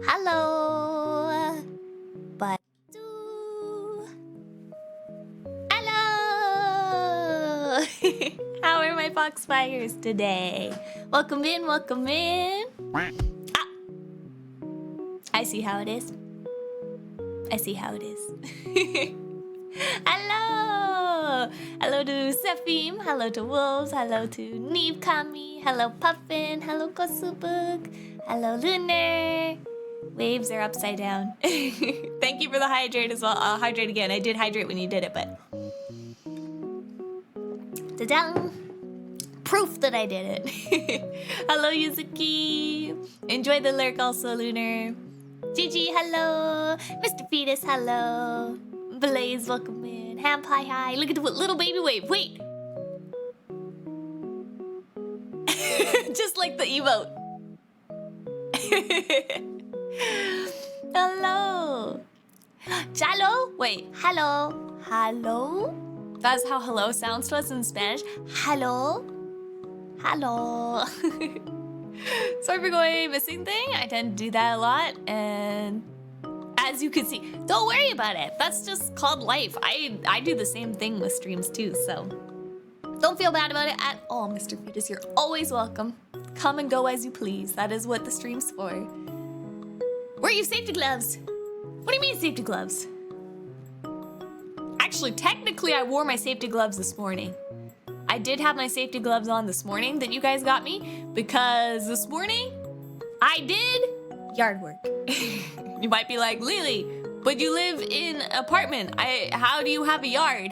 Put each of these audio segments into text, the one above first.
Hello. But hello. How are my foxfires today? Welcome in, welcome in. Ah. I see how it is. I see how it is. Hello. Hello to Sephim. Hello to Wolves. Hello to Neve Kami. Hello Puffin. Hello Kosubuk. Hello Lunar. Waves are upside down. Thank you for the hydrate as well. I'll hydrate again. I did hydrate when you did it, but... Ta-da! Proof that I did it. Hello, Yuzuki. Enjoy the lurk also, Lunar. Gigi, hello. Mr. Fetus, hello. Blaze, welcome in. Ham Pie, hi. Look at the little baby wave. Wait. Just like the emote. Hello. Chalo? Wait, hello. Hello? That's how hello sounds to us in Spanish. Hello? Hello. Sorry for going missing thing. I tend to do that a lot. And as you can see. Don't worry about it. That's just called life. I do the same thing with streams too, so don't feel bad about it at all, Mr. Fetus. You're always welcome. Come and go as you please. That is what the stream's for. Where are your safety gloves? What do you mean safety gloves? Actually, technically, I wore my safety gloves this morning. I did have my safety gloves on this morning that you guys got me because this morning I did yard work. You might be like, Lily, but you live in an apartment. How do you have a yard?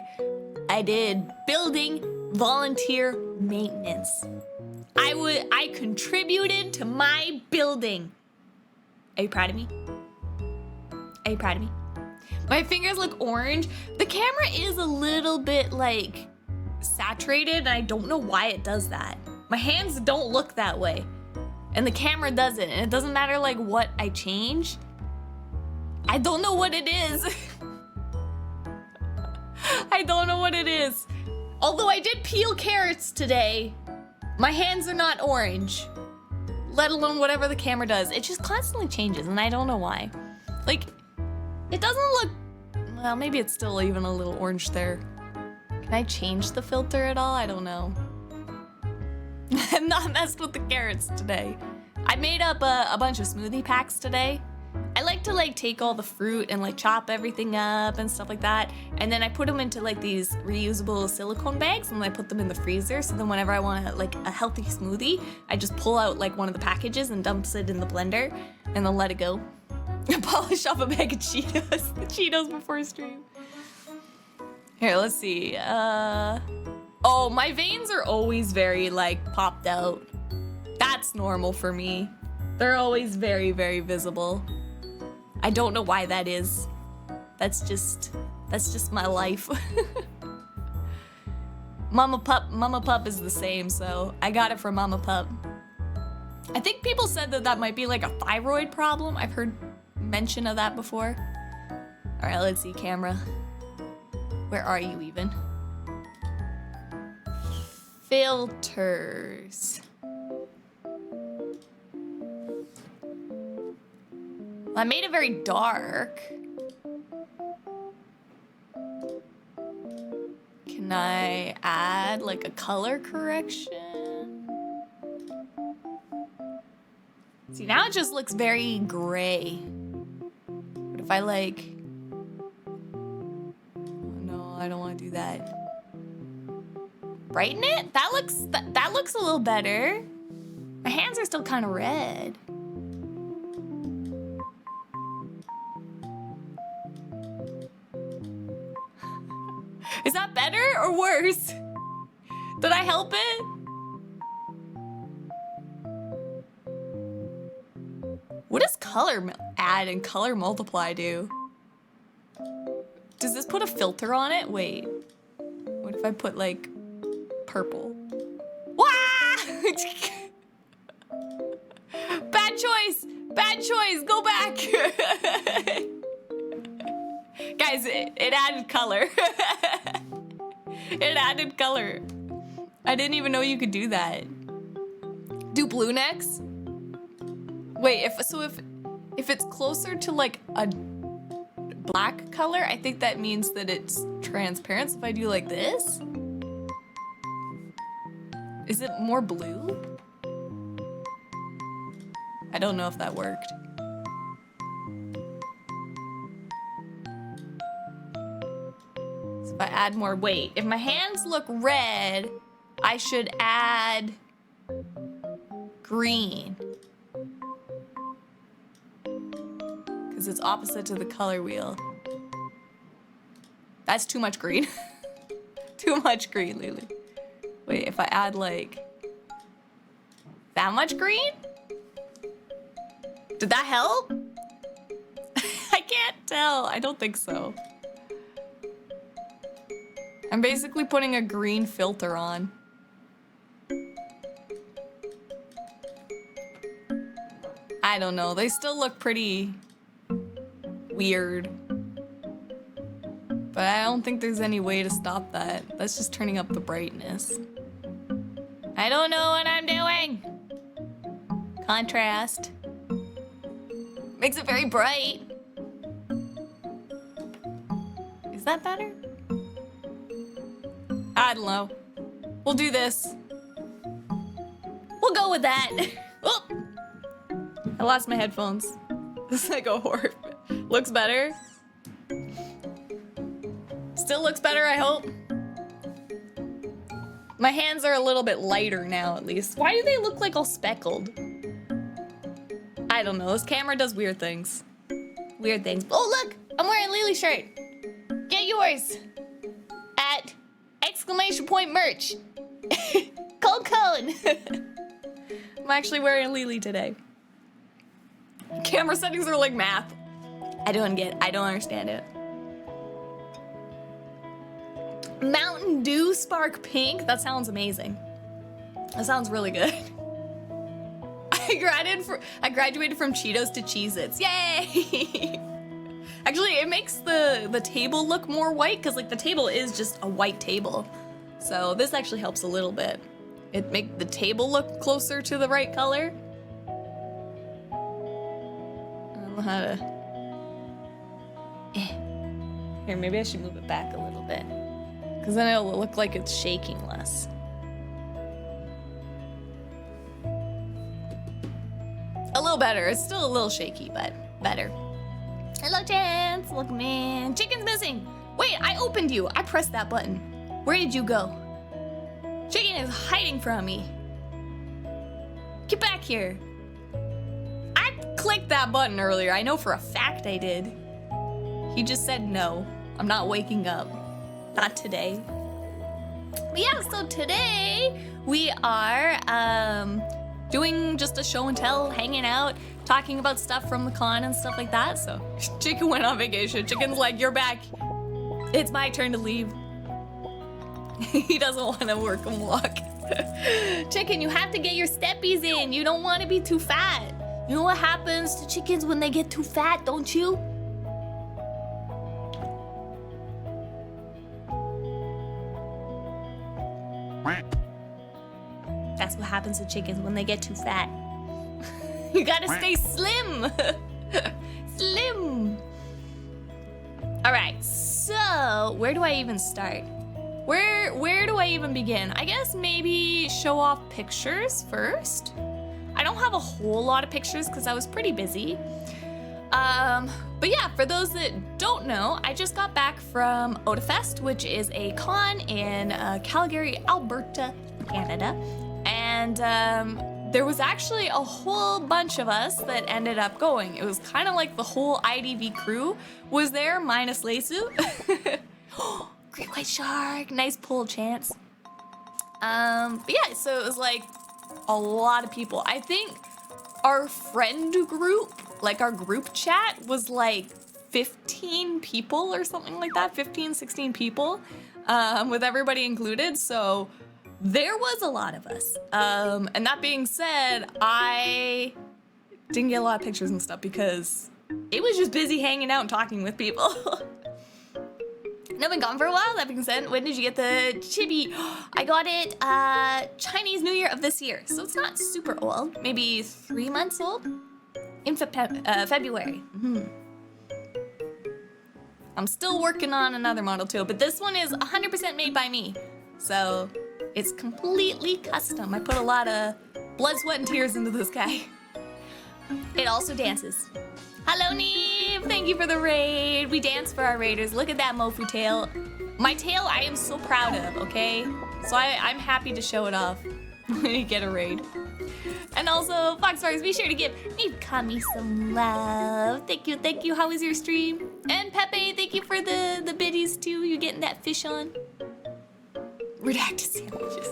I did building volunteer maintenance. I contributed to my building. Are you proud of me? Are you proud of me? My fingers look orange. The camera is a little bit like saturated and I don't know why it does that. My hands don't look that way and the camera doesn't, and it doesn't matter like what I change. I don't know what it is. I don't know what it is. Although I did peel carrots today, my hands are not orange, let alone whatever the camera does. It just constantly changes and I don't know why. Like, it doesn't look, well, maybe it's still even a little orange there. Can I change the filter at all? I don't know. I'm not messed with the carrots today. I made up a bunch of smoothie packs today. I like to like take all the fruit and like chop everything up and stuff like that. And then I put them into like these reusable silicone bags and I put them in the freezer. So then whenever I want like a healthy smoothie, I just pull out like one of the packages and dumps it in the blender and then let it go. Polish off a bag of Cheetos. The Cheetos before stream. Here, let's see. Oh, my veins are always very like popped out. That's normal for me. They're always very, very visible. I don't know why that is. That's just my life. Mama Pup is the same, so I got it from Mama Pup. I think people said that might be like a thyroid problem. I've heard mention of that before. All right, let's see, camera. Where are you even? Filters. I made it very dark. Can I add like a color correction? See, now it just looks very gray. But if I like, oh no, I don't want to do that. Brighten it? That looks a little better. My hands are still kind of red. Is that better or worse? Did I help it? What does color add and color multiply do? Does this put a filter on it? Wait. What if I put like purple? Wah! Bad choice! Bad choice! Go back! Guys, it added color. It added color. I didn't even know you could do that. Do blue next? Wait, if it's closer to like a black color, I think that means that it's transparent. So if I do like this, is it more blue? I don't know if that worked. If I add more weight, if my hands look red, I should add green. Because it's opposite to the color wheel. That's too much green. Too much green, Lily. Wait, if I add like that much green? Did that help? I can't tell. I don't think so. I'm basically putting a green filter on. I don't know. They still look pretty weird. But I don't think there's any way to stop that. That's just turning up the brightness. I don't know what I'm doing. Contrast. Makes it very bright. that better? I don't know. We'll do this. We'll go with that. Oh, I lost my headphones. This is like a horror. Looks better. Still looks better, I hope. My hands are a little bit lighter now, at least. Why do they look like all speckled? I don't know. This camera does weird things. Weird things. Oh, look! I'm wearing a Lily shirt. Get yours at !merch. Cold Cone. I'm actually wearing a Lily today. Camera settings are like math. I don't understand it. Mountain Dew Spark Pink. That sounds amazing. That sounds really good. I graduated from Cheetos to Cheez-Its. Yay! Actually, it makes the table look more white because like the table is just a white table. So this actually helps a little bit. It makes the table look closer to the right color. I don't know how to... Here, maybe I should move it back a little bit. Because then it'll look like it's shaking less. A little better. It's still a little shaky, but better. Hello, Chance. Welcome in. Chicken's missing. Wait, I opened you. I pressed that button. Where did you go? Chicken is hiding from me. Get back here. I clicked that button earlier. I know for a fact I did. He just said no. I'm not waking up. Not today. But yeah, so today we are doing just a show and tell, hanging out, talking about stuff from the con and stuff like that. So Chicken went on vacation. Chicken's like, you're back. It's my turn to leave. He doesn't want to work and walk. Chicken, you have to get your steppies in. You don't want to be too fat. You know what happens to chickens when they get too fat, don't you? That's what happens to chickens when they get too fat. You gotta stay slim. Slim. All right, so where do I even start? Where do I even begin? I guess maybe show off pictures first. I don't have a whole lot of pictures because I was pretty busy. But yeah, for those that don't know, I just got back from OtaFest, which is a con in Calgary, Alberta, Canada. And there was actually a whole bunch of us that ended up going. It was kind of like the whole IDV crew was there, minus Lesu. Great white shark, nice pull, Chance. But yeah, so it was like a lot of people. I think our friend group, like our group chat, was like 15 people or something like that, 15, 16 people, with everybody included. So there was a lot of us. And that being said, I didn't get a lot of pictures and stuff because it was just busy hanging out and talking with people. And I've been gone for a while. That being said, when did you get the chibi? I got it Chinese New Year of this year. So it's not super old, maybe 3 months old in February. I'm still working on another model too, but this one is 100% made by me. So it's completely custom. I put a lot of blood, sweat, and tears into this guy. It also dances. Hello, Neve! Thank you for the raid. We dance for our raiders. Look at that Mofu tail. My tail I am so proud of, okay? So I'm happy to show it off when you get a raid. And also, Foxfires, be sure to give Neve Kami some love. Thank you, thank you. How was your stream? And Pepe, thank you for the biddies too. You getting that fish on? Redacted sandwiches.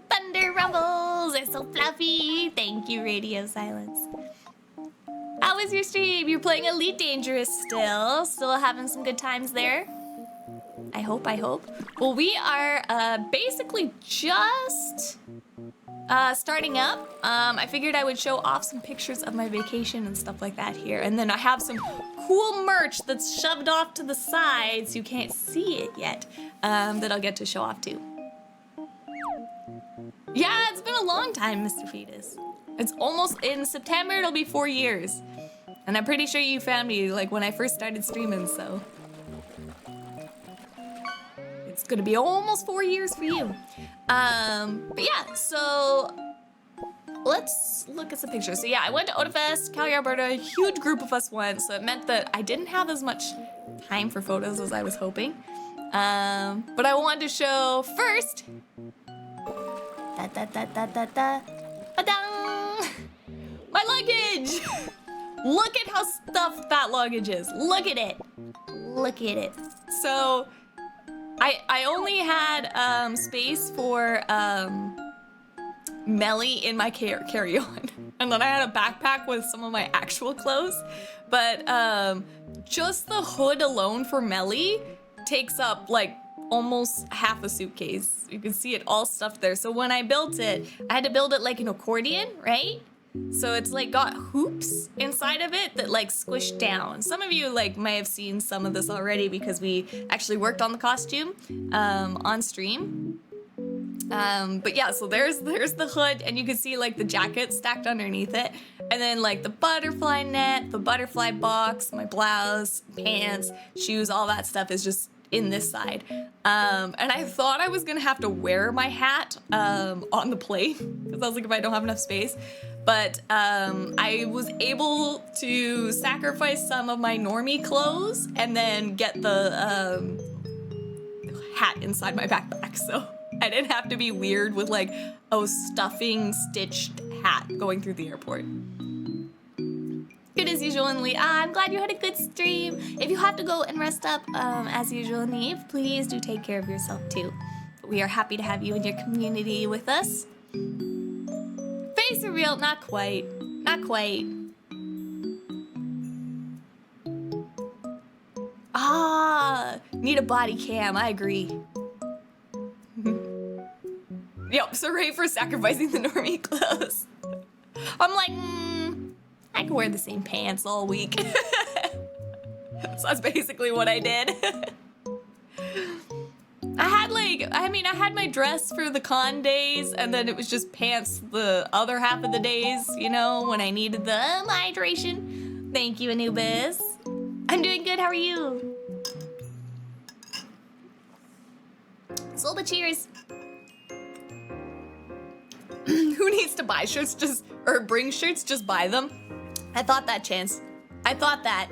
Thunder rumbles are so fluffy. Thank you, Radio Silence. How was your stream? You're playing Elite Dangerous still. Still having some good times there. I hope. Well, we are basically just starting up. I figured I would show off some pictures of my vacation and stuff like that here. And then I have some cool merch that's shoved off to the side so you can't see it yet, that I'll get to show off too. Yeah, it's been a long time, Mr. Fetus. It's almost, in September, it'll be 4 years. And I'm pretty sure you found me like when I first started streaming, so. It's gonna be almost 4 years for you. But yeah, so let's look at some pictures. So yeah, I went to OtaFest, Calgary, Alberta. A huge group of us went, so it meant that I didn't have as much time for photos as I was hoping. But I wanted to show first. Ba-dang! My luggage! Look at how stuffed that luggage is. Look at it. Look at it. So I only had space for Melly in my carry-on. And then I had a backpack with some of my actual clothes. But just the hood alone for Melly takes up like almost half a suitcase. You can see it all stuffed there. So when I built it, I had to build it like an accordion, right? So it's like got hoops inside of it that like squish down. Some of you like may have seen some of this already because we actually worked on the costume on stream. But yeah, so there's the hood, and you can see like the jacket stacked underneath it. And then like the butterfly net, the butterfly box, my blouse, pants, shoes, all that stuff is just in this side. And I thought I was gonna have to wear my hat on the plane because I was like, if I don't have enough space. But I was able to sacrifice some of my normie clothes and then get the hat inside my backpack. So I didn't have to be weird with like a stuffing stitched hat going through the airport. Good as usual, and Lee. I'm glad you had a good stream. If you have to go and rest up, as usual, Neve, please do take care of yourself too. But we are happy to have you in your community with us. Face reveal, not quite. Not quite. Ah, need a body cam, I agree. Yep, so ready for sacrificing the normie clothes. I'm like, I can wear the same pants all week. So that's basically what I did. I had my dress for the con days, and then it was just pants the other half of the days, you know, when I needed the hydration. Thank you, Anubis. I'm doing good, how are you? Solba cheers. Who needs to buy shirts or bring shirts, just buy them? I thought that, Chance. I thought that.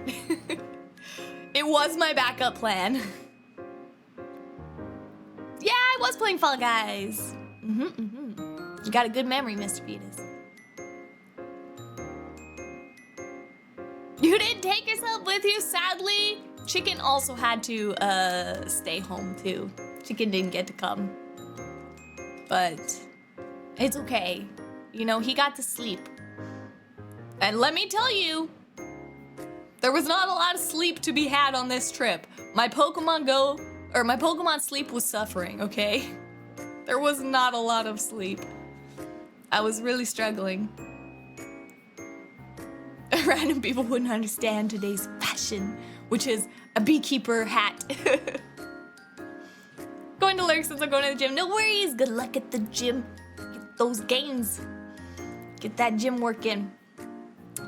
It was my backup plan. Yeah, I was playing Fall Guys. You got a good memory, Mr. Fetus. You didn't take yourself with you, sadly. Chicken also had to stay home too. Chicken didn't get to come. But it's okay. You know, he got to sleep. And let me tell you, there was not a lot of sleep to be had on this trip. My Pokemon sleep was suffering, okay? There was not a lot of sleep. I was really struggling. Random people wouldn't understand today's fashion, which is a beekeeper hat. Going to lurk since I'm going to the gym. No worries, good luck at the gym. Get those gains. Get that gym work in.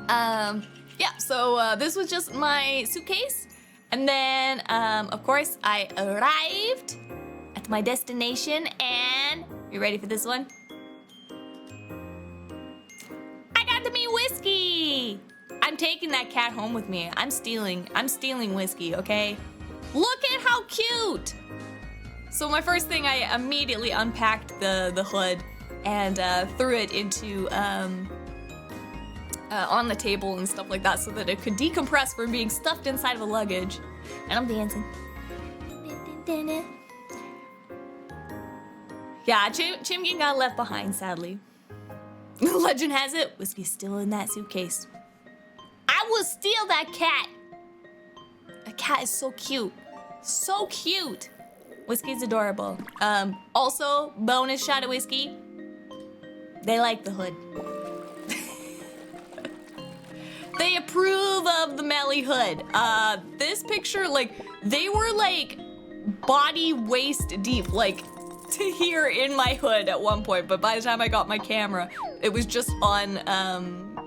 Yeah, so this was just my suitcase. And then, of course, I arrived at my destination, and you ready for this one? I got to meet Whiskey. I'm taking that cat home with me. I'm stealing Whiskey, okay? Look at how cute. So my first thing, I immediately unpacked the hood and threw it into on the table and stuff like that so that it could decompress from being stuffed inside of the luggage. And I'm dancing. Yeah, Chimkin got left behind, sadly. Legend has it, Whiskey's still in that suitcase. I will steal that cat. That cat is so cute. So cute. Whiskey's adorable. Also, bonus shot of Whiskey. They like the hood. They approve of the Melly hood. This picture, like, they were like body waist deep, like to here in my hood at one point. But by the time I got my camera, it was just on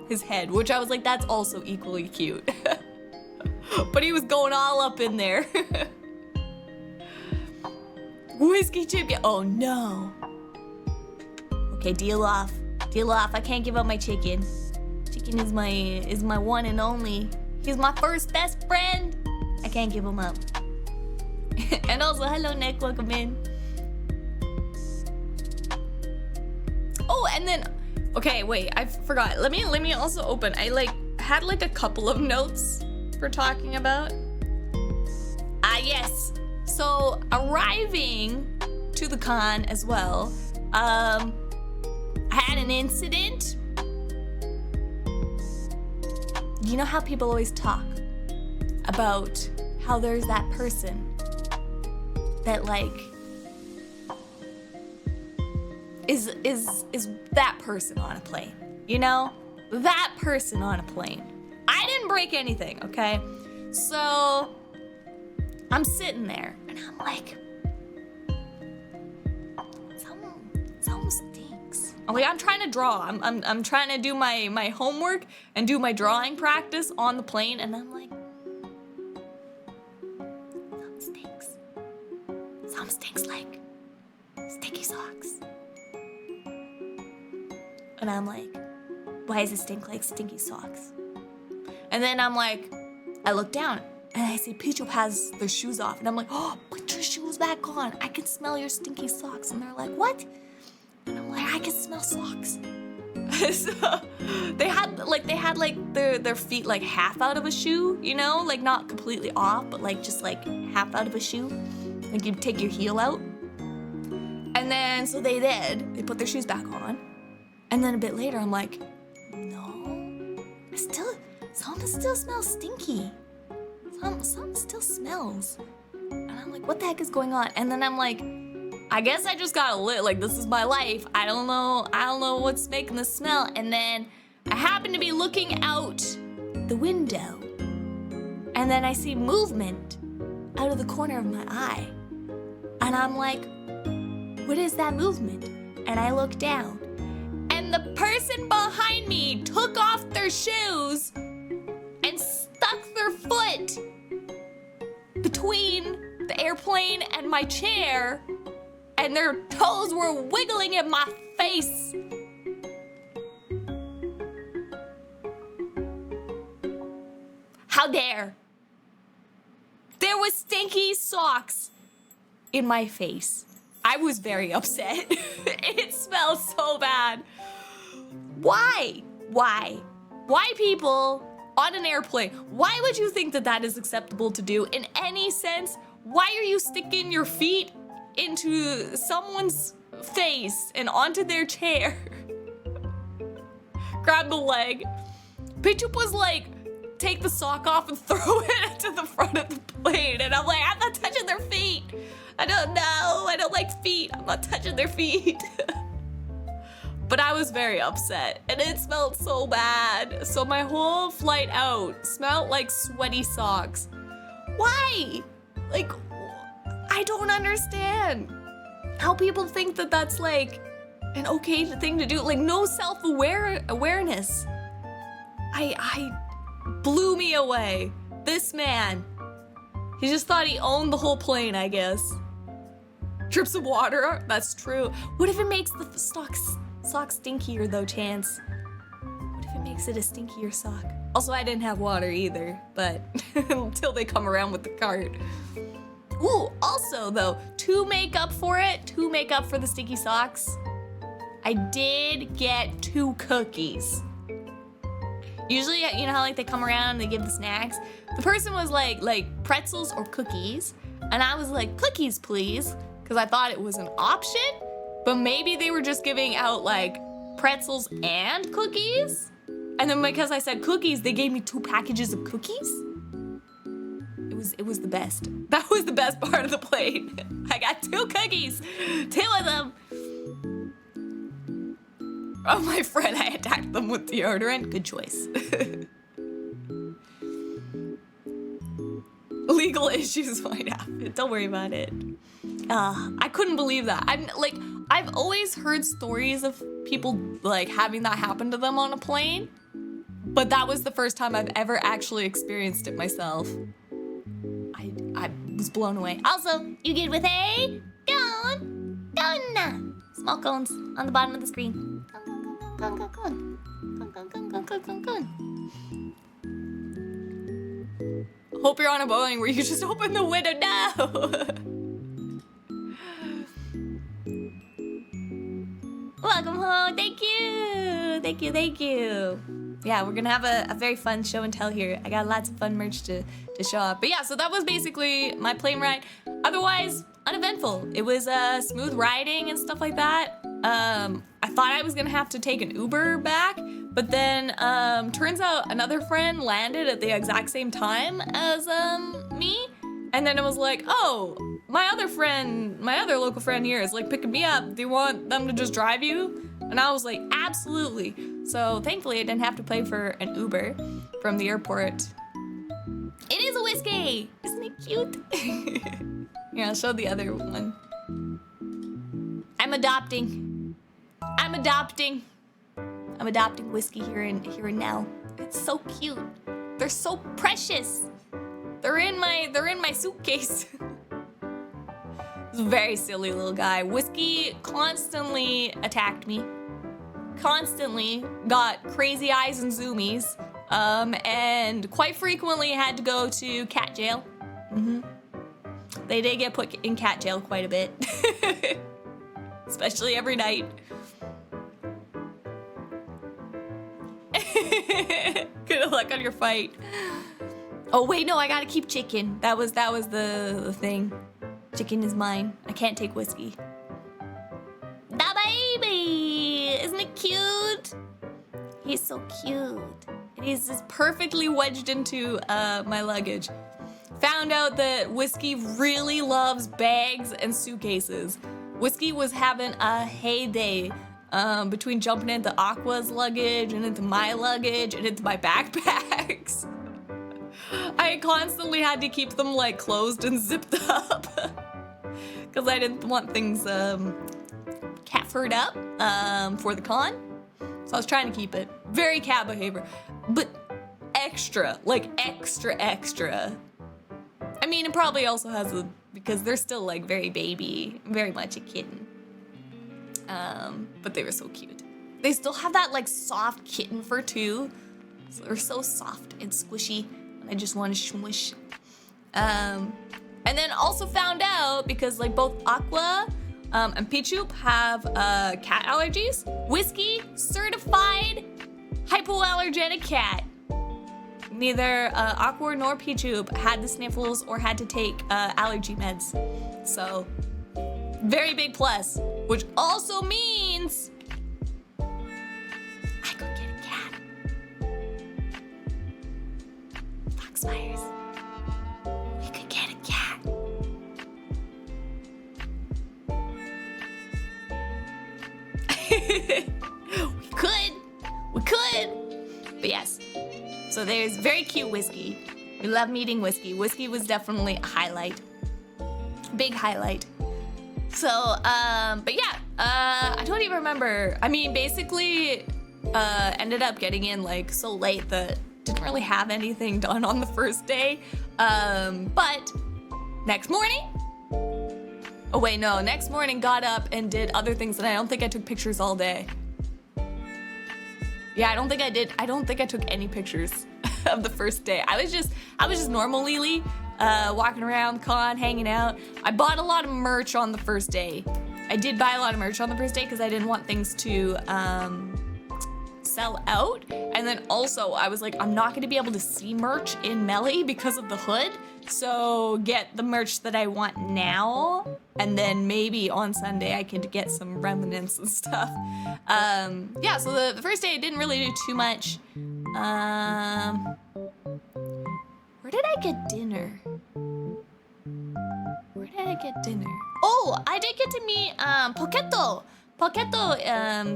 his head, which I was like, that's also equally cute. But he was going all up in there. Whiskey chip, oh no. Okay, deal off. Deal off, I can't give up my chicken. Chicken is my one and only. He's my first best friend. I can't give him up. And also, hello Nick, welcome in. Oh, and then, okay, wait, I forgot. Let me also open. I had a couple of notes for talking about. Yes. So arriving to the con as well, I had an incident. You know how people always talk about how there's that person that is that person on a plane, you know? That person on a plane. I didn't break anything, okay? So I'm sitting there and I'm like, someone stinks. I'm trying to draw. I'm trying to do my homework and do my drawing practice on the plane, and I'm like, some stinks like sticky socks. And I'm like, why does it stink like stinky socks? And then I'm like, I look down and I see Pichu has their shoes off, and I'm like, oh, put your shoes back on. I can smell your stinky socks. And they're like, what? And I'm like, I can smell socks. So they had their feet half out of a shoe, you know, not completely off, but just half out of a shoe. You take your heel out. And then so they did. They put their shoes back on. And then a bit later, I'm like, no, something still smells stinky. Something still smells. And I'm like, what the heck is going on? And then I'm like, I guess I just got lit. This is my life. I don't know what's making the smell. And then I happen to be looking out the window, and then I see movement out of the corner of my eye. And I'm like, what is that movement? And I look down, and the person behind me took off their shoes and stuck their foot between the airplane and my chair, and their toes were wiggling in my face. How dare? There was stinky socks in my face. I was very upset. It smelled so bad. Why? Why people on an airplane? Why would you think that that is acceptable to do in any sense? Why are you sticking your feet into someone's face and onto their chair? Grab the leg. Pichup was like, take the sock off and throw it into the front of the plane. And I'm like, I'm not touching their feet. I don't know. I don't like feet. I'm not touching their feet. But I was very upset, and it smelled so bad. So my whole flight out smelled like sweaty socks. Why? I don't understand how people think that that's an okay thing to do. No self-awareness. I blew me away. This man, he just thought he owned the whole plane, I guess. Drips of water, that's true. What if it makes the socks stinkier though, Chance? What if it makes it a stinkier sock? Also, I didn't have water either, but until they come around with the cart. Ooh, also though, to make up for the stinky socks, I did get 2 cookies. Usually, you know how they come around and they give the snacks? The person was like pretzels or cookies, and I was like, cookies please, because I thought it was an option, but maybe they were just giving out pretzels and cookies? And then because I said cookies, they gave me 2 packages of cookies? It was the best. That was the best part of the plate. I got 2 cookies, 2 of them. Oh, my friend, I attacked them with deodorant. Good choice. Legal issues might happen. Don't worry about it. I couldn't believe that. I've always heard stories of people having that happen to them on a plane, but that was the first time I've ever actually experienced it myself. I was blown away. Also, you good with a cone? Small cones on the bottom of the screen. Cone. Hope you're on a Boeing where you just open the window now. Welcome home. Thank you. Yeah, we're gonna have a very fun show and tell here. I got lots of fun merch to show off. But yeah, so that was basically my plane ride. Otherwise, uneventful. It was smooth riding and stuff like that. I thought I was gonna have to take an Uber back, but then turns out another friend landed at the exact same time as me. And then it was like, oh, my other local friend here is like picking me up. Do you want them to just drive you? And I was like, absolutely. So thankfully I didn't have to pay for an Uber from the airport. It is a whiskey! Isn't it cute? Here, I'll show the other one. I'm adopting whiskey here and now. It's so cute. They're so precious. They're in my suitcase. This very silly little guy. Whiskey constantly attacked me. Constantly got crazy eyes and zoomies. And quite frequently had to go to cat jail. They did get put in cat jail quite a bit. Especially every night. Good luck on your fight. Oh wait, no, I gotta keep chicken. That was the thing. Chicken is mine. I can't take whiskey. Da baby! Isn't it cute? He's so cute. And he's just perfectly wedged into my luggage. Found out that Whiskey really loves bags and suitcases. Whiskey was having a heyday between jumping into Aqua's luggage and into my luggage and into my backpacks. I constantly had to keep them like closed and zipped up because I didn't want things cat furred up for the con. So I was trying to keep it very cat behavior, but extra, like extra. I mean, it probably also has because they're still like very baby, very much a kitten. But they were so cute. They still have that like soft kitten fur too. So they're so soft and squishy. I just want to smush. And then also found out because like both Aqua and Pichup have cat allergies. Whiskey, certified hypoallergenic cat. Neither Aqua nor Pichup had the sniffles or had to take allergy meds. So, very big plus, which also means I could get a cat. Foxfires. We could get a cat. We could. But yes. So there's very cute Whiskey. We love meeting Whiskey. Whiskey was definitely a highlight. Big highlight. So, but yeah, I don't even remember. I mean, basically, ended up getting in like so late that didn't really have anything done on the first day. But next morning, oh wait, no, next morning got up and did other things, and I don't think I took pictures all day. Yeah, I don't think I did. I don't think I took any pictures of the first day. I was just normal Lily, walking around the con, hanging out. I bought a lot of merch on the first day. I did buy a lot of merch on the first day because I didn't want things to sell out. And then also I was like, I'm not gonna be able to see merch in Melly because of the hood. So get the merch that I want now, and then maybe on Sunday I can get some remnants and stuff. Yeah, so the first day I didn't really do too much. Where did I get dinner? Oh, I did get to meet Poqueto. Poqueto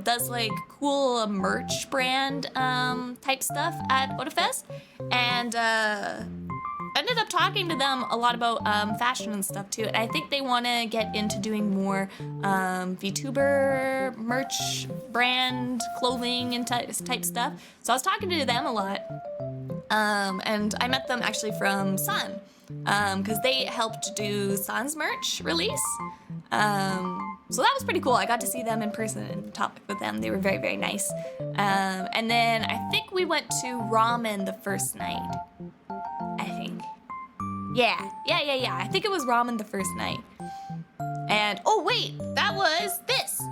does like cool merch brand type stuff at OtaFest, and then ended up talking to them a lot about fashion and stuff too. And I think they want to get into doing more VTuber merch, brand, clothing, and type stuff. So I was talking to them a lot. And I met them actually from Sun, because they helped do Sun's merch release. So that was pretty cool. I got to see them in person and talk with them. They were very, very nice. And then I think we went to ramen the first night. I think. Yeah. I think it was ramen the first night. And, oh wait, that was this.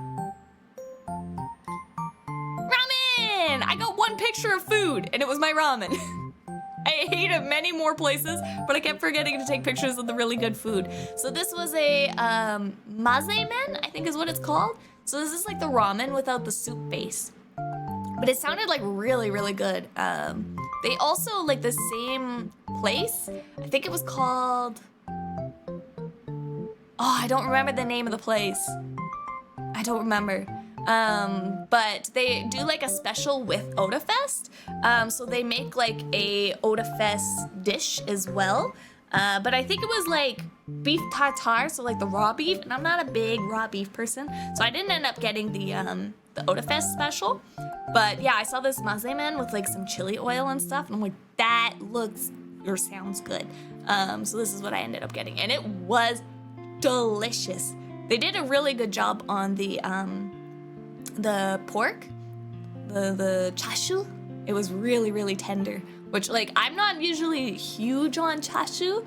Ramen! I got one picture of food, and it was my ramen. I ate at many more places, but I kept forgetting to take pictures of the really good food. So this was a mazemen, I think is what it's called. So this is like the ramen without the soup base. But it sounded like really, really good. They also, like the same place, I think it was called... Oh, I don't remember the name of the place. I don't remember. But they do like a special with OtaFest. So they make like a OtaFest dish as well. But I think it was like beef tartare, so like the raw beef, and I'm not a big raw beef person, so I didn't end up getting the OtaFest special. But yeah, I saw this mazemen with like some chili oil and stuff, and I'm like, that looks or sounds good. So this is what I ended up getting, and it was delicious. They did a really good job on the pork, the chashu. It was really, really tender, which like I'm not usually huge on chashu.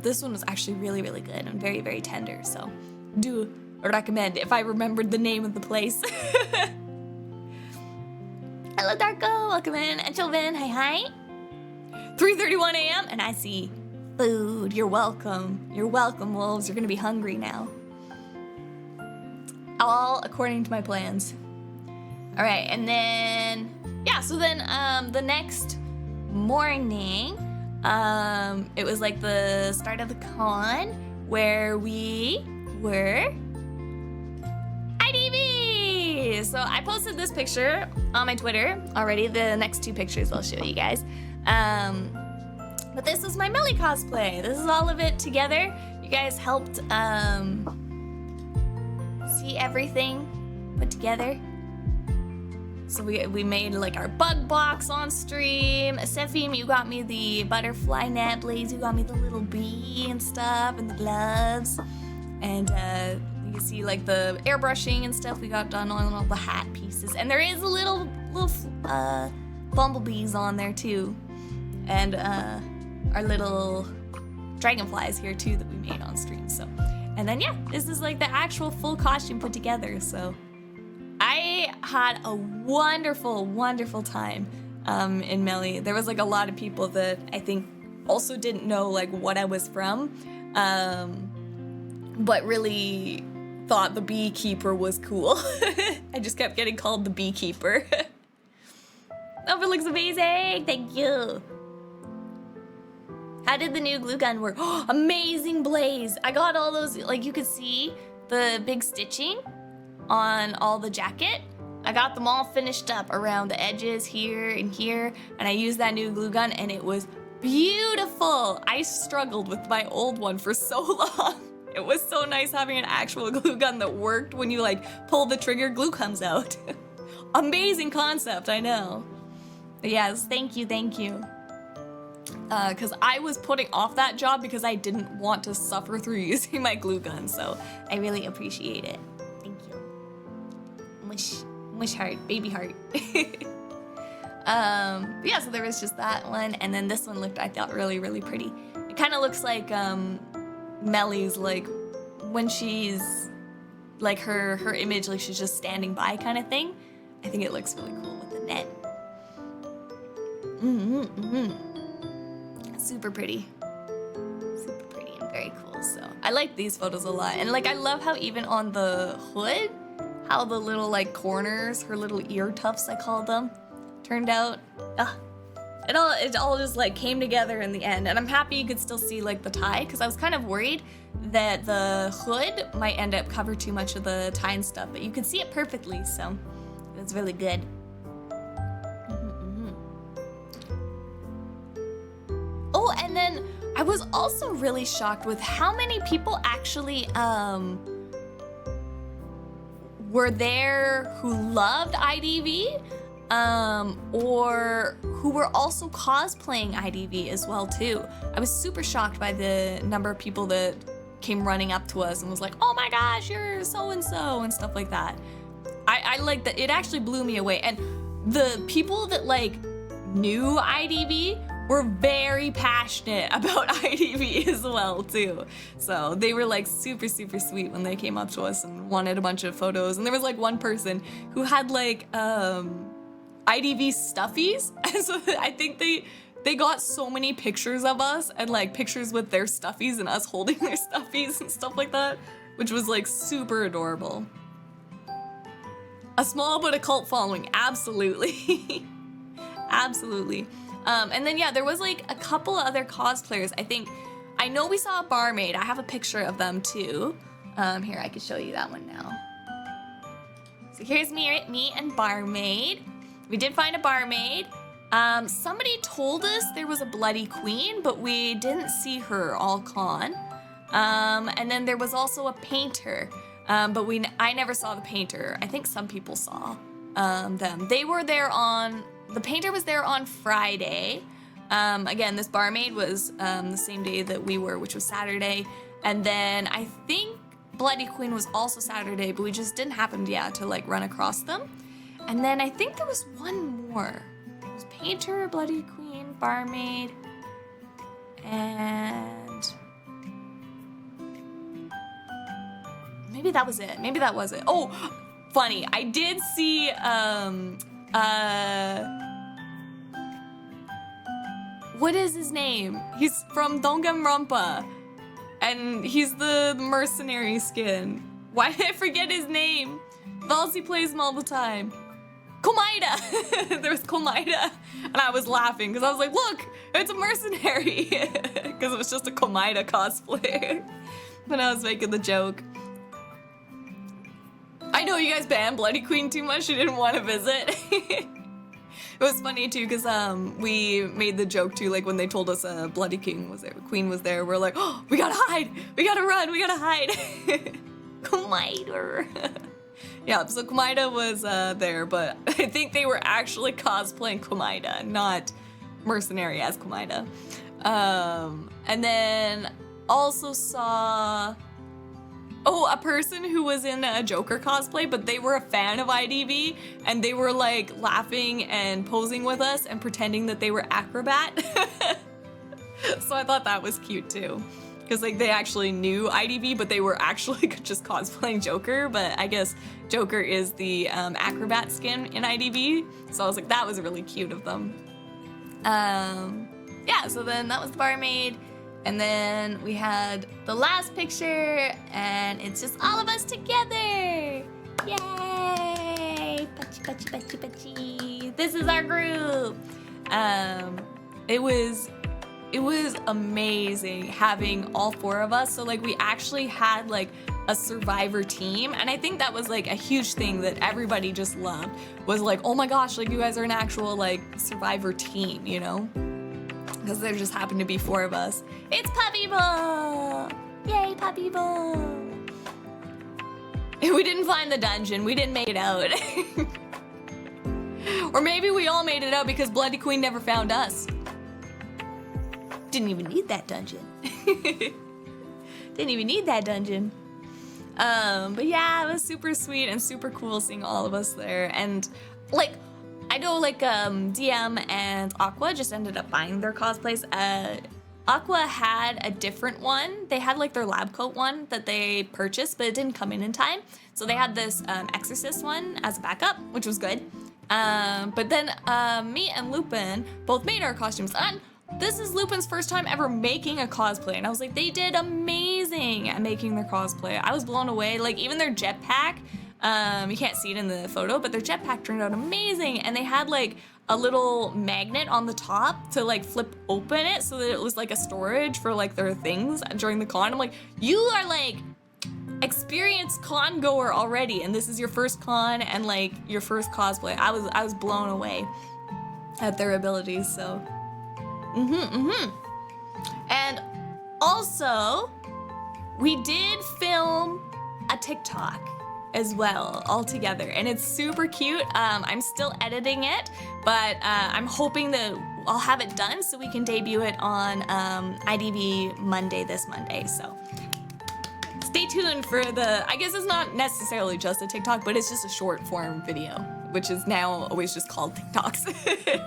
This one was actually really, really good and very, very tender. So do recommend if I remembered the name of the place. Hello Darko, welcome in. And Chilvin, hi. 3:31 a.m. and I see food. You're welcome. You're welcome, wolves. You're gonna be hungry now. All according to my plans. All right, and then, yeah, so then the next morning, it was like the start of the con where we were IDV. So I posted this picture on my Twitter already. The next two pictures I'll show you guys. But this is my Melly cosplay. This is all of it together. You guys helped see everything put together. So we made like our bug box on stream. Sefim, you got me the butterfly net. Blaze, you got me the little bee and stuff and the gloves. And you can see like the airbrushing and stuff we got done on all the hat pieces. And there is a little bumblebees on there too. And our little dragonflies here too that we made on stream. So, and then yeah, this is like the actual full costume put together. So I had a wonderful, wonderful time in Melly. There was like a lot of people that I think also didn't know like what I was from, but really thought the beekeeper was cool. I just kept getting called the beekeeper. Oh, it looks amazing. Thank you. How did the new glue gun work? Oh, amazing, Blaze. I got all those, like you could see the big stitching on all the jacket. I got them all finished up around the edges here and here, and I used that new glue gun and it was beautiful. I struggled with my old one for so long. It was so nice having an actual glue gun that worked when you like pull the trigger, glue comes out. Amazing concept, I know. But yes, thank you, thank you. Because I was putting off that job because I didn't want to suffer through using my glue gun, so I really appreciate it. Thank you. Mush heart, baby heart. Yeah, so there was just that one, and then this one looked, I thought, really, really pretty. It kind of looks like Melly's, like, when she's, like, her image, like she's just standing by kind of thing. I think it looks really cool with the net. Super pretty. Super pretty and very cool, so I like these photos a lot. And like I love how even on the hood, how the little like corners, her little ear tufts I call them, turned out. It all just like came together in the end, and I'm happy you could still see like the tie, because I was kind of worried that the hood might end up cover too much of the tie and stuff, but you could see it perfectly, so it's really good. Oh, and then I was also really shocked with how many people actually were there who loved IDV, or who were also cosplaying IDV as well too. I was super shocked by the number of people that came running up to us and was like, oh my gosh, you're so-and-so and stuff like that. I like that. It actually blew me away. And the people that like knew IDV were very passionate about IDV as well too. So they were like super sweet when they came up to us and wanted a bunch of photos. And there was like one person who had like IDV stuffies. And so I think they got so many pictures of us and like pictures with their stuffies and us holding their stuffies and stuff like that, which was like super adorable. A small but a cult following, absolutely. Absolutely. And then yeah, there was like a couple of other cosplayers. I know we saw a barmaid. I have a picture of them too. Here, I can show you that one now. So here's me and barmaid. We did find a barmaid. Somebody told us there was a Bloody Queen, but we didn't see her all con. And then there was also a painter, but I never saw the painter. I think some people saw them. They were there the painter was there on Friday. Again, this barmaid was the same day that we were, which was Saturday. And then I think Bloody Queen was also Saturday, but we just didn't happen to like run across them. And then I think there was one more. It was painter, Bloody Queen, barmaid, and maybe that was it. Maybe that was it. Oh, funny. I did see what is his name? He's from Danganronpa, and he's the mercenary skin. Why did I forget his name? Valsy plays him all the time. Komaida! There was Komaida, and I was laughing because I was like, look, it's a mercenary, because it was just a Komaida cosplay. When I was making the joke. I know you guys banned Bloody Queen too much, you didn't want to visit. It was funny too, because we made the joke too, like when they told us Bloody Queen was there, we're like, oh, we gotta hide, we gotta run, we gotta hide. Komaida. Yeah, so Komaida was there, but I think they were actually cosplaying Komaida, not mercenary as Komaida. And then also saw, a person who was in a Joker cosplay, but they were a fan of IDV, and they were like laughing and posing with us and pretending that they were Acrobat. So I thought that was cute too. Because like they actually knew IDV, but they were actually just cosplaying Joker. But I guess Joker is the Acrobat skin in IDV. So I was like, that was really cute of them. Yeah, so then that was the barmaid. And then we had the last picture, and it's just all of us together. Yay! Pachi, pachi, pachi, pachi. This is our group. It was amazing having all four of us. So like we actually had like a survivor team, and I think that was like a huge thing that everybody just loved, was like, oh my gosh, like you guys are an actual like survivor team, you know? Because there just happened to be four of us. It's Puppy Bowl! Yay, Puppy Bowl! We didn't find the dungeon, we didn't make it out. Or maybe we all made it out because Bloody Queen never found us. Didn't even need that dungeon. Didn't even need that dungeon. But yeah, it was super sweet and super cool seeing all of us there. And like, I know like DM and Aqua just ended up buying their cosplays. Aqua had a different one. They had like their lab coat one that they purchased, but it didn't come in time. So they had this Exorcist one as a backup, which was good. But then me and Lupin both made our costumes. And this is Lupin's first time ever making a cosplay, and I was like, they did amazing at making their cosplay. I was blown away. Like even their jetpack, you can't see it in the photo, but their jetpack turned out amazing, and they had like a little magnet on the top to like flip open it so that it was like a storage for like their things during the con. I'm like, you are like experienced con goer already, and this is your first con and like your first cosplay. I was blown away at their abilities. So And also, we did film a TikTok as well all together, and it's super cute. I'm still editing it, but I'm hoping that I'll have it done so we can debut it on IDV Monday, this Monday. So stay tuned for the, I guess it's not necessarily just a TikTok, but it's just a short form video, which is now always just called TikToks.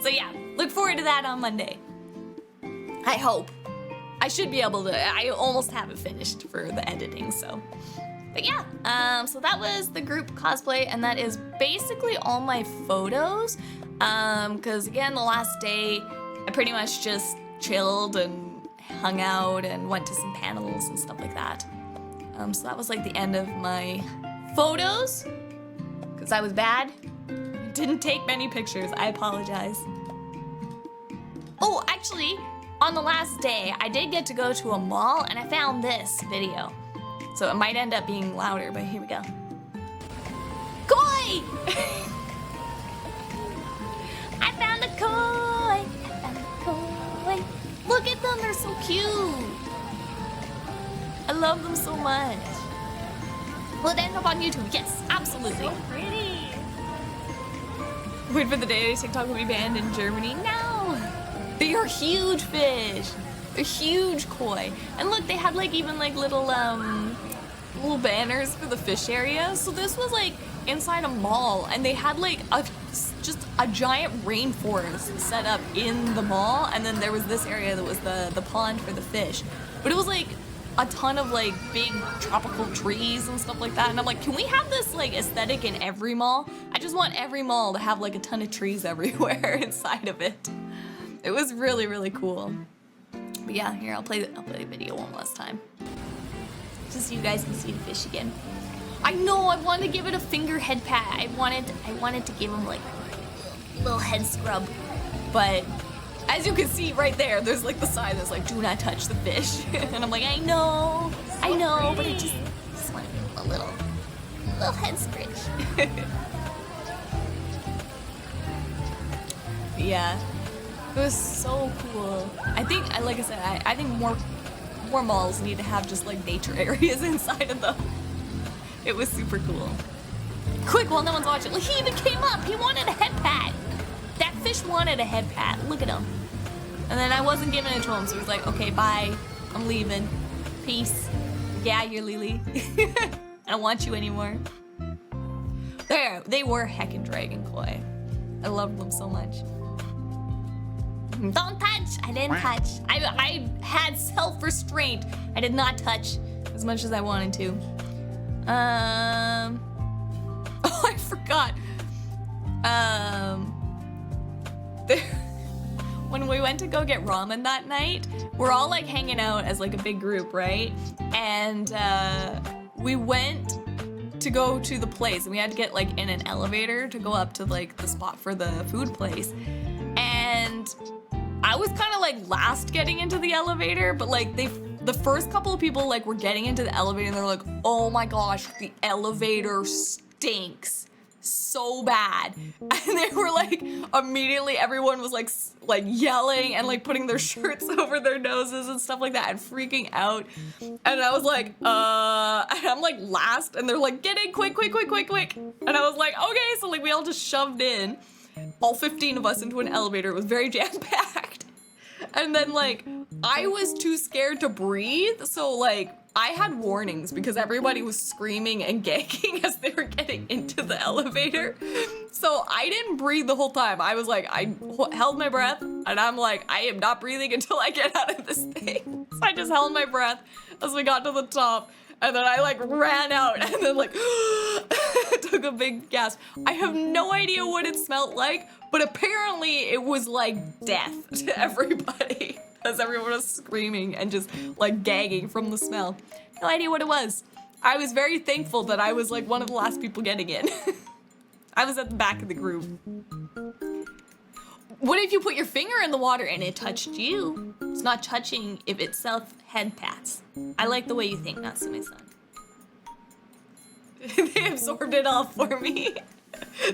So yeah, look forward to that on Monday. I hope. I should be able to, I almost have it finished for the editing, so. But yeah, so that was the group cosplay, and that is basically all my photos. Because again, the last day, I pretty much just chilled and hung out and went to some panels and stuff like that. So that was like the end of my photos, because I was bad. Didn't take many pictures, I apologize. Oh, actually, on the last day, I did get to go to a mall, and I found this video. So it might end up being louder, but here we go. Koi! I found a koi! I found a koi! Look at them, they're so cute! I love them so much. Will it end up on YouTube? Yes, absolutely. So pretty. Wait for the day TikTok will be banned in Germany. No! They are huge fish. They're huge koi. And look, they had like even like little little banners for the fish area. So this was like inside a mall, and they had like just a giant rainforest set up in the mall, and then there was this area that was the pond for the fish. But it was like a ton of like big tropical trees and stuff like that, and I'm like, can we have this like aesthetic in every mall? I just want every mall to have like a ton of trees everywhere inside of it. It was really, really cool. But yeah, here, I'll play the video one last time, just so you guys can see the fish again. I know, I wanted to give it a finger head pat. I wanted to give him like a little head scrub, but as you can see right there, there's like the sign that's like, do not touch the fish. And I'm like, I know, but I just want a little head scratch. Yeah, it was so cool. I think, like I said, I think more malls need to have just like nature areas inside of them. It was super cool. Quick, while no one's watching. Look, he even came up. He wanted a head pat. That fish wanted a head pat. Look at him. And then I wasn't giving it to him, so he was like, okay, bye. I'm leaving. Peace. Yeah, you're Lily. I don't want you anymore. There, they were heckin' dragon koi. I loved them so much. Don't touch! I didn't touch. I had self-restraint. I did not touch as much as I wanted to. Oh, I forgot. When we went to go get ramen that night, we're all like hanging out as like a big group, right? And we went to go to the place, and we had to get like in an elevator to go up to like the spot for the food place. And I was kind of like last getting into the elevator, but like the first couple of people like were getting into the elevator, and they're like, oh my gosh, the elevator stinks so bad. And they were like, immediately everyone was like yelling and like putting their shirts over their noses and stuff like that and freaking out. And I was like, and I'm like last, and they're like, get in quick. And I was like, okay. So like we all just shoved in, all 15 of us, into an elevator. It was very jam-packed. And then like, I was too scared to breathe, so like, I had warnings because everybody was screaming and gagging as they were getting into the elevator. So I didn't breathe the whole time. I was like, I held my breath, and I'm like, I am not breathing until I get out of this thing. So I just held my breath as we got to the top, and then I like ran out, and then like, took a big gasp. I have no idea what it smelled like, but apparently it was like death to everybody. As everyone was screaming and just like gagging from the smell. No idea what it was. I was very thankful that I was like one of the last people getting in. I was at the back of the group. What if you put your finger in the water and it touched you? It's not touching if it's self-head pats. I like the way you think, not Sumi-san. They absorbed it all for me.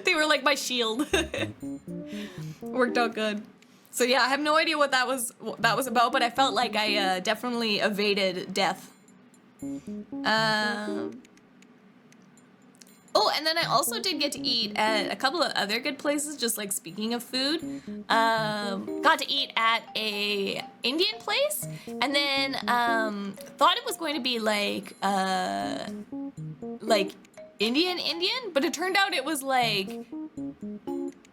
They were like my shield. Worked out good. So yeah, I have no idea what that was about, but I felt like I definitely evaded death. Oh, and then I also did get to eat at a couple of other good places, just like speaking of food. Got to eat at a Indian place, and then thought it was going to be like Indian, but it turned out it was like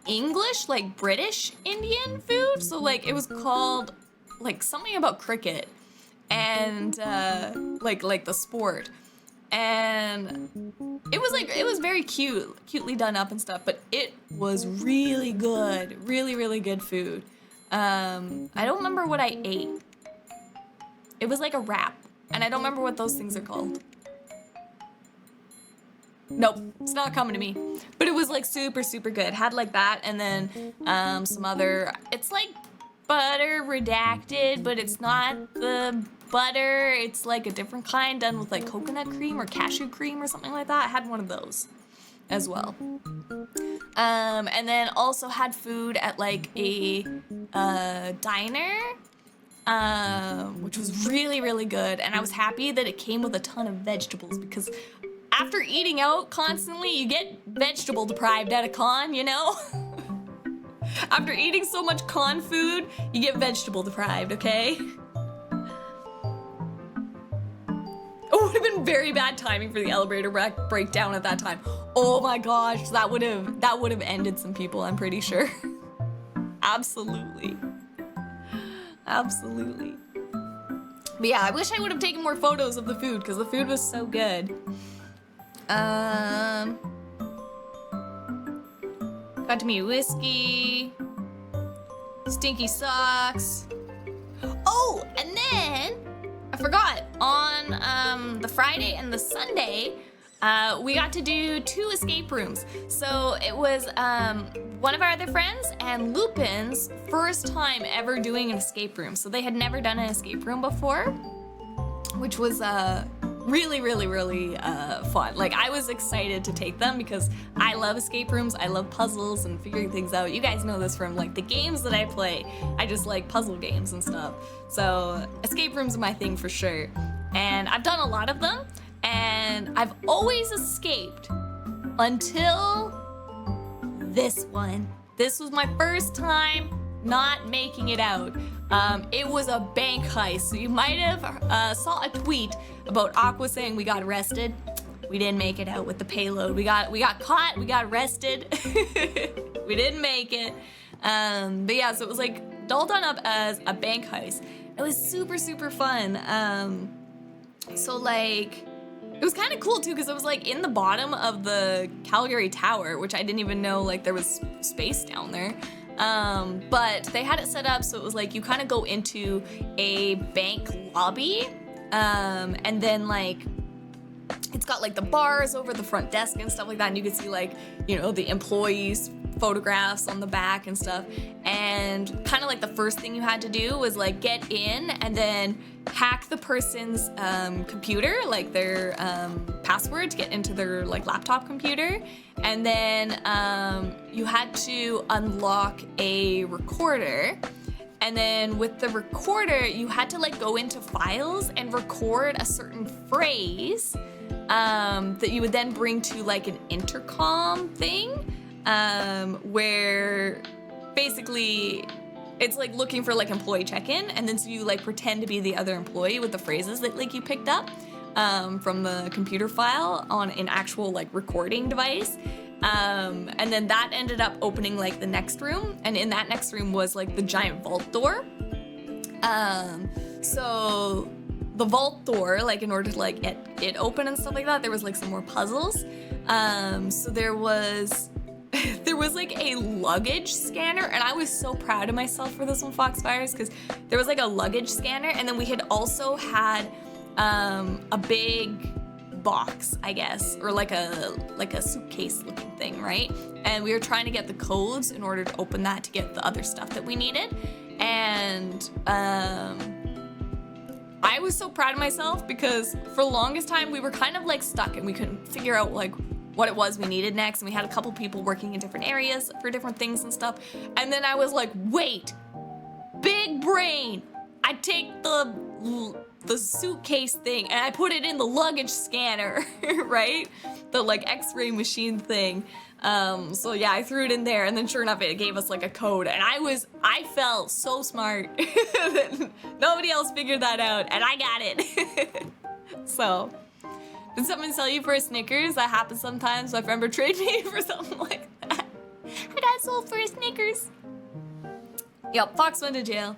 English, like British Indian food. So like it was called like something about cricket and like the sport. And it was very cutely done up and stuff, but it was really good, really good food. I don't remember what I ate. It was like a wrap, and I don't remember what those things are called. Nope, it's not coming to me. But it was like super good. Had like that, and then some other, it's like butter redacted, but it's not the butter. It's like a different kind done with like coconut cream or cashew cream or something like that. I had one of those as well. And then also had food at like a diner, which was really good. And I was happy that it came with a ton of vegetables, because after eating out constantly, you get vegetable deprived at a con, you know? After eating so much con food, you get vegetable deprived, okay? It would have been very bad timing for the elevator breakdown at that time. Oh my gosh, that would have ended some people, I'm pretty sure. Absolutely. Absolutely. But yeah, I wish I would have taken more photos of the food, because the food was so good. Got to meet whiskey, stinky socks. Oh, and then I forgot, on the Friday and the Sunday, we got to do 2 escape rooms. So it was one of our other friends and Lupin's first time ever doing an escape room. So they had never done an escape room before, which was really fun. Like, I was excited to take them because I love escape rooms, I love puzzles and figuring things out. You guys know this from like the games that I play. I just like puzzle games and stuff. So escape rooms are my thing for sure. And I've done a lot of them, and I've always escaped until this one. This was my first time not making it out. It was a bank heist. So you might have saw a tweet about Aqua saying we got arrested. We didn't make it out with the payload. We got caught, we got arrested. We didn't make it. But yeah, so it was like all done up as a bank heist. It was super fun. So like, it was kind of cool too, because it was like in the bottom of the Calgary Tower, which I didn't even know like there was space down there. But they had it set up so it was like you kind of go into a bank lobby, and then like it's got like the bars over the front desk and stuff like that, and you can see like, you know, the employees' photographs on the back and stuff. And kind of like the first thing you had to do was like get in and then hack the person's computer, like their password to get into their like laptop computer. And then you had to unlock a recorder. And then with the recorder, you had to like go into files and record a certain phrase that you would then bring to like an intercom thing, where basically it's like looking for like employee check-in, and then so you like pretend to be the other employee with the phrases that like you picked up from the computer file on an actual like recording device. And then that ended up opening like the next room, and in that next room was like the giant vault door. So the vault door, like in order to like get it open and stuff like that, there was like some more puzzles. So there was like a luggage scanner, and I was so proud of myself for this one, Foxfires, because there was like a luggage scanner, and then we had also had a big box, I guess, or like a suitcase looking thing, right? And we were trying to get the codes in order to open that to get the other stuff that we needed. And I was so proud of myself because for the longest time we were kind of like stuck and we couldn't figure out like what it was we needed next, and we had a couple people working in different areas for different things and stuff. And then I was like, wait, big brain. I take the suitcase thing and I put it in the luggage scanner, right? The like X-ray machine thing. So yeah, I threw it in there, and then sure enough, it gave us like a code, and I felt so smart that nobody else figured that out, and I got it. So, did someone sell you for a Snickers? That happens sometimes. My friend betrayed me for something like that. I got sold for a Snickers. Yep, Fox went to jail.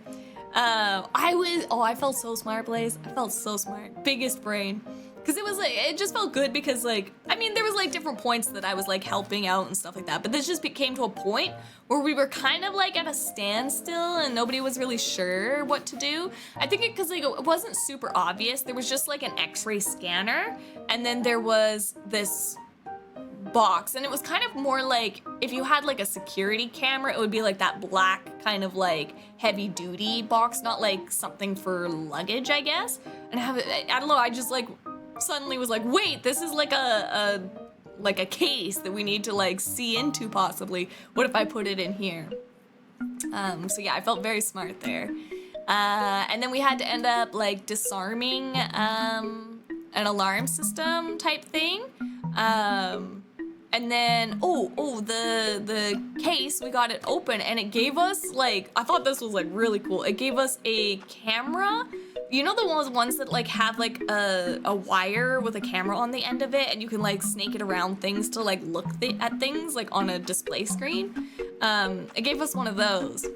I felt so smart, Blaze. I felt so smart. Biggest brain. Because it was like, it just felt good because like, I mean, there was like different points that I was like helping out and stuff like that. But this just came to a point where we were kind of like at a standstill and nobody was really sure what to do. I think because like, it wasn't super obvious. There was just like an X-ray scanner, and then there was this box, and it was kind of more like if you had like a security camera, it would be like that black kind of like heavy duty box, not like something for luggage, I guess. And I don't know, I just like suddenly was like, wait, this is like a case that we need to like see into possibly. What if I put it in here? So yeah, I felt very smart there. And then we had to end up like disarming an alarm system type thing. And then, the case, we got it open, and it gave us, like, I thought this was, like, really cool. It gave us a camera. You know the ones that, like, have, like, a wire with a camera on the end of it, and you can, like, snake it around things to, like, look at things, like, on a display screen? It gave us one of those.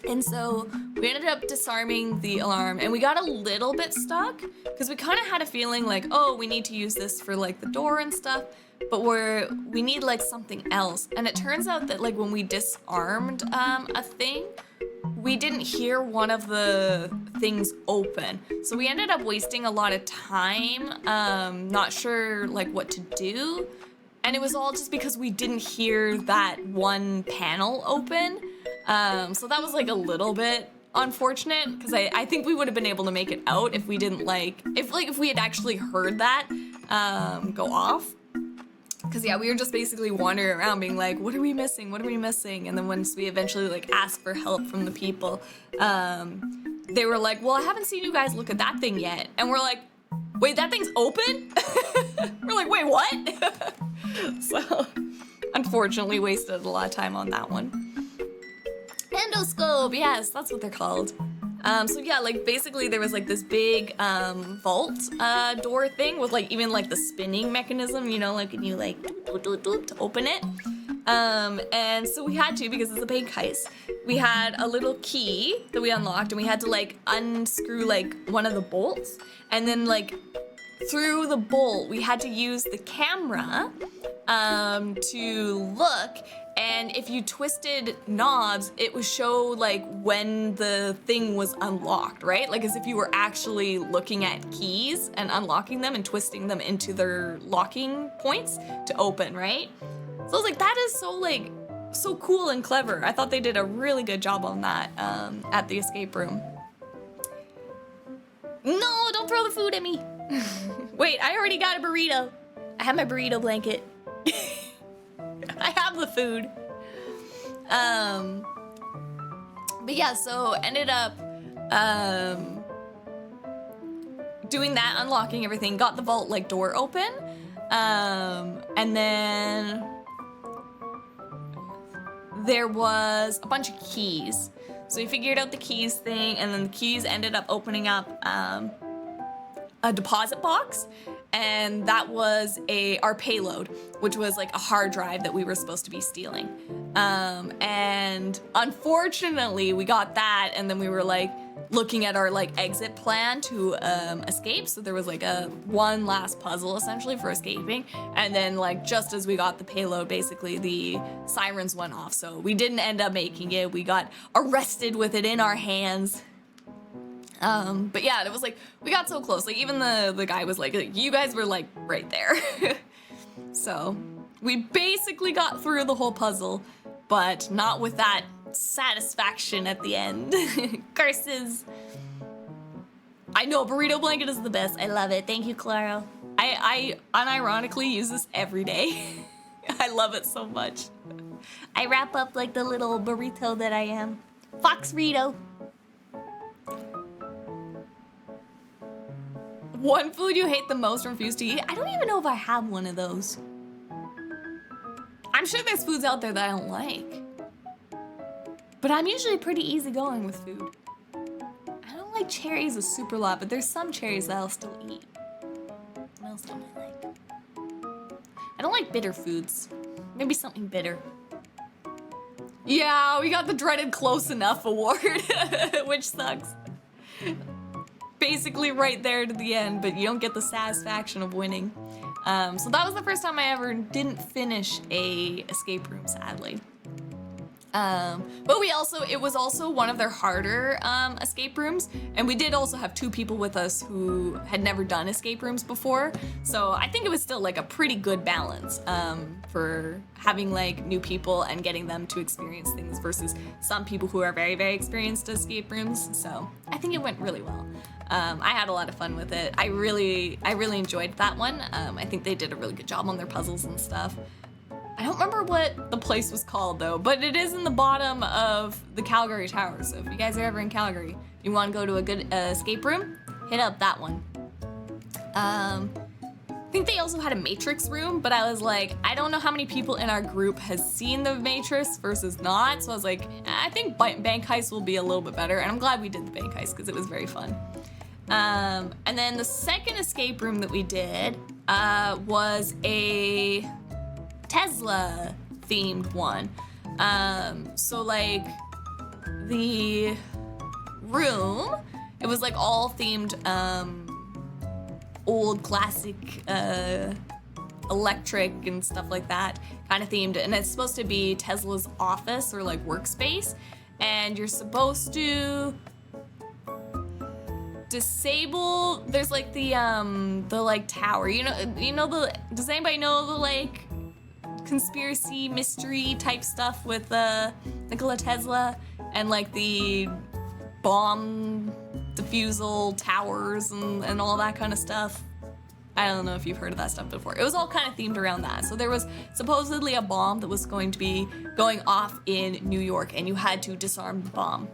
And so we ended up disarming the alarm, and we got a little bit stuck because we kind of had a feeling like, oh, we need to use this for like the door and stuff, but we need like something else. And it turns out that like when we disarmed a thing, we didn't hear one of the things open. So we ended up wasting a lot of time, not sure like what to do. And it was all just because we didn't hear that one panel open. So that was like a little bit unfortunate because I think we would have been able to make it out if we didn't if we had actually heard that go off. Because yeah, we were just basically wandering around being like, what are we missing? What are we missing? And then once we eventually like asked for help from the people, they were like, well, I haven't seen you guys look at that thing yet. And we're like, wait, that thing's open? We're like, wait, what? So unfortunately wasted a lot of time on that one. Endoscope, yes, that's what they're called. So yeah, like basically there was like this big vault door thing with like even like the spinning mechanism, you know, like when you like to open it. And so we had to, because it's a big heist, we had a little key that we unlocked, and we had to like unscrew like one of the bolts, and then like through the bolt we had to use the camera to look. And if you twisted knobs, it would show like when the thing was unlocked, right? Like as if you were actually looking at keys and unlocking them and twisting them into their locking points to open, right? So I was like, that is so cool and clever. I thought they did a really good job on that at the escape room. No, don't throw the food at me. Wait, I already got a burrito. I have my burrito blanket. I have the food. But yeah, so ended up doing that, unlocking everything, got the vault like door open, and then there was a bunch of keys. So we figured out the keys thing, and then the keys ended up opening up a deposit box, and that was our payload, which was like a hard drive that we were supposed to be stealing. And unfortunately we got that, and then we were like looking at our like exit plan to escape. So there was like one last puzzle essentially for escaping, and then like just as we got the payload, basically the sirens went off, so we didn't end up making it. We got arrested with it in our hands. But yeah, it was like, we got so close. Like even the guy was like, you guys were like right there. So we basically got through the whole puzzle, but not with that satisfaction at the end. Curses. I know, burrito blanket is the best. I love it. Thank you, Claro. I unironically use this every day. I love it so much. I wrap up like the little burrito that I am. Foxrito. One food you hate the most and refuse to eat? I don't even know if I have one of those. I'm sure there's foods out there that I don't like. But I'm usually pretty easygoing with food. I don't like cherries a super lot, but there's some cherries that I'll still eat. What else don't I like? I don't like bitter foods. Maybe something bitter. Yeah, we got the dreaded close enough award, which sucks. Basically right there to the end, but you don't get the satisfaction of winning. So that was the first time I ever didn't finish a escape room, sadly. But it was also one of their harder escape rooms, and we did also have 2 people with us who had never done escape rooms before, so I think it was still like a pretty good balance for having like new people and getting them to experience things versus some people who are very, very experienced escape rooms, so I think it went really well. I had a lot of fun with it. I really enjoyed that one. I think they did a really good job on their puzzles and stuff. I don't remember what the place was called though, but it is in the bottom of the Calgary Tower. So if you guys are ever in Calgary, you want to go to a good escape room, hit up that one. I think they also had a Matrix room, but I was like, I don't know how many people in our group has seen the Matrix versus not. So I was like, I think Bank Heist will be a little bit better. And I'm glad we did the Bank Heist because it was very fun. And then the second escape room that we did was a Tesla themed one. So like the room, it was like all themed old classic electric and stuff like that kind of themed, and it's supposed to be Tesla's office or like workspace, and you're supposed to disable, there's like the like tower, does anybody know the like conspiracy mystery type stuff with Nikola Tesla and like the bomb defusal towers and all that kind of stuff? I don't know if you've heard of that stuff before. It was all kind of themed around that. So there was supposedly a bomb that was going to be going off in New York, and you had to disarm the bomb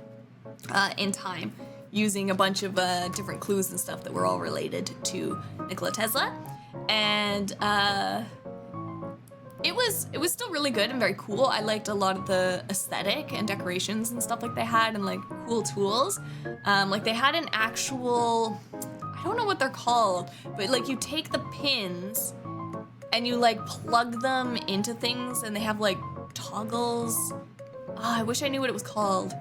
in time using a bunch of different clues and stuff that were all related to Nikola Tesla. And it was still really good and very cool. I liked a lot of the aesthetic and decorations and stuff like they had, and like cool tools. Like they had an actual, I don't know what they're called, but like you take the pins and you like plug them into things, and they have like toggles. I wish I knew what it was called.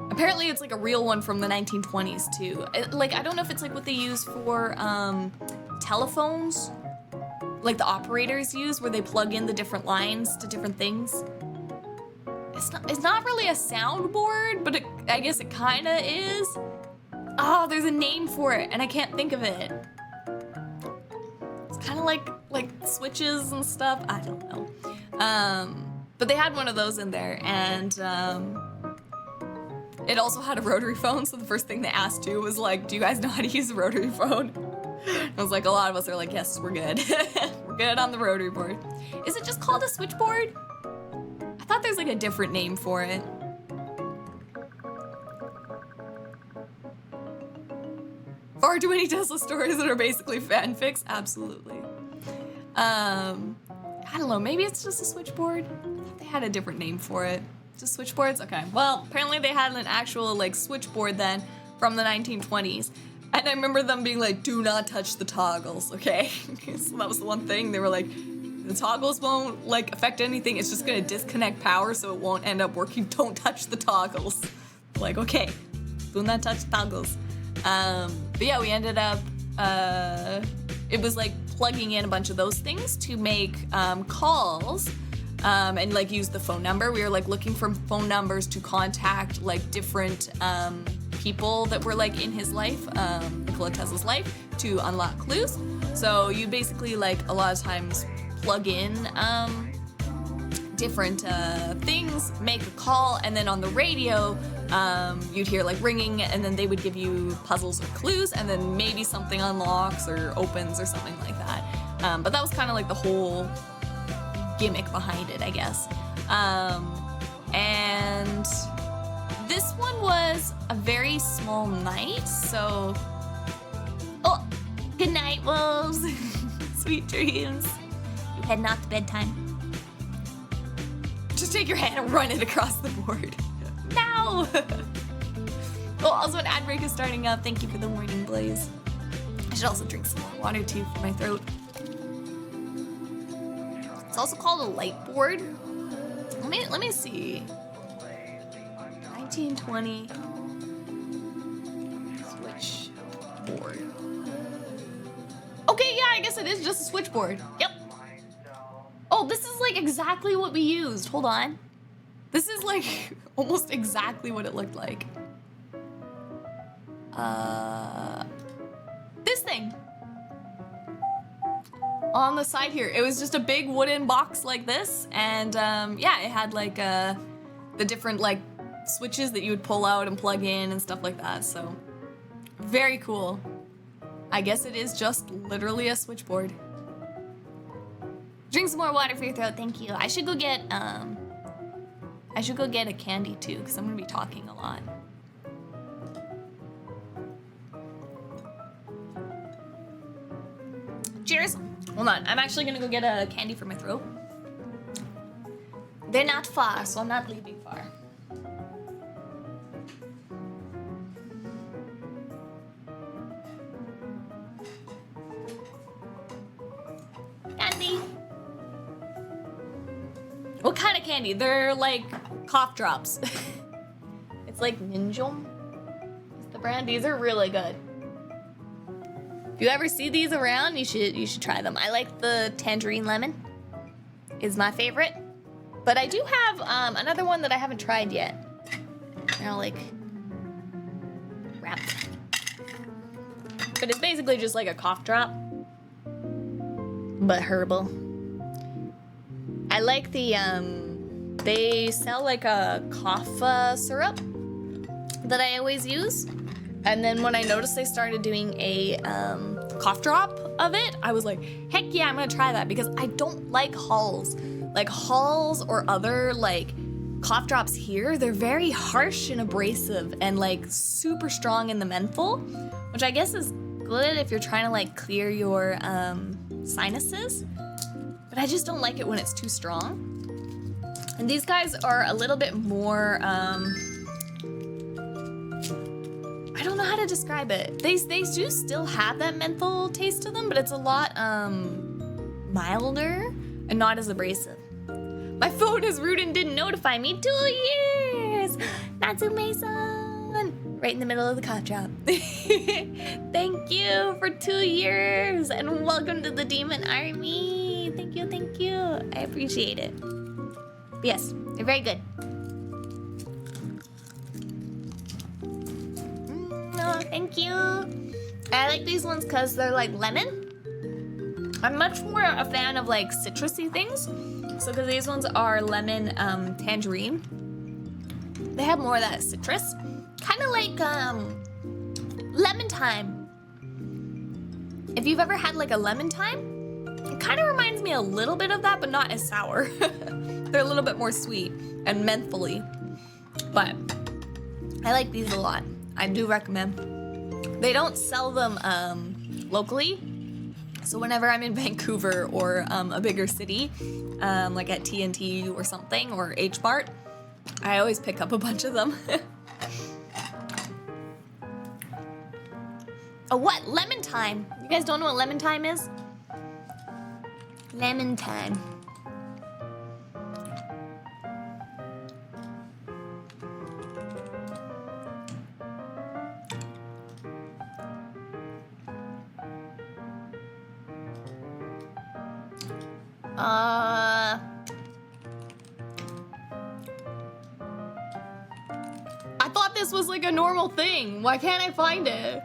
Apparently it's like a real one from the 1920s too. I don't know if it's like what they use for telephones, like the operators use, where they plug in the different lines to different things. It's not really a soundboard, but I guess it kind of is. Oh, there's a name for it, and I can't think of it. It's kind of like switches and stuff. I don't know. But they had one of those in there, and it also had a rotary phone. So the first thing they asked too was like, "Do you guys know how to use a rotary phone?" I was like, a lot of us are like, "Yes, we're good. We're good on the rotary board." Is it just called a switchboard? I thought there's like a different name for it. Far too many Tesla stories that are basically fanfics? Absolutely. I don't know, maybe it's just a switchboard? I thought they had a different name for it. Just switchboards? Okay. Well, apparently they had an actual like switchboard then from the 1920s. And I remember them being like, "Do not touch the toggles," okay? So that was the one thing. They were like, the toggles won't like affect anything. It's just gonna disconnect power, so it won't end up working. Don't touch the toggles. Like, okay, do not touch toggles. But yeah, we ended up, it was like plugging in a bunch of those things to make calls and like use the phone number. We were like looking for phone numbers to contact like different people that were like in his life, Nikola Tesla's life, to unlock clues. So you basically like a lot of times plug in different things, make a call, and then on the radio you'd hear like ringing, and then they would give you puzzles or clues, and then maybe something unlocks or opens or something like that. But that was kind of like the whole gimmick behind it, I guess. And this one was a very small night, so Good night, wolves. Sweet dreams. You heading off to bedtime. Just take your hand and run it across the board. No! Oh, also an ad break is starting up. Thank you for the warning, Blaze. I should also drink some more water too for my throat. It's also called a light board. Let me see. 1920 switchboard. Okay, yeah, I guess it is just a switchboard. Yep. Oh, this is like exactly what we used. Hold on. This is like almost exactly what it looked like. This thing. On the side here, it was just a big wooden box like this, and yeah, it had like the different like switches that you would pull out and plug in and stuff like that. So very cool. I guess it is just literally a switchboard. Drink some more water for your throat, thank you. I should go get a candy too, because I'm gonna be talking a lot. Cheers. Hold on, I'm actually gonna go get a candy for my throat. They're not far, so I'm not leaving far. Candy. What kind of candy? They're like cough drops. It's like Ninjom. It's the brand. These are really good. If you ever see these around, you should try them. I like the tangerine lemon. Is my favorite. But I do have another one that I haven't tried yet. They're all like wrapped. But it's basically just like a cough drop, but herbal. I like the they sell like a cough syrup that I always use. And then when I noticed they started doing a cough drop of it, I was like, heck yeah, I'm gonna try that, because I don't like Halls. Like Halls or other like cough drops here, they're very harsh and abrasive and like super strong in the menthol, which I guess is good if you're trying to like clear your sinuses. But I just don't like it when it's too strong. And these guys are a little bit more, I don't know how to describe it. They do still have that menthol taste to them, but it's a lot milder and not as abrasive. My phone is rude and didn't notify me. 2 years! Natsume-san! Right in the middle of the cough drop. Thank you for 2 years and welcome to the Demon Army. Thank you, thank you. I appreciate it. But yes, they're very good. Thank you. I like these ones because they're like lemon. I'm much more a fan of like citrusy things. So because these ones are lemon tangerine, they have more of that citrus. Kind of like lemon thyme. If you've ever had like a lemon thyme, it kind of reminds me a little bit of that, but not as sour. They're a little bit more sweet and mentholy. But I like these a lot. I do recommend. They don't sell them locally. So whenever I'm in Vancouver or a bigger city, like at TNT or something, or H-Mart, I always pick up a bunch of them. Oh, what? Lemon thyme. You guys don't know what lemon thyme is? Lemon thyme. I thought this was like a normal thing. Why can't I find it?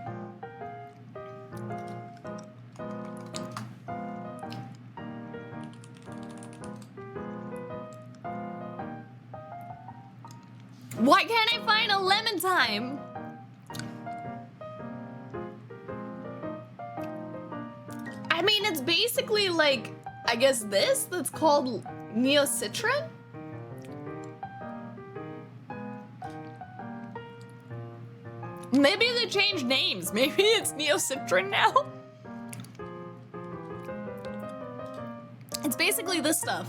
Why can't I find a lemon thyme? I mean, it's basically like, I guess that's called neocitrin? Maybe they changed names. Maybe it's neocitrin now? basically this stuff.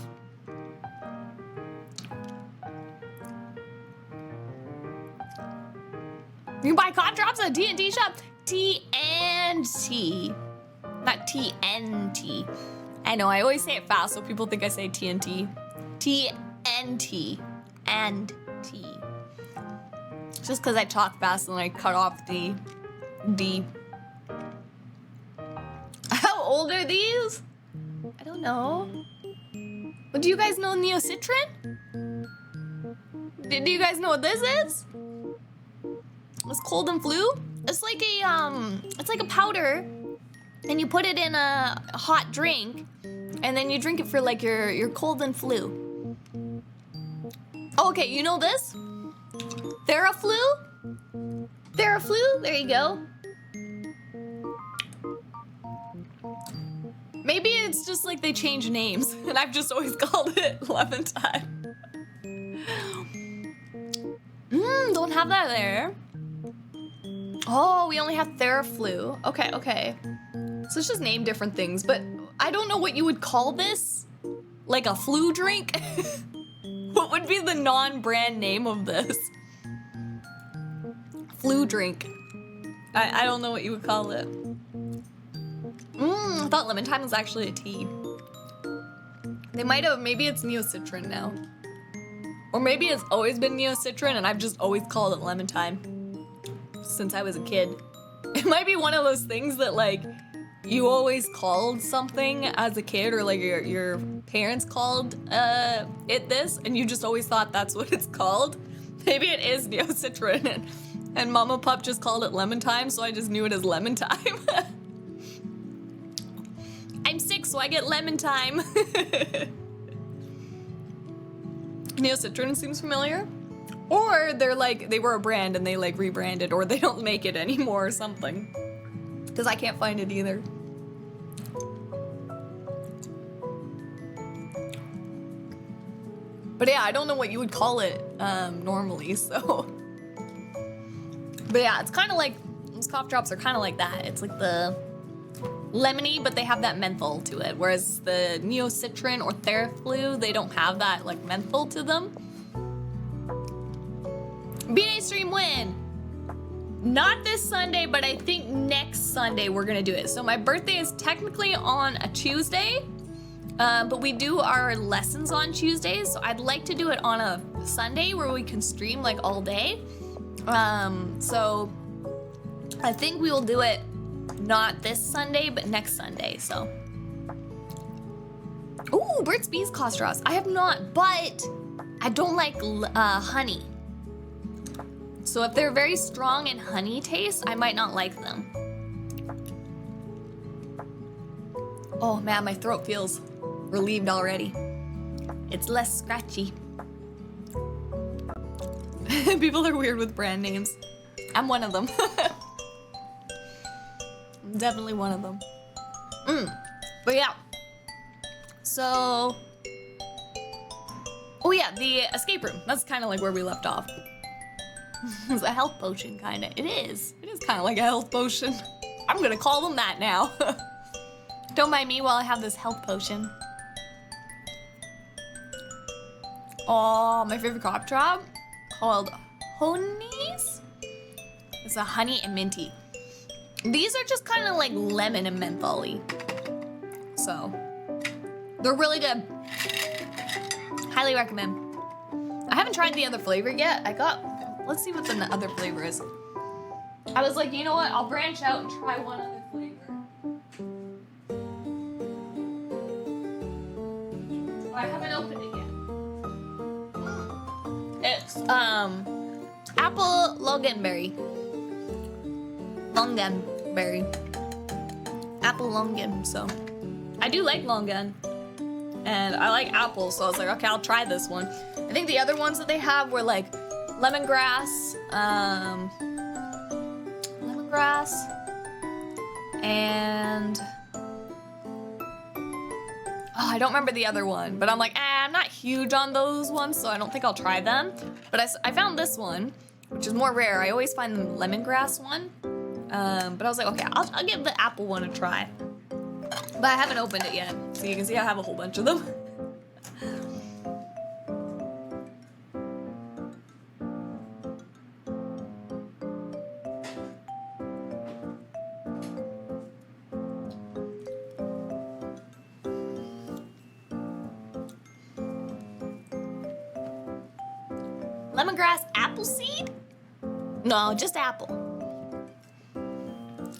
You can buy cough drops at a T&T shop. T&T. Not TNT. I know, I always say it fast so people think I say TNT. TNT. And T. Just because I talk fast and I cut off the D. How old are these? I don't know. But do you guys know Neocitrin? Do you guys know what this is? It's cold and flu. It's like a powder, and you put it in a hot drink, and then you drink it for like your cold and flu. Oh, okay, you know this? Theraflu? Theraflu? There you go. Maybe it's just like they change names, and I've just always called it lemon time. Don't have that there. Oh, we only have Theraflu. Okay, okay. So it's just name different things, but I don't know what you would call this. Like a flu drink? What would be the non-brand name of this? Flu drink. I don't know what you would call it. I thought lemon time was actually a tea. They might have, maybe it's Neocitrin now. Or maybe it's always been Neocitrin and I've just always called it lemon time since I was a kid. It might be one of those things that like you always called something as a kid, or like your parents called it this and you just always thought that's what it's called. Maybe it is Neocitrin and Mama Pup just called it lemon time, so I just knew it as lemon time. I'm sick, so I get lemon time. Neocitrin seems familiar. Or they're like, they were a brand and they like rebranded, or they don't make it anymore or something. Because I can't find it either. But yeah, I don't know what you would call it normally, so. But yeah, it's kind of like, those cough drops are kind of like that. It's like the lemony, but they have that menthol to it. Whereas the Neocitrin or Theraflu, they don't have that like menthol to them. BNA stream win. Not this Sunday, but I think next Sunday we're gonna do it. So my birthday is technically on a Tuesday, but we do our lessons on Tuesdays. So I'd like to do it on a Sunday where we can stream like all day. So I think we will do it not this Sunday, but next Sunday, so. Ooh, Burt's Bees cough drops. I have not, but I don't like honey. So if they're very strong in honey taste, I might not like them. Oh man, my throat feels relieved already. It's less scratchy. People are weird with brand names. I'm one of them. Definitely one of them. But yeah. So. Oh yeah, the escape room. That's kind of like where we left off. It's a health potion, kind of. It is. It is kind of like a health potion. I'm gonna call them that now. Don't mind me while I have this health potion. Oh, my favorite cough drop called Honies. It's a honey and minty. These are just kind of like lemon and menthol-y. So, they're really good. Highly recommend. I haven't tried the other flavor yet. Let's see what the other flavor is. I was like, you know what? I'll branch out and try one other flavor. I haven't opened it yet. It's, apple longanberry. Longanberry. Apple longan, so. I do like longan. And I like apple, so I was like, okay, I'll try this one. I think the other ones that they have were like lemongrass, and oh, I don't remember the other one, but I'm like, I'm not huge on those ones, so I don't think I'll try them. But I found this one, which is more rare. I always find the lemongrass one, but I was like, okay, I'll give the apple one a try. But I haven't opened it yet, so you can see I have a whole bunch of them. Lemongrass apple seed? No, just apple.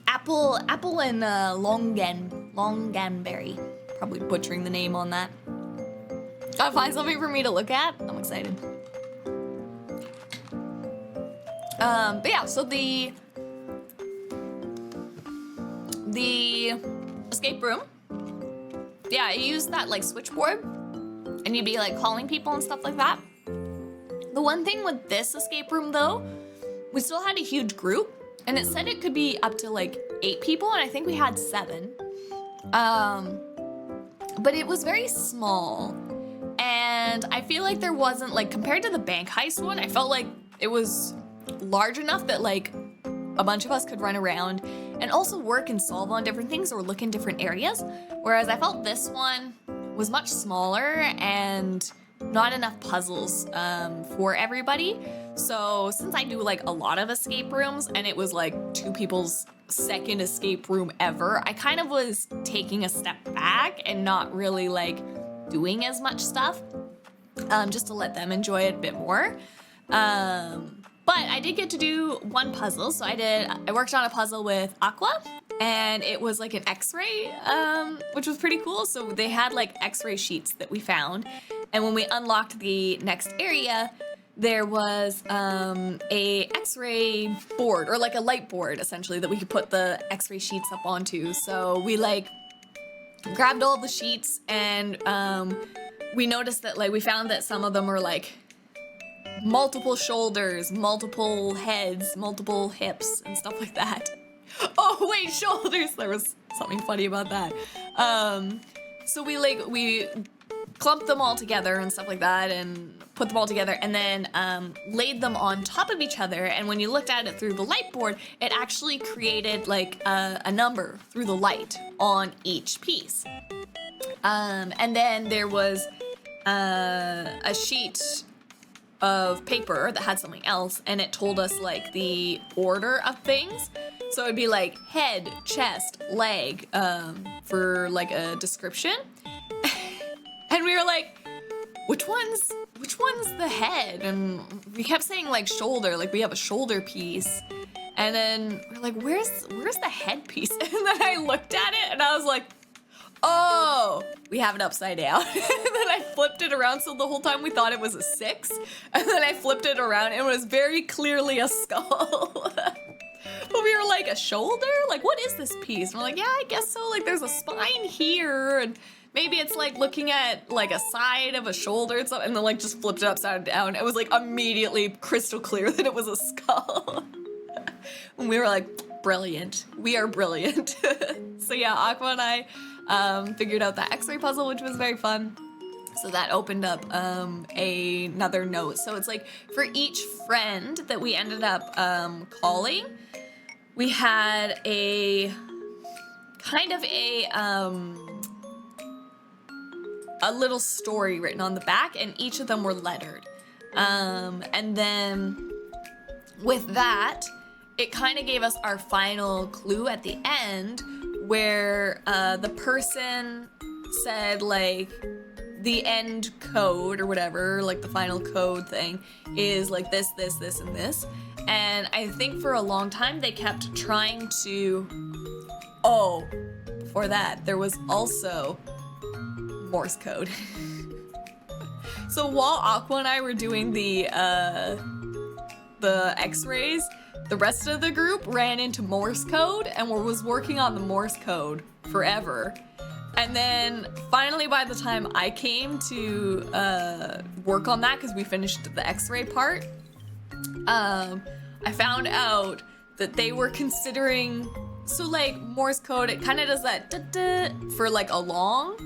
Apple and longanberry. Probably butchering the name on that. Gotta find something for me to look at. I'm excited. But yeah, so the escape room. Yeah, I used that like switchboard, and you'd be like calling people and stuff like that. The one thing with this escape room though, we still had a huge group, and it said it could be up to like 8 people, and I think we had 7. But it was very small, and I feel like there wasn't, like, compared to the bank heist one, I felt like it was large enough that like a bunch of us could run around and also work and solve on different things or look in different areas. Whereas I felt this one was much smaller and not enough puzzles for everybody. So since I do like a lot of escape rooms and it was like 2 people's second escape room ever, I kind of was taking a step back and not really like doing as much stuff just to let them enjoy it a bit more. But I did get to do one puzzle. So I worked on a puzzle with Aqua, and it was like an x-ray, which was pretty cool. So they had like x-ray sheets that we found. And when we unlocked the next area, there was a x-ray board, or like a light board essentially, that we could put the x-ray sheets up onto. So we like grabbed all the sheets, and we noticed that like we found that some of them were like multiple shoulders, multiple heads, multiple hips, and stuff like that. Oh wait, shoulders! There was something funny about that. So we clumped them all together and stuff like that, and put them all together, and then laid them on top of each other. And when you looked at it through the light board, it actually created like a number through the light on each piece. And then there was a sheet of paper that had something else, and it told us like the order of things. So it'd be like head, chest, leg, for like a description. And we were like, which one's the head? And we kept saying like shoulder, like we have a shoulder piece. And then we're like, where's the head piece? And then I looked at it and I was like, oh, we have it upside down. And then I flipped it around, so the whole time we thought it was a 6. And then I flipped it around and it was very clearly a skull. But we were like, a shoulder? Like, what is this piece? And we're like, yeah, I guess so. Like, there's a spine here, and maybe it's like looking at like a side of a shoulder and stuff, and then like just flipped it upside down. It was like immediately crystal clear that it was a skull. And we were like, brilliant. We are brilliant. So yeah, Aqua and I figured out that x-ray puzzle, which was very fun. So that opened up another note. So it's like for each friend that we ended up calling, we had a kind of a little story written on the back, and each of them were lettered. And then with that, it kind of gave us our final clue at the end, where the person said like the end code or whatever, like the final code thing is like this, this, this, and this. And I think for a long time they kept trying to, before that, there was also Morse code. So while Aqua and I were doing the x-rays, the rest of the group ran into Morse code and was working on the Morse code forever. And then finally, by the time I came to work on that, because we finished the x-ray part, I found out that they were considering, so like Morse code, it kind of does that da-da for like a long,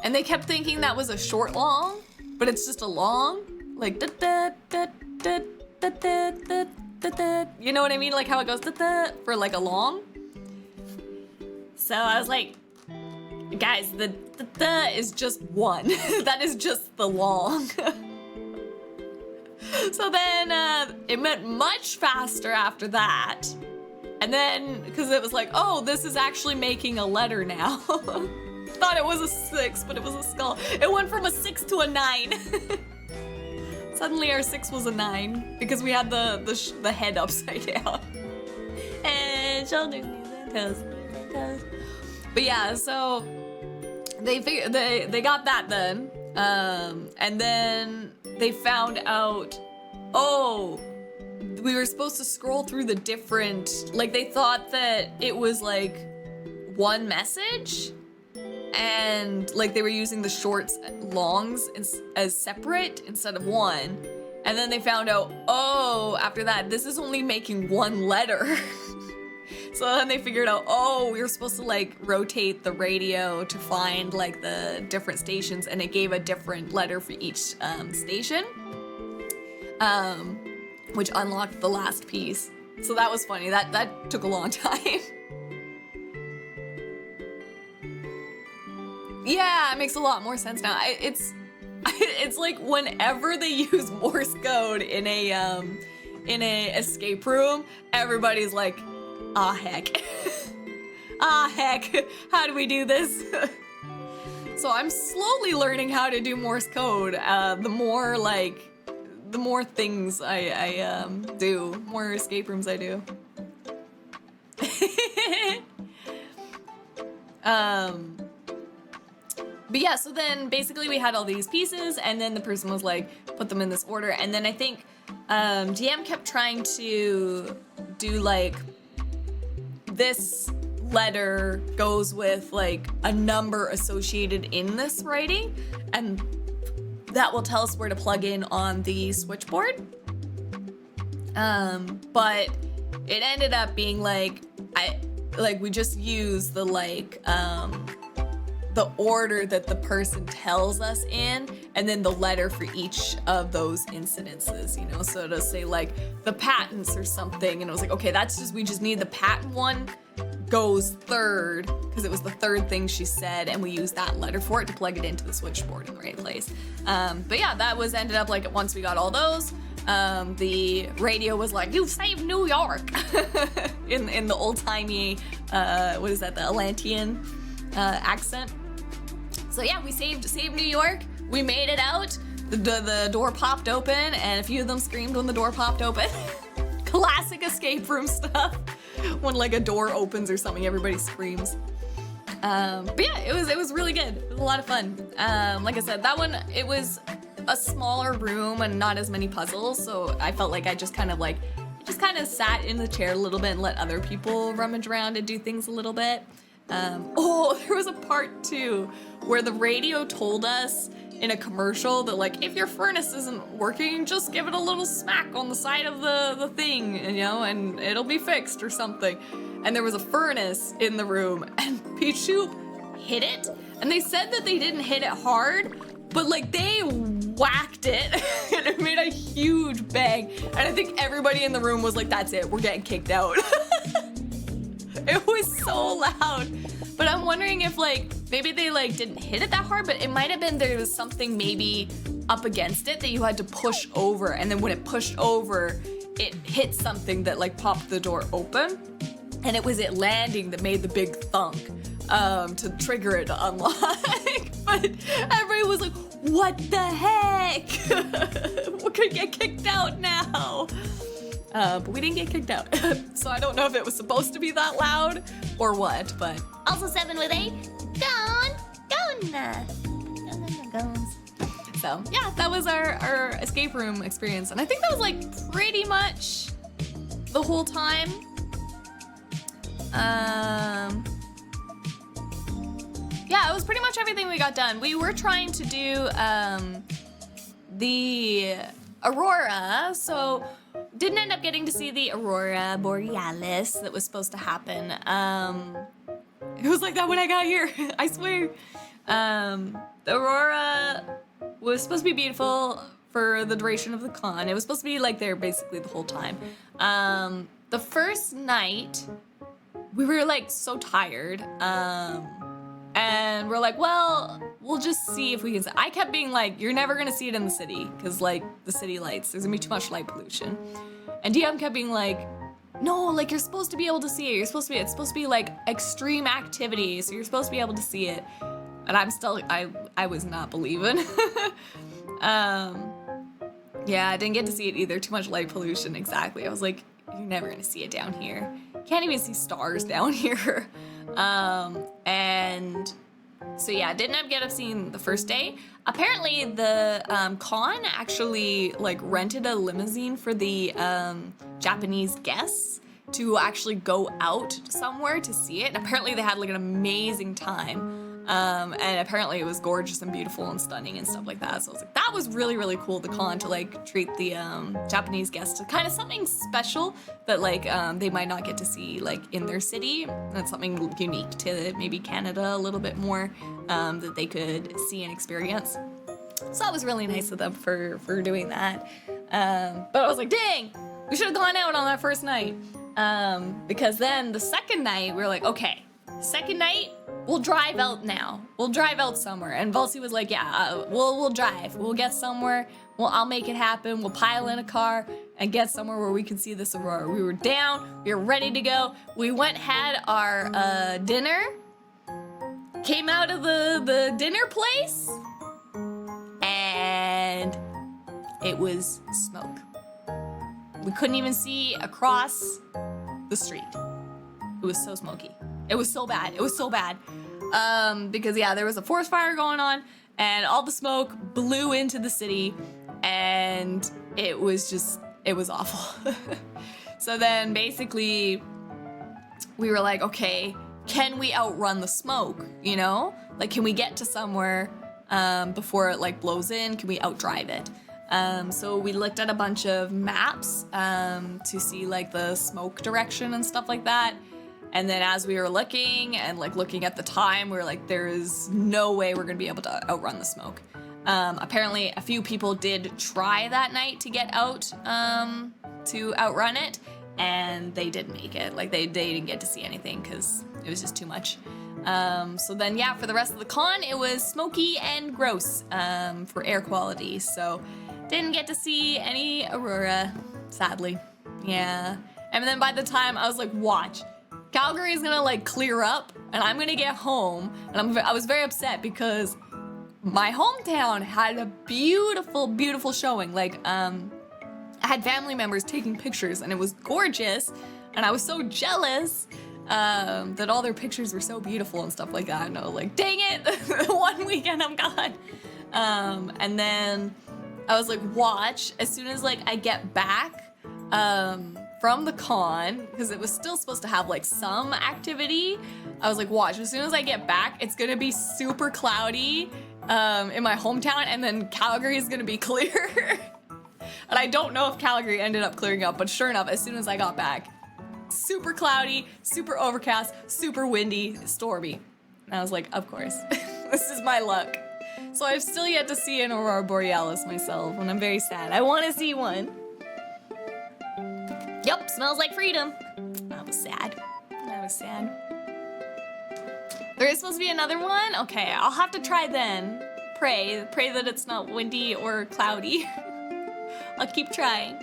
and they kept thinking that was a short long, but it's just a long, like da-da-da-da-da-da-da-da. You know what I mean? Like how it goes da-da for like a long. So I was like, Guys, the is just one. That is just the long. So then it went much faster after that. And then, because it was like, oh, this is actually making a letter now. Thought it was a 6, but it was a skull. It went from a 6 to a 9. Suddenly our 6 was a 9 because we had the head upside down. And shoulders, knees, and toes. But yeah, so they got that then. And then they found out, oh, we were supposed to scroll through the different, like they thought that it was like one message and like they were using the shorts longs as separate instead of one. And then they found out, oh, after that, this is only making one letter. So then they figured out, oh, we were supposed to like rotate the radio to find like the different stations, and it gave a different letter for each station, which unlocked the last piece. So that was funny. That took a long time. Yeah, it makes a lot more sense now. It's like whenever they use Morse code in a escape room, everybody's like, ah, heck. Ah, heck. How do we do this? So I'm slowly learning how to do Morse code. The more things I do, more escape rooms I do. But yeah, so then basically we had all these pieces, and then the person was like, put them in this order, and then I think DM kept trying to do like, this letter goes with like a number associated in this writing, and that will tell us where to plug in on the switchboard. But it ended up being like, we just use the the order that the person tells us in, and then the letter for each of those incidences, you know? So it'll say like the patents or something, and it was like, okay, we just need the patent one goes third, because it was the third thing she said, and we used that letter for it to plug it into the switchboard in the right place. But yeah, that was ended up like, once we got all those, the radio was like, "You've saved New York," in the old-timey, what is that, the Atlantean accent. So yeah, we saved New York. We made it out. The door popped open, and a few of them screamed when the door popped open. Classic escape room stuff. When like a door opens or something, everybody screams. But yeah, it was really good. It was a lot of fun. Like I said, that one, it was a smaller room and not as many puzzles, so I felt like I just kind of sat in the chair a little bit and let other people rummage around and do things a little bit. Oh, there was a part too where the radio told us in a commercial that like, if your furnace isn't working, just give it a little smack on the side of the thing, you know, and it'll be fixed or something. And there was a furnace in the room, and Pichu hit it, and they said that they didn't hit it hard, but like they whacked it and it made a huge bang, and I think everybody in the room was like, that's it, we're getting kicked out. It was so loud. But I'm wondering if like, maybe they like didn't hit it that hard, but it might have been there was something maybe up against it that you had to push over, and then when it pushed over, it hit something that like popped the door open, and it was it landing that made the big thunk to trigger it to unlock. But everybody was like, what the heck? We're gonna get kicked out now. But we didn't get kicked out. So I don't know if it was supposed to be that loud or what, but. Also 7 with a gone. So yeah, that was our escape room experience. And I think that was like pretty much the whole time. Yeah, it was pretty much everything we got done. We were trying to do the Aurora, so didn't end up getting to see the Aurora Borealis that was supposed to happen. It was like that when I got here, I swear. The Aurora was supposed to be beautiful for the duration of the con. It was supposed to be like there basically the whole time. The first night, we were like so tired. And we're like, well, we'll just see if we can. I kept being like, you're never gonna see it in the city because like the city lights, there's gonna be too much light pollution. And DM kept being like, no, like you're supposed to be able to see it. It's supposed to be like extreme activity, so you're supposed to be able to see it. And I'm still, I was not believing. Yeah, I didn't get to see it either. Too much light pollution, exactly. I was like, you're never gonna see it down here. Can't even see stars down here. And so yeah, didn't get up seeing the first day. Apparently the con actually like rented a limousine for the Japanese guests to actually go out somewhere to see it. And apparently they had like an amazing time. And apparently it was gorgeous and beautiful and stunning and stuff like that. So I was like, that was really, really cool, the con, to like treat the Japanese guests to kind of something special that like they might not get to see like in their city. That's something unique to maybe Canada a little bit more that they could see and experience. So that was really nice of them for doing that. But I was like, dang, we should have gone out on that first night. Because then the second night we were like, okay, second night, we'll drive out now. We'll drive out somewhere. And Volsy was like, yeah, we'll drive. We'll get somewhere. I'll make it happen. We'll pile in a car and get somewhere where we can see this aurora. We were down. We were ready to go. We went, had our dinner. Came out of the dinner place. And it was smoke. We couldn't even see across the street. It was so smoky. It was so bad. It was so bad. Because yeah, there was a forest fire going on and all the smoke blew into the city and it was awful. So then basically we were like, okay, can we outrun the smoke? You know, like, can we get to somewhere before it like blows in? Can we outdrive it? So we looked at a bunch of maps to see like the smoke direction and stuff like that. And then as we were looking and like looking at the time, we were like, there is no way we're gonna be able to outrun the smoke. Apparently a few people did try that night to get out to outrun it, and they didn't make it. Like they didn't get to see anything because it was just too much. So then yeah, for the rest of the con, it was smoky and gross for air quality. So didn't get to see any aurora, sadly. Yeah. And then by the time I was like, watch, Calgary is gonna like clear up and I'm gonna get home. And I was very upset because my hometown had a beautiful, beautiful showing. Like, I had family members taking pictures and it was gorgeous. And I was so jealous that all their pictures were so beautiful and stuff like that. And I was like, dang it, one weekend I'm gone. And then I was like, watch, as soon as like I get back from the con, because it was still supposed to have like some activity, I was like, watch, as soon as I get back, it's gonna be super cloudy in my hometown, and then Calgary is gonna be clear. And I don't know if Calgary ended up clearing up, but sure enough, as soon as I got back, super cloudy, super overcast, super windy, stormy. And I was like, of course, this is my luck. So I've still yet to see an aurora borealis myself, and I'm very sad. I want to see one. Yep, smells like freedom. That was sad. That was sad. There is supposed to be another one? Okay, I'll have to try then. Pray that it's not windy or cloudy. I'll keep trying.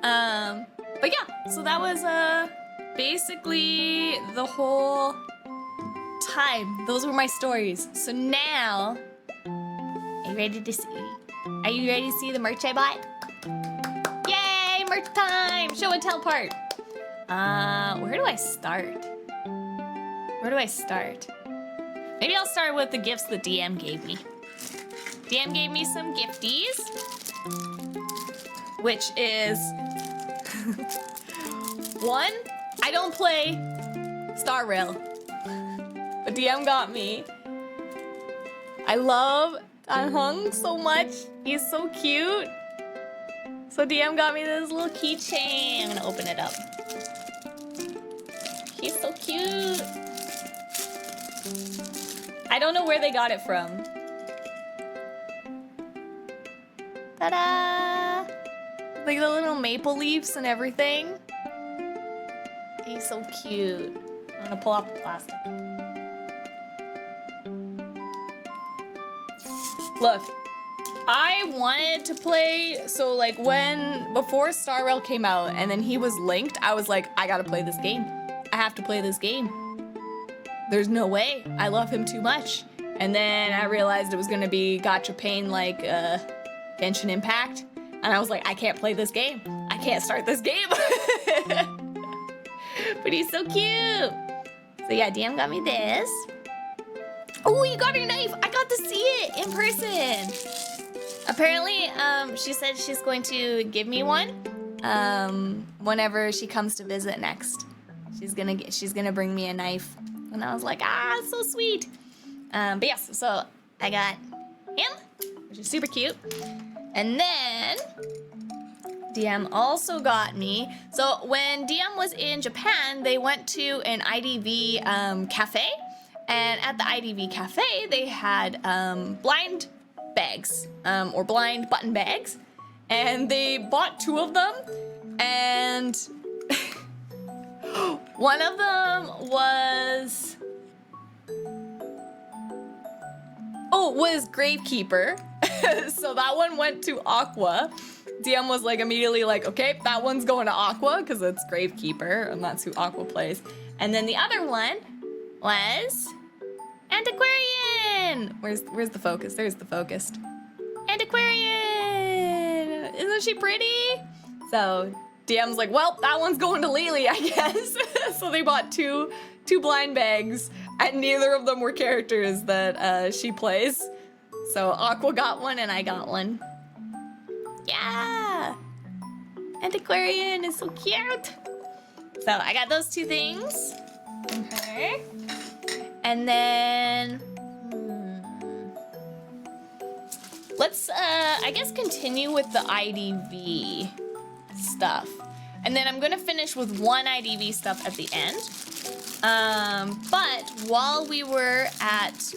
But yeah, so that was basically the whole time. Those were my stories. So now, are you ready to see? Are you ready to see the merch I bought? Yay, merch time! Show and tell part. Where do I start? Where do I start? Maybe I'll start with the gifts that DM gave me. DM gave me some gifties, which is one, I don't play Star Rail, but DM got me. I love Hung so much. He's so cute. So DM got me this little keychain. I'm gonna open it up. He's so cute. I don't know where they got it from. Ta-da! Like the little maple leaves and everything. He's so cute. I'm gonna pull off the plastic. Look, I wanted to play, so like before Star Rail came out and then he was linked, I was like, I gotta play this game. I have to play this game. There's no way. I love him too much. And then I realized it was gonna be gacha pain like Genshin Impact. And I was like, I can't play this game. I can't start this game. But he's so cute. So yeah, DM got me this. Oh, you got her knife. I got to see it in person. Apparently, she said she's going to give me one whenever she comes to visit next. She's gonna bring me a knife. And I was like, ah, it's so sweet. But yes, so I got him, which is super cute. And then DM also got me. So when DM was in Japan, they went to an IDV cafe. And at the IDV cafe, they had blind bags, or blind button bags. And they bought 2 of them. And one of them was Gravekeeper. So that one went to Aqua. DM was like immediately like, okay, that one's going to Aqua because it's Gravekeeper and that's who Aqua plays. And then the other one was Antiquarian. Where's the focus? There's the focused. Antiquarian. Isn't she pretty? So DM's like, well, that one's going to Lily, I guess. So they bought two blind bags, and neither of them were characters that she plays. So Aqua got one and I got one. Yeah! Antiquarian is so cute. So I got those 2 things from her. And then let's I guess continue with the IDV stuff. And then I'm gonna finish with one IDV stuff at the end. But while we were at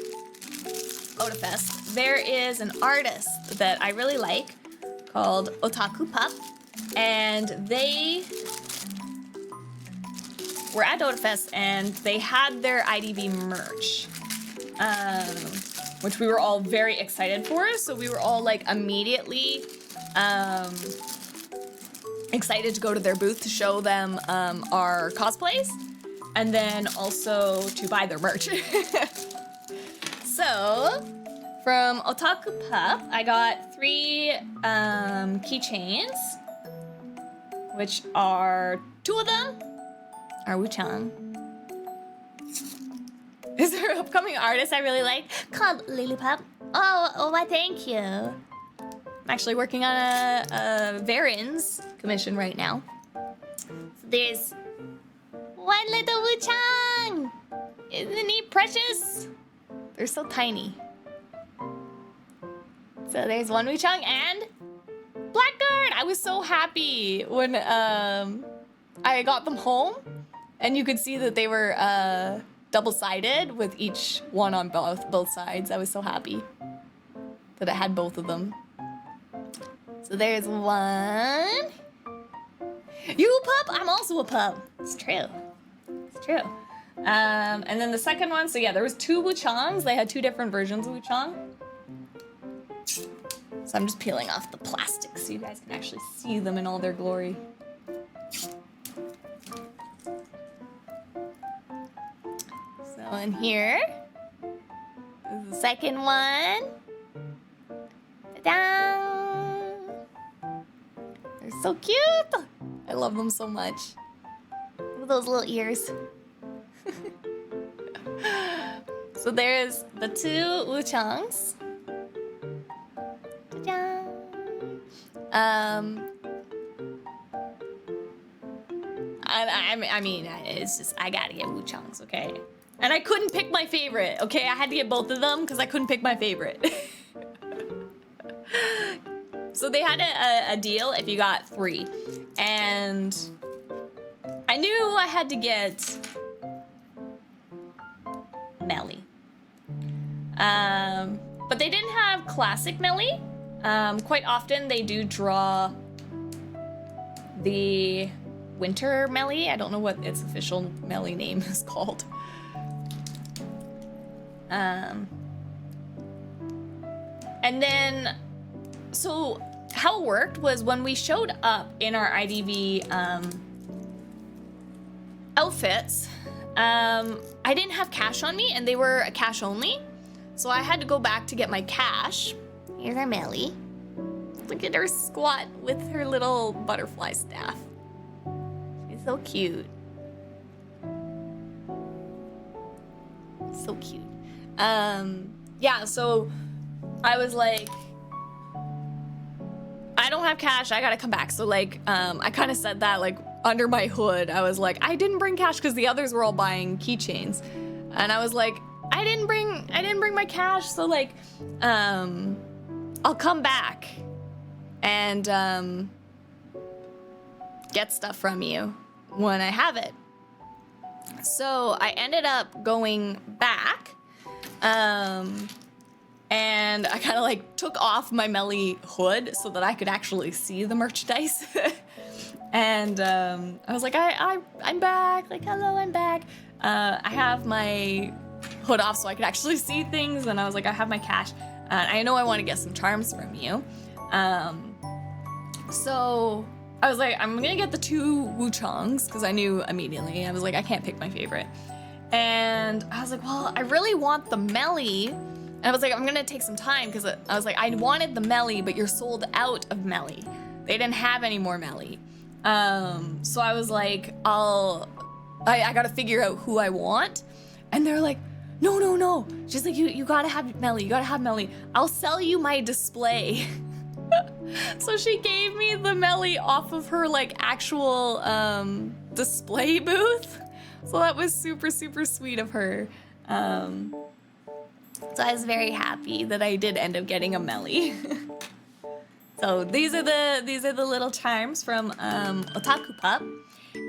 OtaFest, there is an artist that I really like called Otaku Pup, and they were at OtaFest and they had their IDV merch, which we were all very excited for. So we were all like immediately excited to go to their booth to show them our cosplays, and then also to buy their merch. So from Otaku Pup, I got 3 keychains, which are 2 of them are Wuchang. Is there an upcoming artist I really like called Lillipup? Oh, why thank you. I'm actually working on a Varen's commission right now. So there's one little Wuchang. Isn't he precious? They're so tiny. So there's one Wuchang and Blackguard. I was so happy when I got them home, and you could see that they were double-sided with each one on both sides. I was so happy that I had both of them. So there's one. You a pup? I'm also a pup. It's true. It's true. And then the second one, so yeah, there was 2 Wuchangs. They had 2 different versions of Wuchang. So I'm just peeling off the plastic so you guys can actually see them in all their glory. So in here is the second one. Ta-da! They're so cute. I love them so much. Look at those little ears. So there's the 2 Wuchangs. Ta-da! I mean, it's just, I gotta get Wuchangs, okay? And I couldn't pick my favorite, okay? I had to get both of them because I couldn't pick my favorite. So they had a deal if you got 3. And I knew I had to get Melly. But they didn't have classic Melly. Quite often they do draw the winter Melly. I don't know what its official Melly name is called. And And then, so how it worked was when we showed up in our IDV outfits, I didn't have cash on me and they were cash only. So I had to go back to get my cash. Here's our Melly. Look at her squat with her little butterfly staff. She's so cute. So cute. Yeah, so I was like, I don't have cash, I gotta come back. So like, I kind of said that like under my hood. I was like, I didn't bring cash because the others were all buying keychains. And I was like, I didn't bring my cash. So like, I'll come back and get stuff from you when I have it. So I ended up going back, and I kind of like took off my Melly hood so that I could actually see the merchandise. And I was like, I'm back. Like, hello, I'm back. I have my hood off so I could actually see things. And I was like, I have my cash. I know I want to get some charms from you. So I was like, I'm gonna get the 2 Wuchongs because I knew immediately. I was like, I can't pick my favorite. And I was like, well, I really want the Melly. And I was like, I'm gonna take some time because I was like, I wanted the Melly, but you're sold out of Melly. They didn't have any more Melly. So I was like, I gotta figure out who I want. And they're like, no. She's like, you gotta have Melly, you gotta have Melly. I'll sell you my display. So she gave me the Melly off of her like actual display booth. So that was super, super sweet of her. So I was very happy that I did end up getting a Melly. So these are the little charms from Otaku Pup.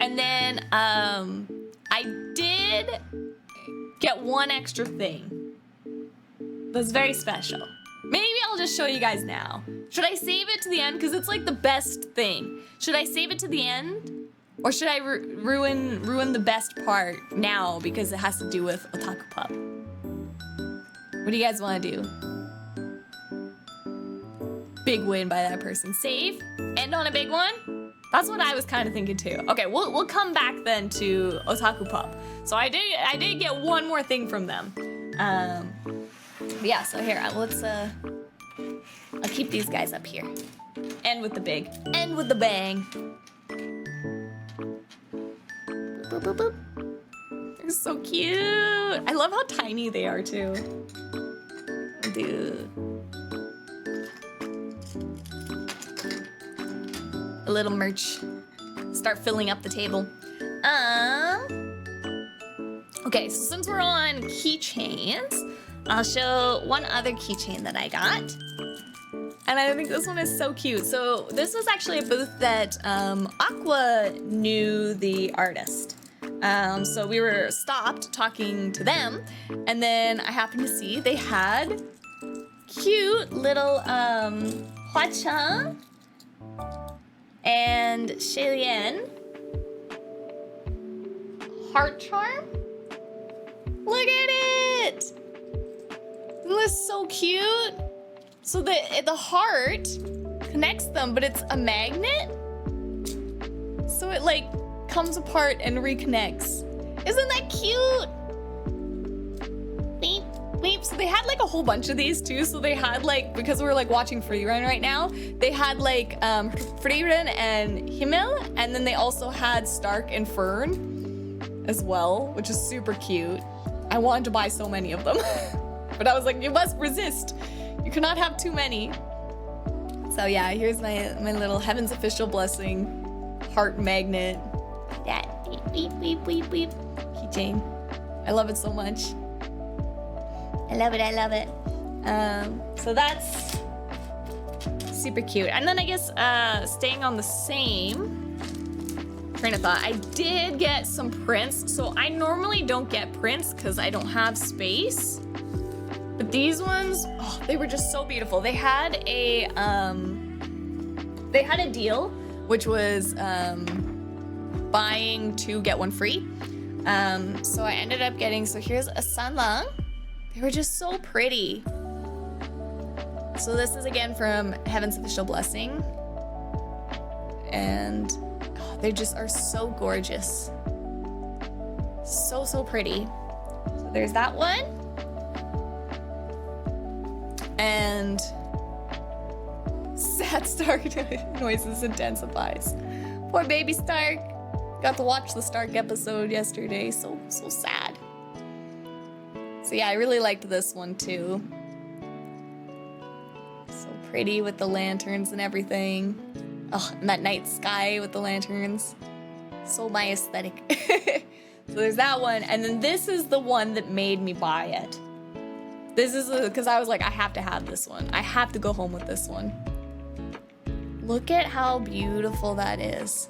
And then I did get one extra thing that's very special. Maybe I'll just show you guys now. Should I save it to the end? Because it's like the best thing. Should I save it to the end? Or should I ruin the best part now because it has to do with Otaku Pup? What do you guys want to do? Big win by that person. Save? End on a big one? That's what I was kind of thinking too. Okay, we'll come back then to Otaku Pup. So I did get one more thing from them. But yeah, so here, let's I'll keep these guys up here. End with the big. End with the bang. Boop, boop, boop. They're so cute. I love how tiny they are too. Dude. A little merch. Start filling up the table. Okay, so since we're on keychains, I'll show one other keychain that I got. And I think this one is so cute. So this was actually a booth that Aqua knew the artist. So we were stopped talking to them, and then I happened to see they had cute little Hua-chan and Shailien heart charm. Look at it! Isn't this so cute? So the heart connects them, but it's a magnet. So it like comes apart and reconnects. Isn't that cute? Beep, beep. So they had like a whole bunch of these too. So they had like, because we're like watching Free Run right now, they had like Free Run and Himmel, and then they also had Stark and Fern as well, which is super cute. I wanted to buy so many of them, but I was like, you must resist. You cannot have too many. So yeah, here's my little Heaven's Official Blessing heart magnet. That beep, beep, beep, beep, beep. Keychain. I love it so much. I love it, I love it. So that's super cute. And then I guess staying on the same train of thought, I did get some prints. So I normally don't get prints because I don't have space. But these ones, oh, they were just so beautiful. They had a deal, which was buying 2 get 1 free. So I ended up getting, so here's a Sanlang. They were just so pretty. So this is again from Heaven's Official Blessing. And they just are so gorgeous. So pretty. So there's that one. And sad Stark noises intensifies. Poor baby Stark. Got to watch the Stark episode yesterday. So sad. So yeah, I really liked this one too. So pretty with the lanterns and everything. Oh, and that night sky with the lanterns. So my aesthetic. So there's that one. And then this is the one that made me buy it. This is because I was like, I have to have this one. I have to go home with this one. Look at how beautiful that is.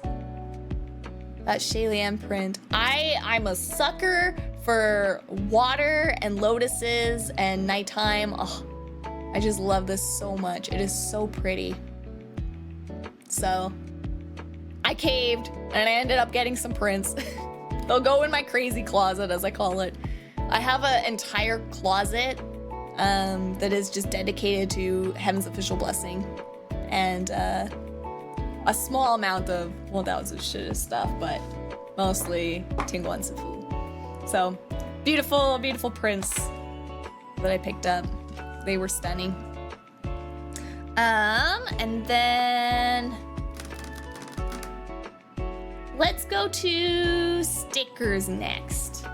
That Shaylian print. I'm a sucker for water and lotuses and nighttime. Oh, I just love this so much. It is so pretty. So I caved and I ended up getting some prints. They'll go in my crazy closet, as I call it. I have an entire closet that is just dedicated to Heaven's Official Blessing. And a small amount of, well, that was shit stuff, but mostly Tingle and Sifu. So beautiful, beautiful prints that I picked up. They were stunning. And then let's go to stickers next.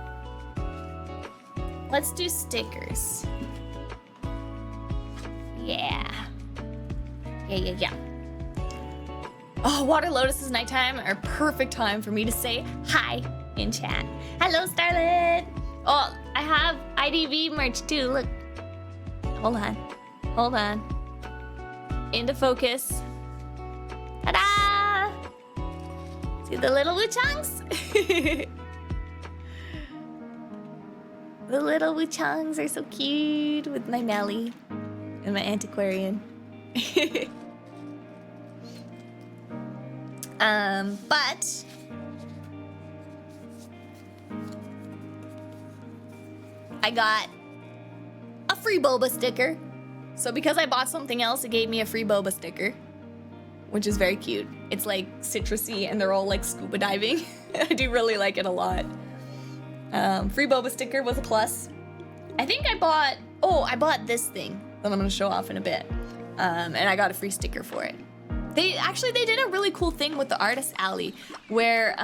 Let's do stickers. Yeah. Oh, Water Lotus's nighttime are perfect time for me to say hi in chat. Hello, Starlet. Oh, I have IDV merch too. Look. Hold on. Into focus. Ta-da! See the little Wuchongs? The little Wuchongs are so cute with my Melly and my antiquarian. But I got a free boba sticker. So because I bought something else, it gave me a free boba sticker, which is very cute. It's like citrusy and they're all like scuba diving. I do really like it a lot. Free boba sticker was a plus. I think I bought this thing that I'm gonna show off in a bit. And I got a free sticker for it. They did a really cool thing with the Artist Alley where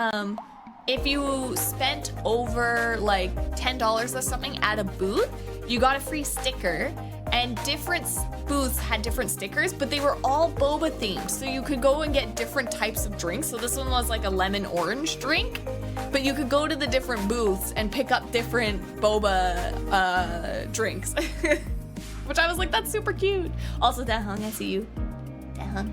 if you spent over like $10 or something at a booth, you got a free sticker, and different booths had different stickers, but they were all boba themed. So you could go and get different types of drinks. So this one was like a lemon orange drink, but you could go to the different booths and pick up different boba drinks. Which I was like, that's super cute. Also, Dahong, I see you. Dahong.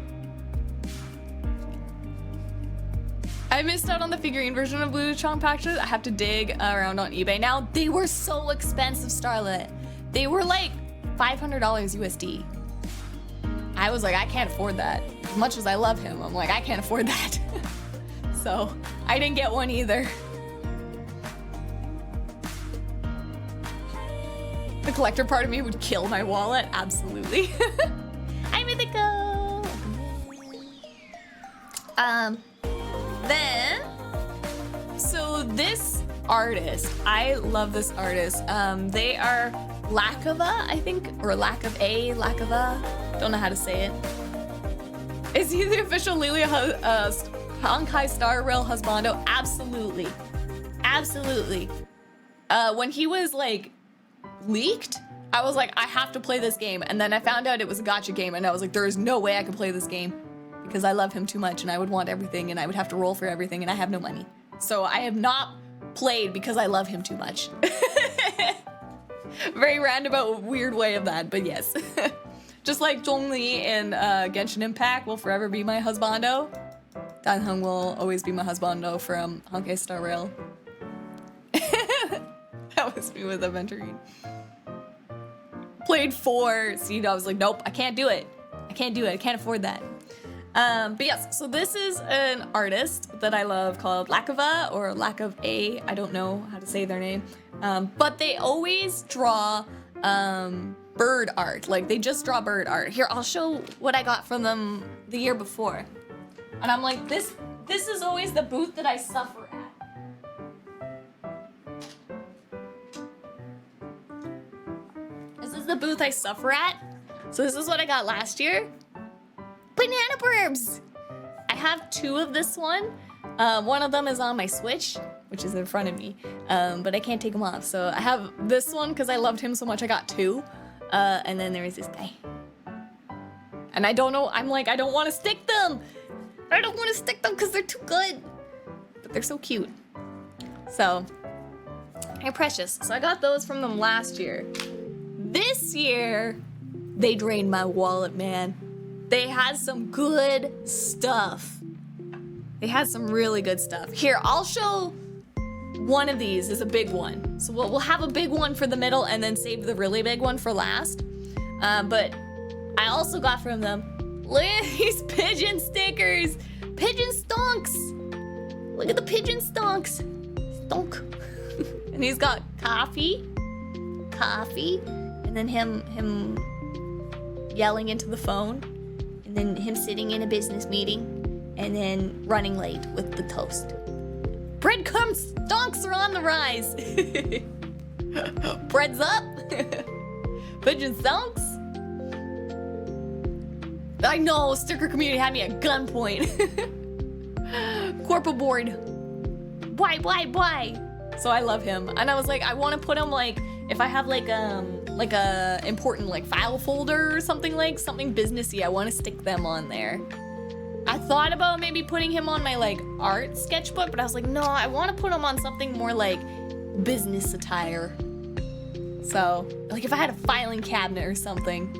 I missed out on the figurine version of Blue Chong packages. I have to dig around on eBay now. They were so expensive, Starlet. They were like $500 USD. I was like, I can't afford that. As much as I love him, I'm like, I can't afford that. So I didn't get one either. The collector part of me would kill my wallet, absolutely. Hi, Mythico. Then, so this artist, I love this artist. They are Lakava, I think, or Lakava. Don't know how to say it. Is he the official Lilia Honkai Star Rail husbando? Absolutely. Absolutely. When he was like leaked, I was like, I have to play this game. And then I found out it was a gacha game, and I was like, there is no way I can play this game because I love him too much and I would want everything and I would have to roll for everything and I have no money. So I have not played because I love him too much. Very roundabout, weird way of that, but yes. Just like Zhongli in Genshin Impact will forever be my husbando, Dan Heng will always be my husbando from Honkai Star Rail. That was me with Aventurine. Played 4, see, I was like, nope, I can't do it. I can't afford that. But yes, so this is an artist that I love called Lakava, or Lack of I don't know how to say their name. But they always draw bird art. Like, they just draw bird art. Here, I'll show what I got from them the year before. And I'm like, this is always the booth that I suffer at. This is the booth I suffer at. So this is what I got last year. Banana burbs! I have 2 of this one. One of them is on my Switch, which is in front of me, but I can't take them off. So I have this one because I loved him so much. I got 2. And then there is this guy. And I don't know, I'm like, I don't want to stick them. I don't want to stick them because they're too good. But they're so cute. So, they're precious. So I got those from them last year. This year, they drained my wallet, man. They had some good stuff. They had some really good stuff. Here, I'll show one of these is a big one. So we'll have a big one for the middle and then save the really big one for last. But I also got from them, look at these pigeon stickers. Pigeon stonks. Look at the pigeon stonks. Stonk. And he's got coffee, and then him yelling into the phone, and then him sitting in a business meeting, and then running late with the toast. Breadcrumb stonks are on the rise. Bread's up. Pigeon stonks. I know, sticker community had me at gunpoint. Corporal board. Why? So I love him. And I was like, I want to put him like, if I have like a important like file folder or something businessy, I want to stick them on there. I thought about maybe putting him on my like art sketchbook, but I was like, no, I want to put him on something more like business attire. So, like if I had a filing cabinet or something,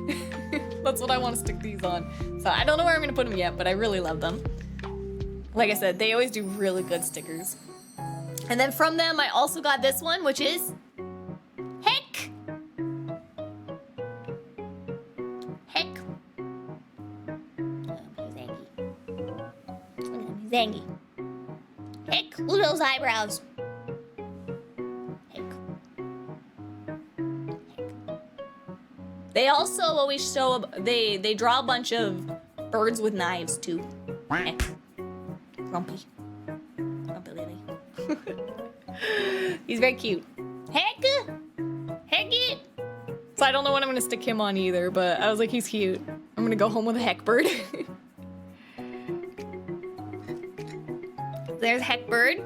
that's what I want to stick these on. So I don't know where I'm gonna put them yet, but I really love them. Like I said, they always do really good stickers. And then from them, I also got this one, which is Heck. Zangy. Heck, look at those eyebrows. Heck. They also always show, they draw a bunch of birds with knives too. Heck. Grumpy Lily. He's very cute. Heck it. So I don't know what I'm gonna stick him on either, but I was like, he's cute. I'm gonna go home with a heck bird. There's Heckbird.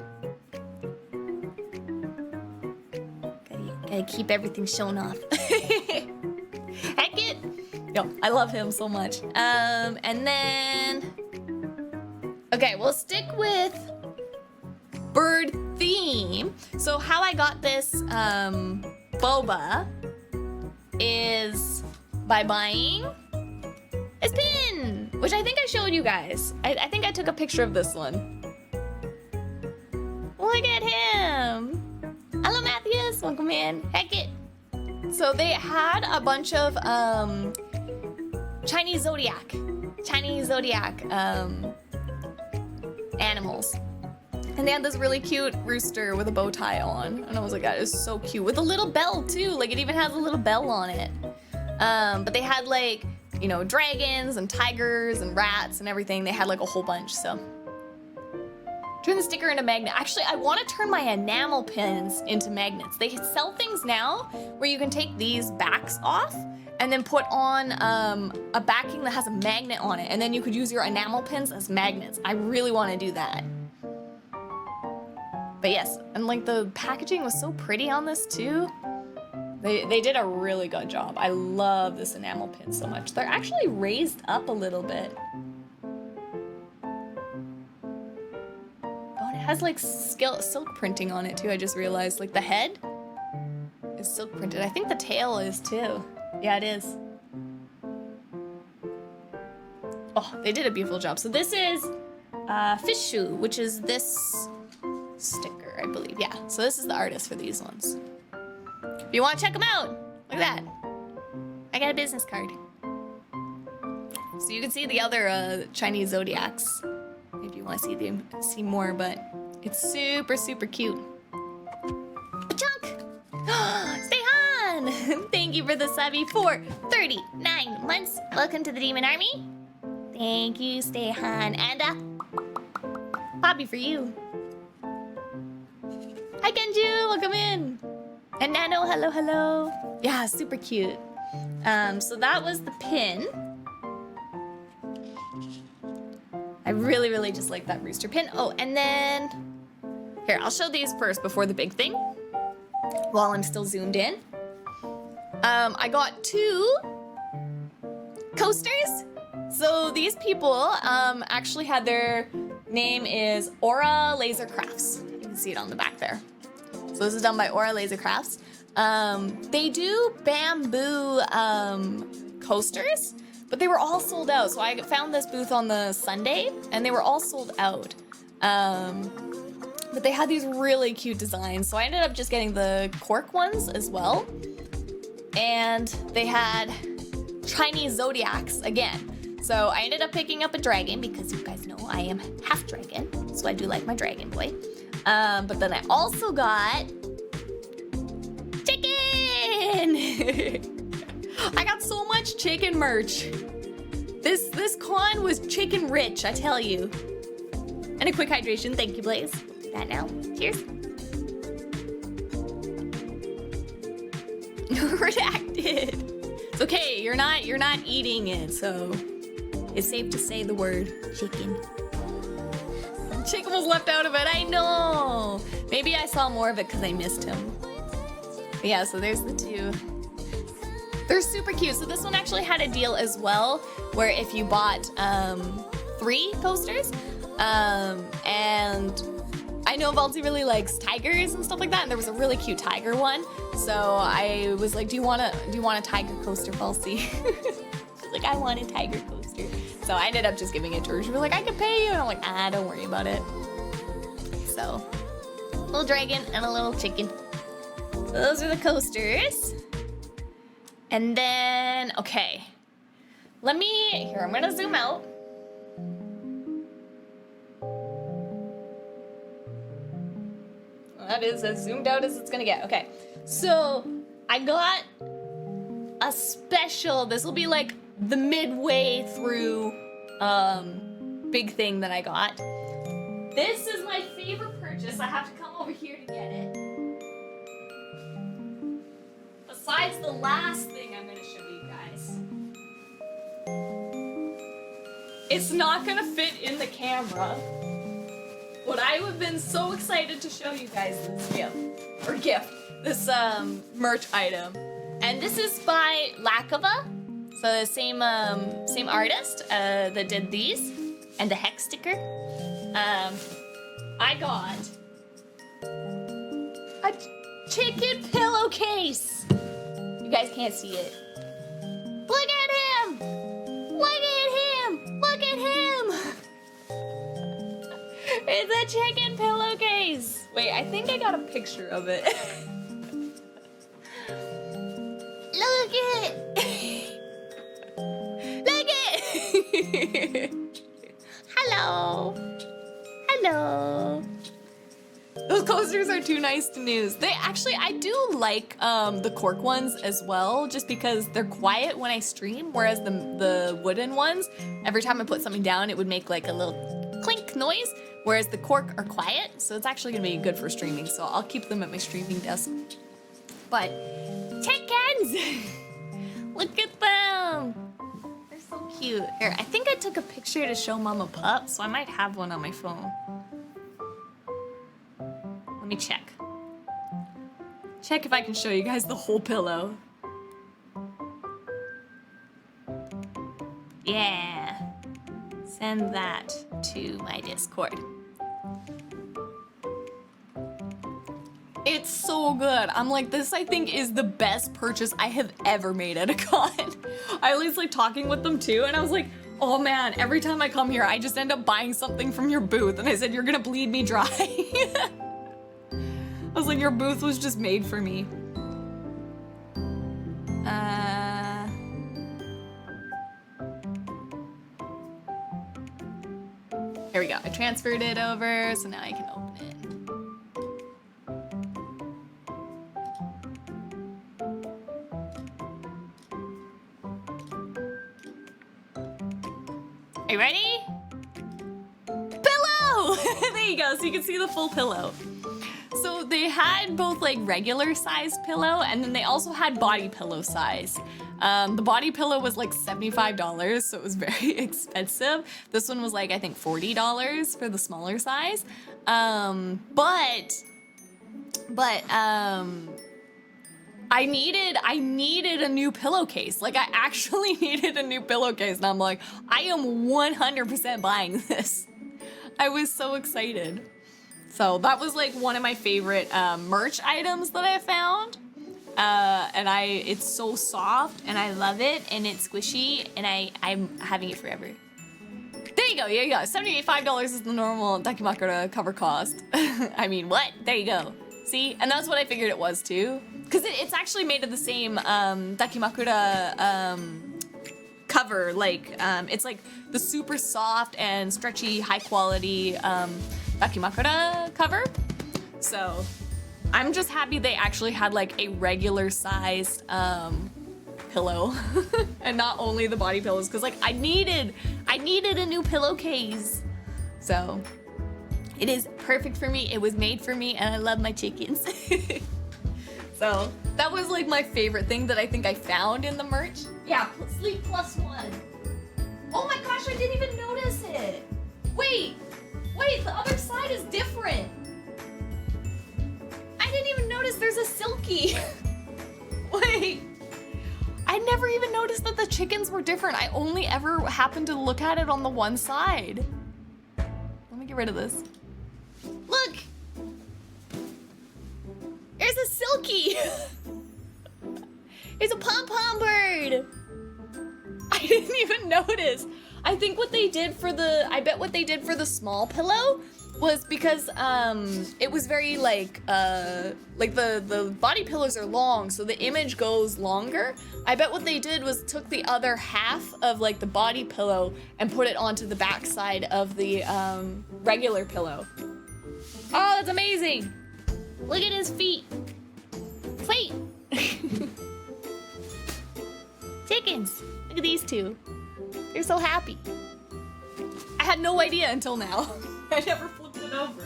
Gotta keep everything shown off. Heck it! Yo, I love him so much. And then... Okay, we'll stick with bird theme. So how I got this boba is by buying a spin, which I think I showed you guys. I think I took a picture of this one. Look at him! Hello, Matthias. Welcome in. Heck it. So they had a bunch of Chinese zodiac animals. And they had this really cute rooster with a bow tie on. And I was like, that is so cute. With a little bell, too. Like, it even has a little bell on it. But they had, like, you know, dragons and tigers and rats and everything. They had, like, a whole bunch, so... Turn the sticker into a magnet. Actually, I want to turn my enamel pins into magnets. They sell things now where you can take these backs off and then put on a backing that has a magnet on it, and then you could use your enamel pins as magnets. I really want to do that. But yes, and like the packaging was so pretty on this too. They did a really good job. I love this enamel pin so much. They're actually raised up a little bit. It has like silk printing on it too, I just realized. Like the head is silk printed. I think the tail is too. Yeah, it is. Oh, they did a beautiful job. So this is Fish Shoe, which is this sticker, I believe. Yeah, so this is the artist for these ones. If you want to check them out, look at that. I got a business card. So you can see the other Chinese zodiacs. If you want to see more, but it's super, super cute. Chunk! Stay on! Thank thank you for the subby for 39 months. Welcome to the Demon Army. Thank you, Stehan. And Poppy for you. Hi, Kenju, welcome in. And Nano, hello, hello. Yeah, super cute. So that was the pin. I really, really just like that rooster pin. Oh, and then here, I'll show these first before the big thing while I'm still zoomed in. I got 2 coasters. So these people actually had their name is Aura Laser Crafts. You can see it on the back there. So this is done by Aura Laser Crafts. They do bamboo coasters, but they were all sold out. So I found this booth on the Sunday and they were all sold out. But they had these really cute designs. So I ended up just getting the cork ones as well. And they had Chinese zodiacs again. So I ended up picking up a dragon because you guys know I am half dragon. So I do like my dragon boy. But then I also got chicken. I got so much chicken merch. This con was chicken rich, I tell you. And a quick hydration, thank you, Blaze. That now. Cheers. Redacted. It's okay. You're not eating it, so it's safe to say the word chicken. Chicken was left out of it. I know. Maybe I saw more of it because I missed him. But yeah, so there's the 2. They're super cute. So this one actually had a deal as well, where if you bought 3 coasters, and I know Valty really likes tigers and stuff like that, and there was a really cute tiger one. So I was like, do you want a tiger coaster, Valty? She's like, I want a tiger coaster. So I ended up just giving it to her. She was like, I can pay you. And I'm like, don't worry about it. So, a little dragon and a little chicken. So those are the coasters. And then, okay. Here, I'm gonna zoom out. That is as zoomed out as it's gonna get. Okay, so I got a special, this will be like the midway through big thing that I got. This is my favorite purchase. I have to come over here to get it. Besides the last thing I'm gonna show you guys. It's not gonna fit in the camera. But I have been so excited to show you guys this this merch item. And this is by Lakava. So the same artist that did these and the hex sticker. I got a chicken pillowcase. You guys can't see it. Look at him! Look at him! Look at him! It's a chicken pillowcase. Wait, I think I got a picture of it. Look it! Look it! Hello! Hello! Those coasters are too nice to use. I do like the cork ones as well, just because they're quiet when I stream, whereas the wooden ones, every time I put something down, it would make like a little clink noise, whereas the cork are quiet, so it's actually gonna be good for streaming, so I'll keep them at my streaming desk. But, chickens! Look at them! They're so cute. Here, I think I took a picture to show Mama Pup, so I might have one on my phone. Let me check. Check if I can show you guys the whole pillow. Yeah. Send that to my Discord. It's so good. I'm like, this I think is the best purchase I have ever made at a con. I was like talking with them too, and I was like, oh man, every time I come here, I just end up buying something from your booth. And I said, you're gonna bleed me dry. I was like, your booth was just made for me. Here we go. I transferred it over, so now I can open it. Are you ready? Pillow! There you go, so you can see the full pillow. So they had both like regular size pillow and then they also had body pillow size. The body pillow was like $75, so it was very expensive. This one was like, I think $40 for the smaller size. But I needed a new pillowcase. Like I actually needed a new pillowcase and I'm like, I am 100% buying this. I was so excited. So that was like one of my favorite merch items that I found. And it's so soft and I love it and it's squishy and I'm having it forever. There you go, there you go. $75 is the normal Dakimakura cover cost. I mean, what? There you go. See? And that's what I figured it was too. Because it's actually made of the same Dakimakura cover. Like, it's like the super soft and stretchy, high quality Dakimakura cover. So I'm just happy they actually had like a regular sized pillow and not only the body pillows because like I needed a new pillowcase. So it is perfect for me. It was made for me and I love my chickens. So that was like my favorite thing that I think I found in the merch. Yeah, sleep +1. Oh my gosh, I didn't even notice it. Wait, the other side is different. I didn't even notice there's a silky. Wait, I never even noticed that the chickens were different. I only ever happened to look at it on the one side. Let me get rid of this. Look, there's a silky. There's a pom-pom bird. I didn't even notice. I think what they did for the small pillow was because it was very like the body pillows are long, so the image goes longer. I bet what they did was took the other half of like the body pillow and put it onto the back side of the regular pillow. Oh, that's amazing! Look at his feet. Wait. Chickens. Look at these two. They're so happy. I had no idea until now. I never flipped it over.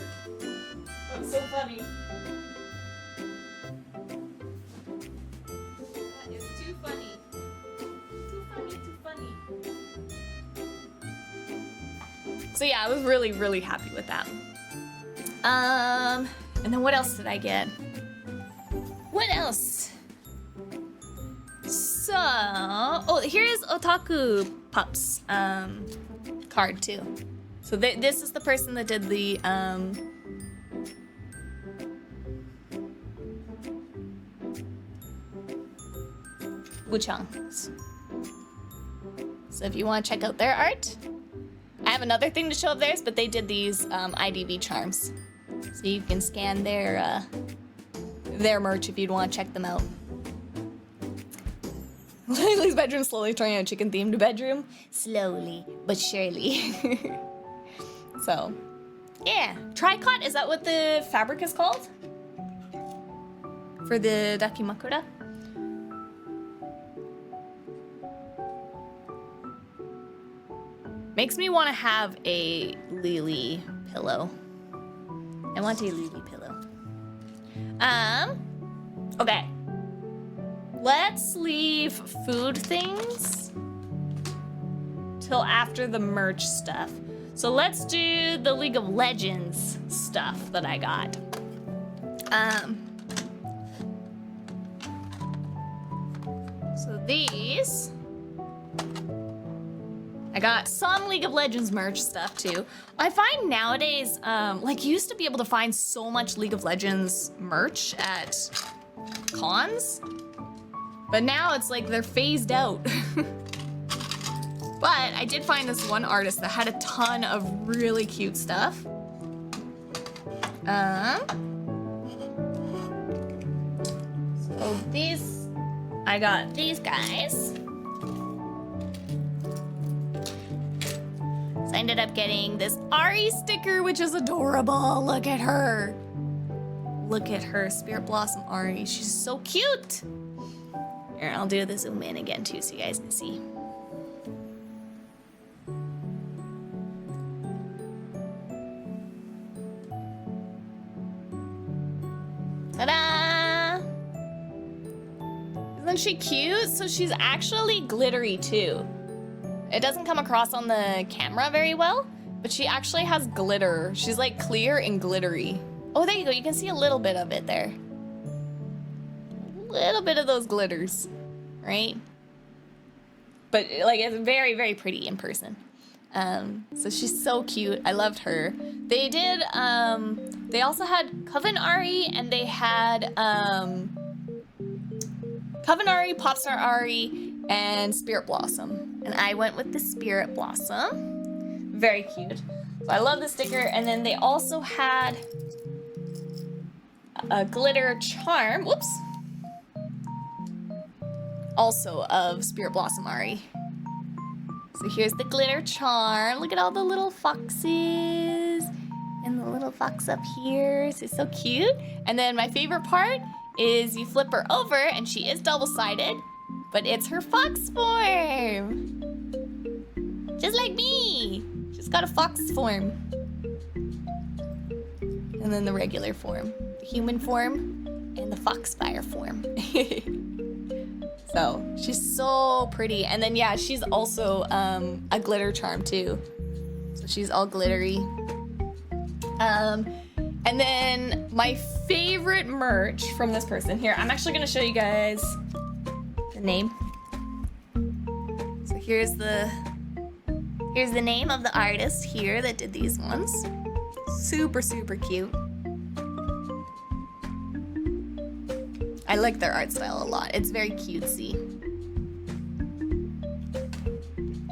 That's so funny. That is too funny. Too funny. So yeah, I was really, really happy with that. And then what else did I get? What else? So, oh, here's Otaku Pups card too. So this is the person that did the Wuchangs. So if you want to check out their art, I have another thing to show of theirs, but they did these IDV charms. So you can scan their merch if you'd want to check them out. Lily's bedroom slowly turning a chicken-themed bedroom. Slowly, but surely. So, yeah. Tricot, is that what the fabric is called? For the Dakimakura? Makes me want to have a Lily pillow. I want a Lily pillow. Okay. Let's leave food things till after the merch stuff. So let's do the League of Legends stuff that I got. So these, I got some League of Legends merch stuff too. I find nowadays, like you used to be able to find so much League of Legends merch at cons, but now it's like they're phased out. But I did find this one artist that had a ton of really cute stuff. So these, I got these guys. So I ended up getting this Ari sticker, which is adorable. Look at her. Look at her, Spirit Blossom Ari. She's so cute. Here, I'll do the zoom in again too so you guys can see. Ta-da! Isn't she cute? So she's actually glittery too. It doesn't come across on the camera very well, but she actually has glitter. She's like clear and glittery. Oh, there you go. You can see a little bit of it there. A little bit of those glitters, right? But like it's very, very pretty in person. So she's so cute. I loved her. They did, they also had Coven Ari and they had, Coven Ari, Popstar Ari, and Spirit Blossom. And I went with the Spirit Blossom. Very cute. So I love the sticker. And then they also had a glitter charm. Whoops. Also of Spirit Blossom Ari. So here's the glitter charm. Look at all the little foxes. And the little fox up here. So it's so cute. And then my favorite part is you flip her over and she is double-sided, but it's her fox form. Just like me. She's got a fox form. And then the regular form. The human form and the foxfire form. So she's so pretty. And then yeah, she's also a glitter charm too. So she's all glittery. And then my favorite merch from this person here, I'm actually gonna show you guys the name. So here's the name of the artist here that did these ones. Super, super cute. I like their art style a lot. It's very cutesy.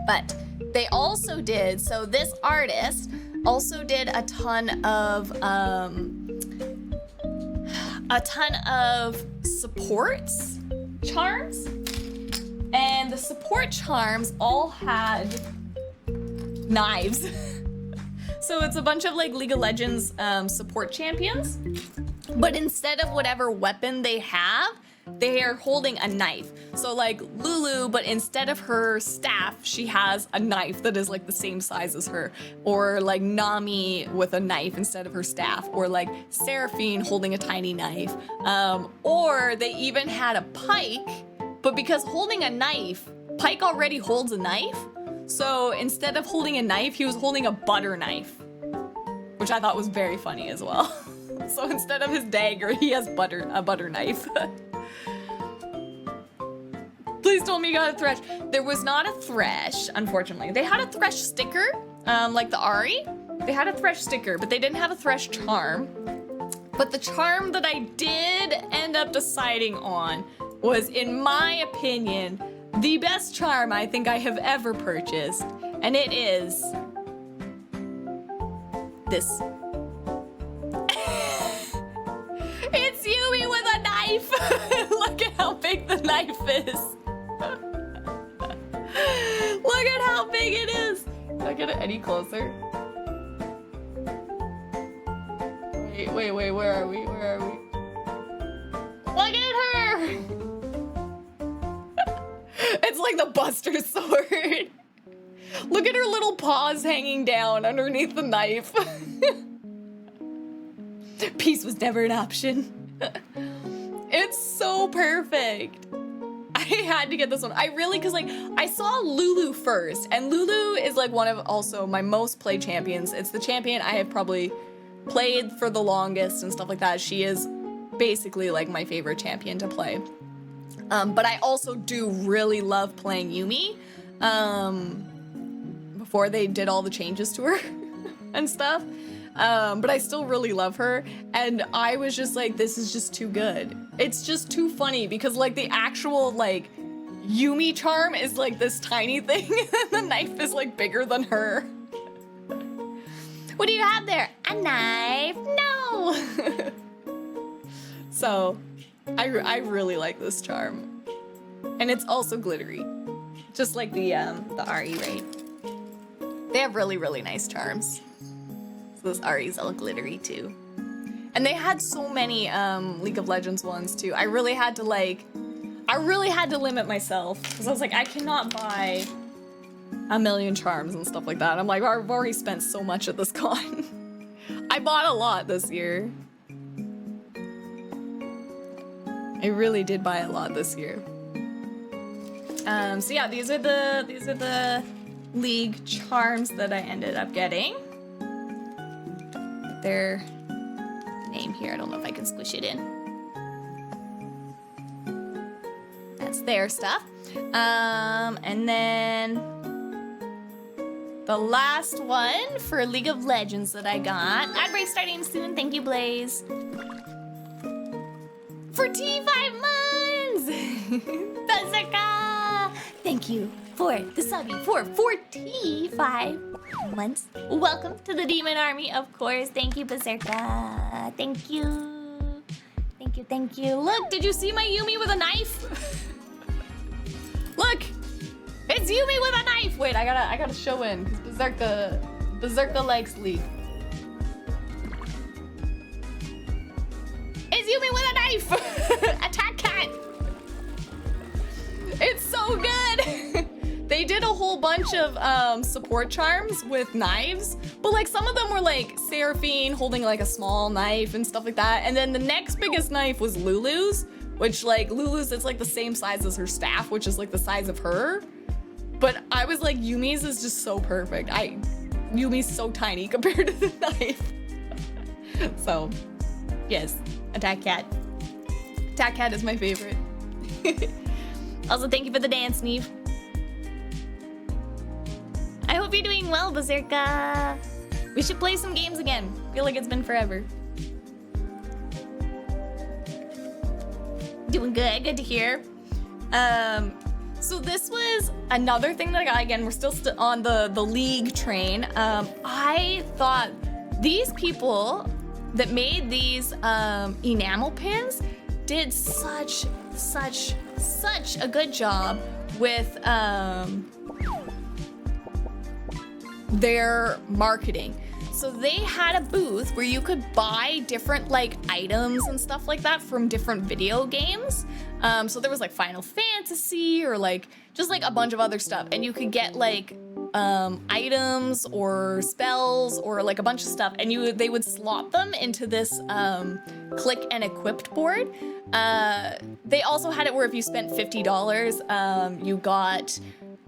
But they also did, so this artist also did a ton of supports charms. And the support charms all had knives. So it's a bunch of like League of Legends support champions. But instead of whatever weapon they have, they are holding a knife. So like Lulu, but instead of her staff, she has a knife that is like the same size as her. Or like Nami with a knife instead of her staff. Or like Seraphine holding a tiny knife. Or they even had a Pike, but because holding a knife, Pike already holds a knife. So instead of holding a knife, he was holding a butter knife. Which I thought was very funny as well. So instead of his dagger, he has a butter knife. Please tell me you got a Thresh. There was not a Thresh, unfortunately. They had a Thresh sticker, like the Ari. They had a Thresh sticker, but they didn't have a Thresh charm. But the charm that I did end up deciding on was, in my opinion, the best charm I think I have ever purchased. And it is this. It's Yumi with a knife! Look at how big the knife is. Look at how big it is. Can I get it any closer? Wait, where are we? Look at her! It's like the Buster Sword. Look at her little paws hanging down underneath the knife. Peace was never an option. It's so perfect. I had to get this one. Cause like, I saw Lulu first, and Lulu is like one of also my most played champions. It's the champion I have probably played for the longest and stuff like that. She is basically like my favorite champion to play. But I also do really love playing Yumi. Before they did all the changes to her and stuff. But I still really love her, and I was just like, this is just too good. It's just too funny because like the actual like Yumi charm is like this tiny thing and the knife is like bigger than her. What do you have there? A knife? No! So I really like this charm, and it's also glittery, just like the Ari, right? They have really, really nice charms. This Ari's all glittery too. And they had so many League of Legends ones too. I really had to limit myself because I was like, I cannot buy a million charms and stuff like that. I'm like, I've already spent so much at this con. I bought a lot this year. I really did buy a lot this year. So yeah, these are the League charms that I ended up getting. Their name here, I don't know if I can squish it in. That's their stuff. And then the last one for League of Legends that I got. Ad break starting soon. Thank you, Blaze. For T5 months! Bazooka! Thank you for the subby for 45 months. Welcome to the Demon Army, of course. Thank you, Berserka. Thank you. Thank you, thank you. Look, did you see my Yumi with a knife? Look! It's Yumi with a knife! Wait, I gotta show in, because Berserka likes Leaf. It's Yumi with a knife! Attack cat! It's so good! They did a whole bunch of support charms with knives, but like some of them were like Seraphine holding like a small knife and stuff like that. And then the next biggest knife was Lulu's, which like Lulu's, it's like the same size as her staff, which is like the size of her. But I was like, Yumi's is just so perfect. Yumi's so tiny compared to the knife. So, yes, Attack Cat. Attack Cat is my favorite. Also, thank you for the dance, Neve. I hope you're doing well, Berserka. We should play some games again. Feel like it's been forever. Doing good, good to hear. So this was another thing that I got. Again, we're still on the League train. I thought these people that made these enamel pins did such a good job with their marketing. So they had a booth where you could buy different like items and stuff like that from different video games. So there was like Final Fantasy or like just like a bunch of other stuff, and you could get like items or spells or like a bunch of stuff, and they would slot them into this click and equipped board. They also had it where if you spent $50, you got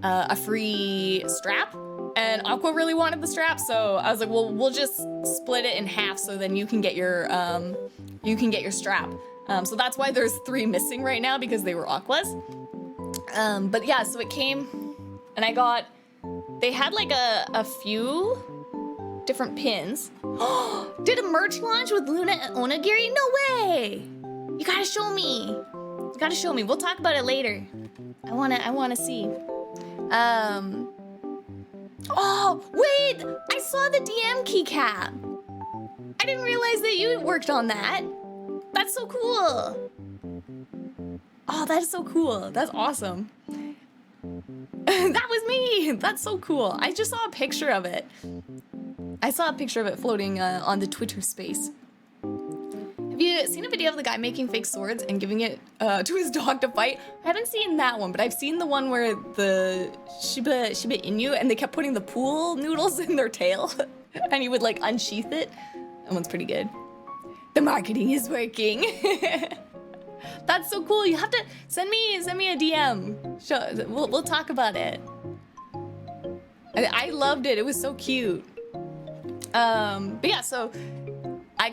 a free strap. And Aqua really wanted the strap, so I was like, well, we'll just split it in half so then you can get your strap. So that's why there's 3 missing right now, because they were Aqua's. But yeah, so it came, and they had like a few different pins. Did a merch launch with Luna and Onigiri? No way! You gotta show me. You gotta show me. We'll talk about it later. I wanna see. Oh, wait! I saw the DM keycap! I didn't realize that you worked on that. That's so cool. Oh, that's so cool. That's awesome. That was me! That's so cool. I just saw a picture of it. I saw a picture of it floating on the Twitter space. Have you seen a video of the guy making fake swords and giving it to his dog to fight? I haven't seen that one, but I've seen the one where the Shiba Inu and they kept putting the pool noodles in their tail and he would like unsheath it. That one's pretty good. The marketing is working. That's so cool. You have to send me a DM. We'll talk about it. I loved it. It was so cute. But yeah, so I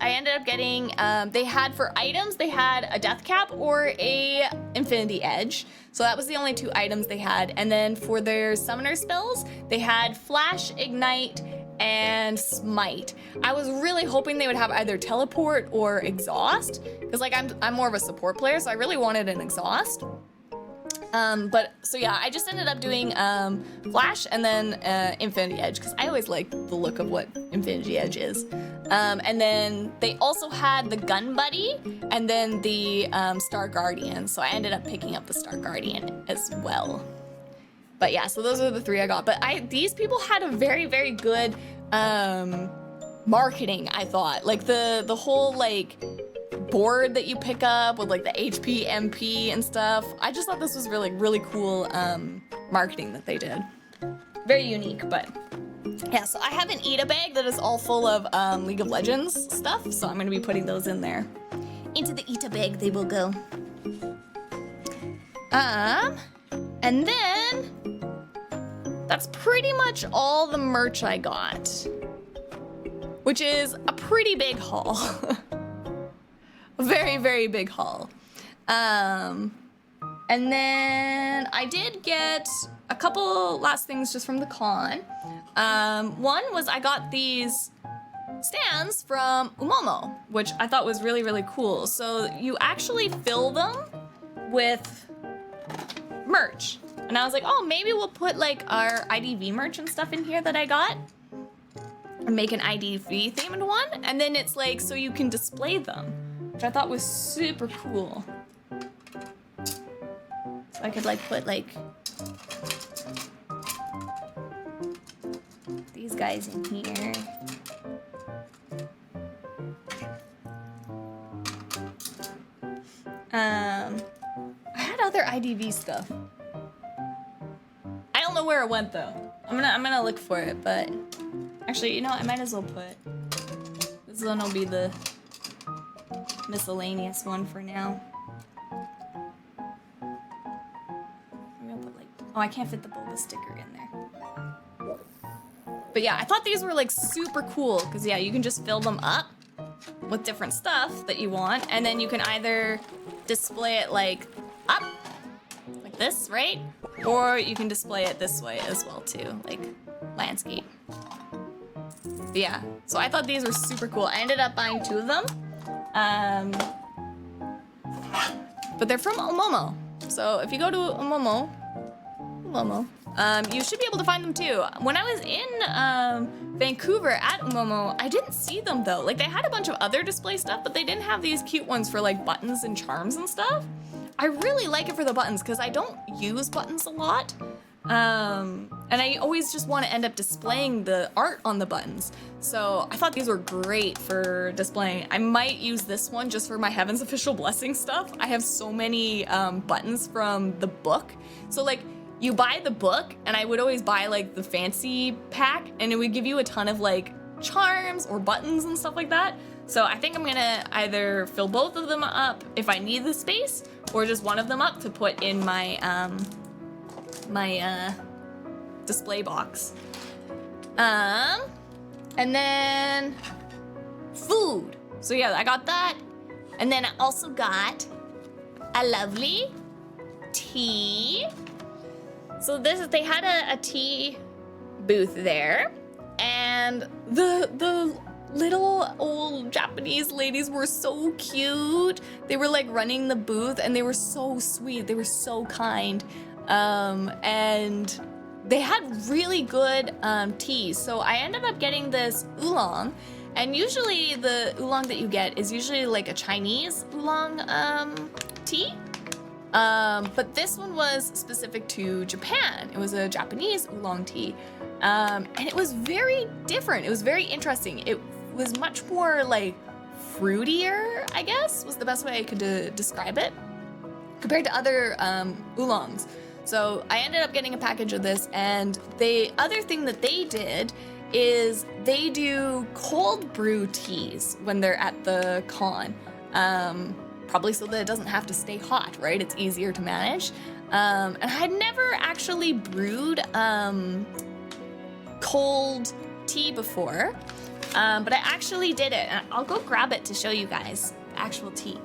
ended up getting, they had for items, they had a death cap or a infinity edge. So that was the only 2 items they had. And then for their summoner spells, they had flash, ignite, and smite. I was really hoping they would have either teleport or exhaust, because like I'm more of a support player, so I really wanted an exhaust. But so yeah, I just ended up doing flash and then infinity edge, because I always like the look of what infinity edge is. And then they also had the gun buddy and then the star guardian, so I ended up picking up the star guardian as well. But yeah, so those are the 3 I got. But these people had a very, very good marketing, I thought. Like the whole like board that you pick up with like the HP, MP and stuff. I just thought this was really, really cool marketing that they did. Very unique, but yeah, so I have an Eda bag that is all full of League of Legends stuff, so I'm gonna be putting those in there. into the Ita bag they will go. And then that's pretty much all the merch I got, which is a pretty big haul. A very, very big haul. And then I did get a couple last things just from the con. One was I got these stands from Umomo, which I thought was really, really cool. So you actually fill them with merch. And I was like, oh, maybe we'll put like our IDV merch and stuff in here that I got. And make an IDV themed one. And then it's like, so you can display them, which I thought was super cool. So I could like put like these guys in here. I had other IDV stuff. I don't know where it went though. I'm gonna look for it, but actually, you know, I might as well put this one will be the miscellaneous one for now. I'm gonna put like, oh, I can't fit the Bulba sticker in there. But yeah, I thought these were like super cool because yeah, you can just fill them up with different stuff that you want, and then you can either display it like up, like this, right? Or you can display it this way as well too, like landscape. But yeah, so I thought these were super cool. I ended up buying 2 of them. But they're from Umomo. So if you go to Umomo, you should be able to find them too. When I was in Vancouver at Umomo, I didn't see them though. Like they had a bunch of other display stuff, but they didn't have these cute ones for like buttons and charms and stuff. I really like it for the buttons because I don't use buttons a lot. And I always just want to end up displaying the art on the buttons. So I thought these were great for displaying. I might use this one just for my Heaven's Official Blessing stuff. I have so many buttons from the book. So like you buy the book, and I would always buy like the fancy pack, and it would give you a ton of like charms or buttons and stuff like that. So I think I'm gonna either fill both of them up if I need the space, or just one of them up to put in my display box. And then food. So yeah, I got that. And then I also got a lovely tea. So this is, they had a tea booth there, and the little old Japanese ladies were so cute. They were like running the booth, and they were so sweet. They were so kind. And they had really good teas. So I ended up getting this oolong, and usually the oolong that you get is usually like a Chinese oolong tea. But this one was specific to Japan. It was a Japanese oolong tea. And it was very different. It was very interesting. It was much more like fruitier, I guess, was the best way I could describe it, compared to other oolongs. So I ended up getting a package of this, and the other thing that they did is they do cold brew teas when they're at the con. Probably so that it doesn't have to stay hot, right? It's easier to manage. And I had never actually brewed cold tea before, but I actually did it. And I'll go grab it to show you guys the actual tea.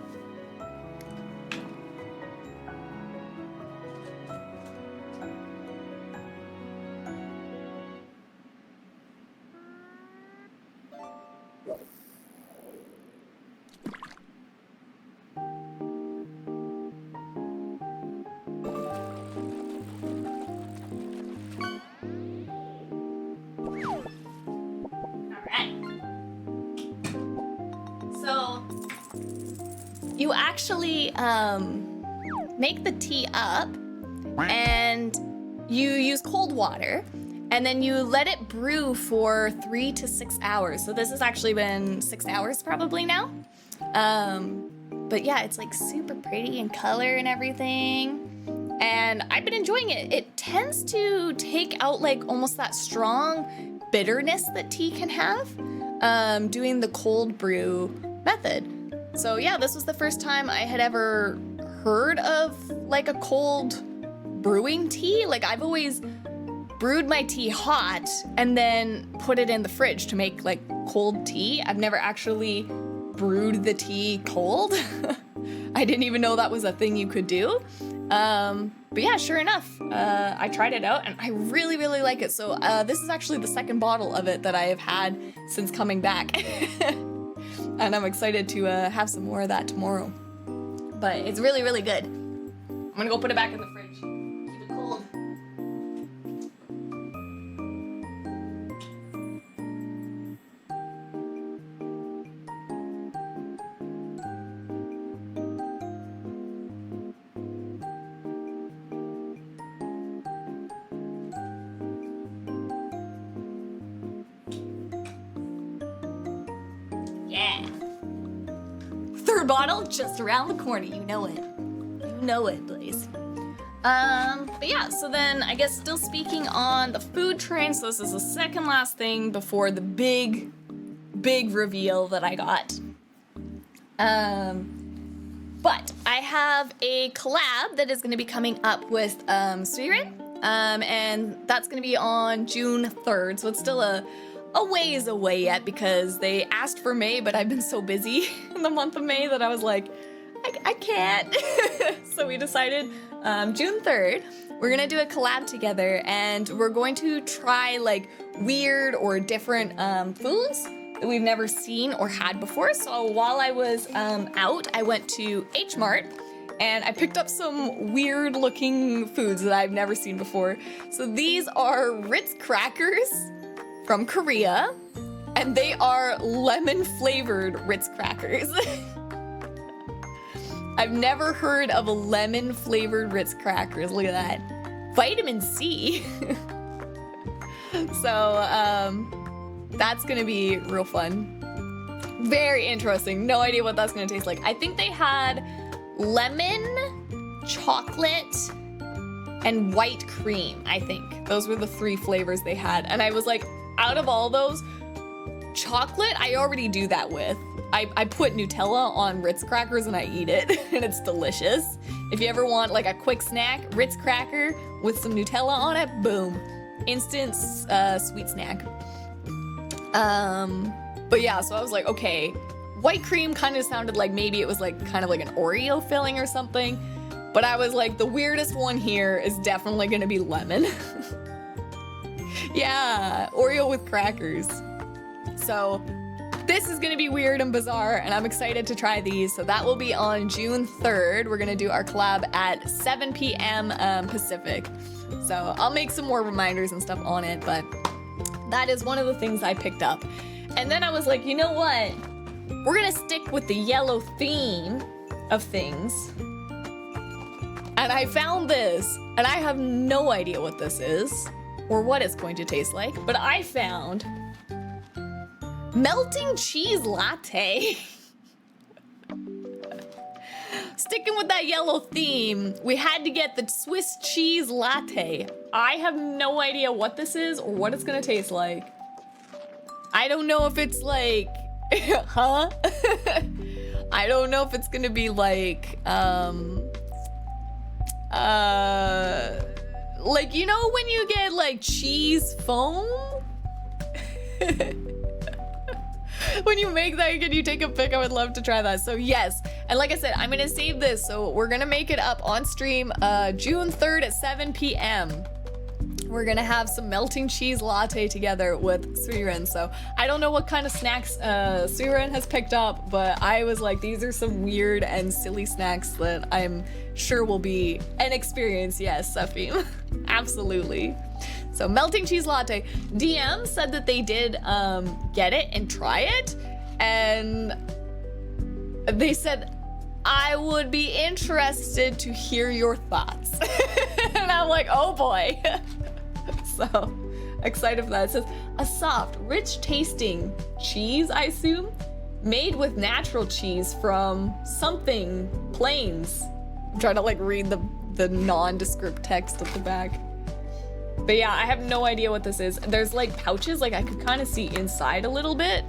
You actually make the tea up, and you use cold water, and then you let it brew for 3 to 6 hours. So this has actually been 6 hours probably now. But yeah, it's like super pretty in color and everything. And I've been enjoying it. It tends to take out like almost that strong bitterness that tea can have, doing the cold brew method. So yeah, this was the first time I had ever heard of like a cold brewing tea. Like I've always brewed my tea hot and then put it in the fridge to make like cold tea. I've never actually brewed the tea cold. I didn't even know that was a thing you could do. But yeah, sure enough, I tried it out and I really, really like it. So this is actually the second bottle of it that I have had since coming back. And I'm excited to have some more of that tomorrow. But it's really, really good. I'm gonna go put it back in the fridge. Keep it cold. Yeah. Third bottle just around the corner. You know it. You know it, Blaze. But yeah, so then I guess still speaking on the food train. So this is the second last thing before the big reveal that I got. But I have a collab that is going to be coming up with Suirin. And that's going to be on June 3rd. So it's still a ways away yet because they asked for May, but I've been so busy in the month of May that I was like, I can't. So we decided June 3rd, we're gonna do a collab together and we're going to try like weird or different foods that we've never seen or had before. So while I was out, I went to H Mart and I picked up some weird looking foods that I've never seen before. So these are Ritz crackers from Korea, and they are lemon flavored Ritz crackers. I've never heard of a lemon flavored Ritz crackers. Look at that. Vitamin C. So that's gonna be real fun. Very interesting. No idea what that's gonna taste like. I think they had lemon, chocolate, and white cream, I think. Those were the 3 flavors they had. And I was like, out of all those, chocolate, I already do that with. I put Nutella on Ritz crackers and I eat it, and it's delicious. If you ever want like a quick snack, Ritz cracker with some Nutella on it, boom. Instant sweet snack. But yeah, so I was like, okay, white cream kind of sounded like maybe it was like kind of like an Oreo filling or something. But I was like, the weirdest one here is definitely gonna be lemon. Yeah, Oreo with crackers. So this is gonna be weird and bizarre, and I'm excited to try these. So that will be on June 3rd. We're gonna do our collab at 7 p.m. Pacific. So I'll make some more reminders and stuff on it, but that is one of the things I picked up. And then I was like, you know what? We're gonna stick with the yellow theme of things. And I found this, and I have no idea what this is or what it's going to taste like, but I found melting cheese latte. Sticking with that yellow theme, we had to get the Swiss cheese latte. I have no idea what this is or what it's gonna taste like. I don't know if it's like, huh? I don't know if it's gonna be like, like, you know when you get like cheese foam? When you make that, can you take a pic? I would love to try that. So yes, and like I said, I'm gonna save this. So we're gonna make it up on stream June 3rd at 7 p.m. We're gonna have some melting cheese latte together with Suiren. So I don't know what kind of snacks Suiren has picked up, but I was like, these are some weird and silly snacks that I'm sure will be an experience. Yes, Safim. Absolutely. So melting cheese latte. DM said that they did get it and try it, and they said, I would be interested to hear your thoughts. And I'm like, oh boy. So excited for that. It says, a soft, rich tasting cheese, I assume, made with natural cheese from something plains. I'm trying to like read the nondescript text at the back. But yeah, I have no idea what this is. There's like pouches, like I could kind of see inside a little bit.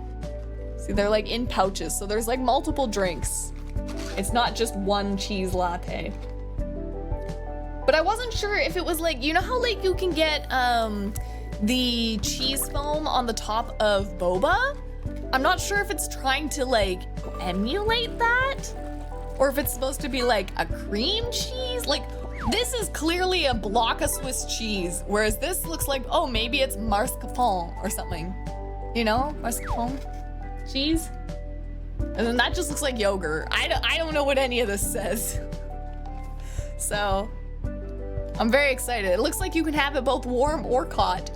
See, they're like in pouches, so there's like multiple drinks. It's not just one cheese latte. But I wasn't sure if it was like, you know how like you can get the cheese foam on the top of boba? I'm not sure if it's trying to like emulate that or if it's supposed to be like a cream cheese. Like this is clearly a block of Swiss cheese, whereas this looks like, oh, maybe it's mascarpone or something. You know, mascarpone cheese. And then that just looks like yogurt. I don't know what any of this says. So I'm very excited. It looks like you can have it both warm or hot.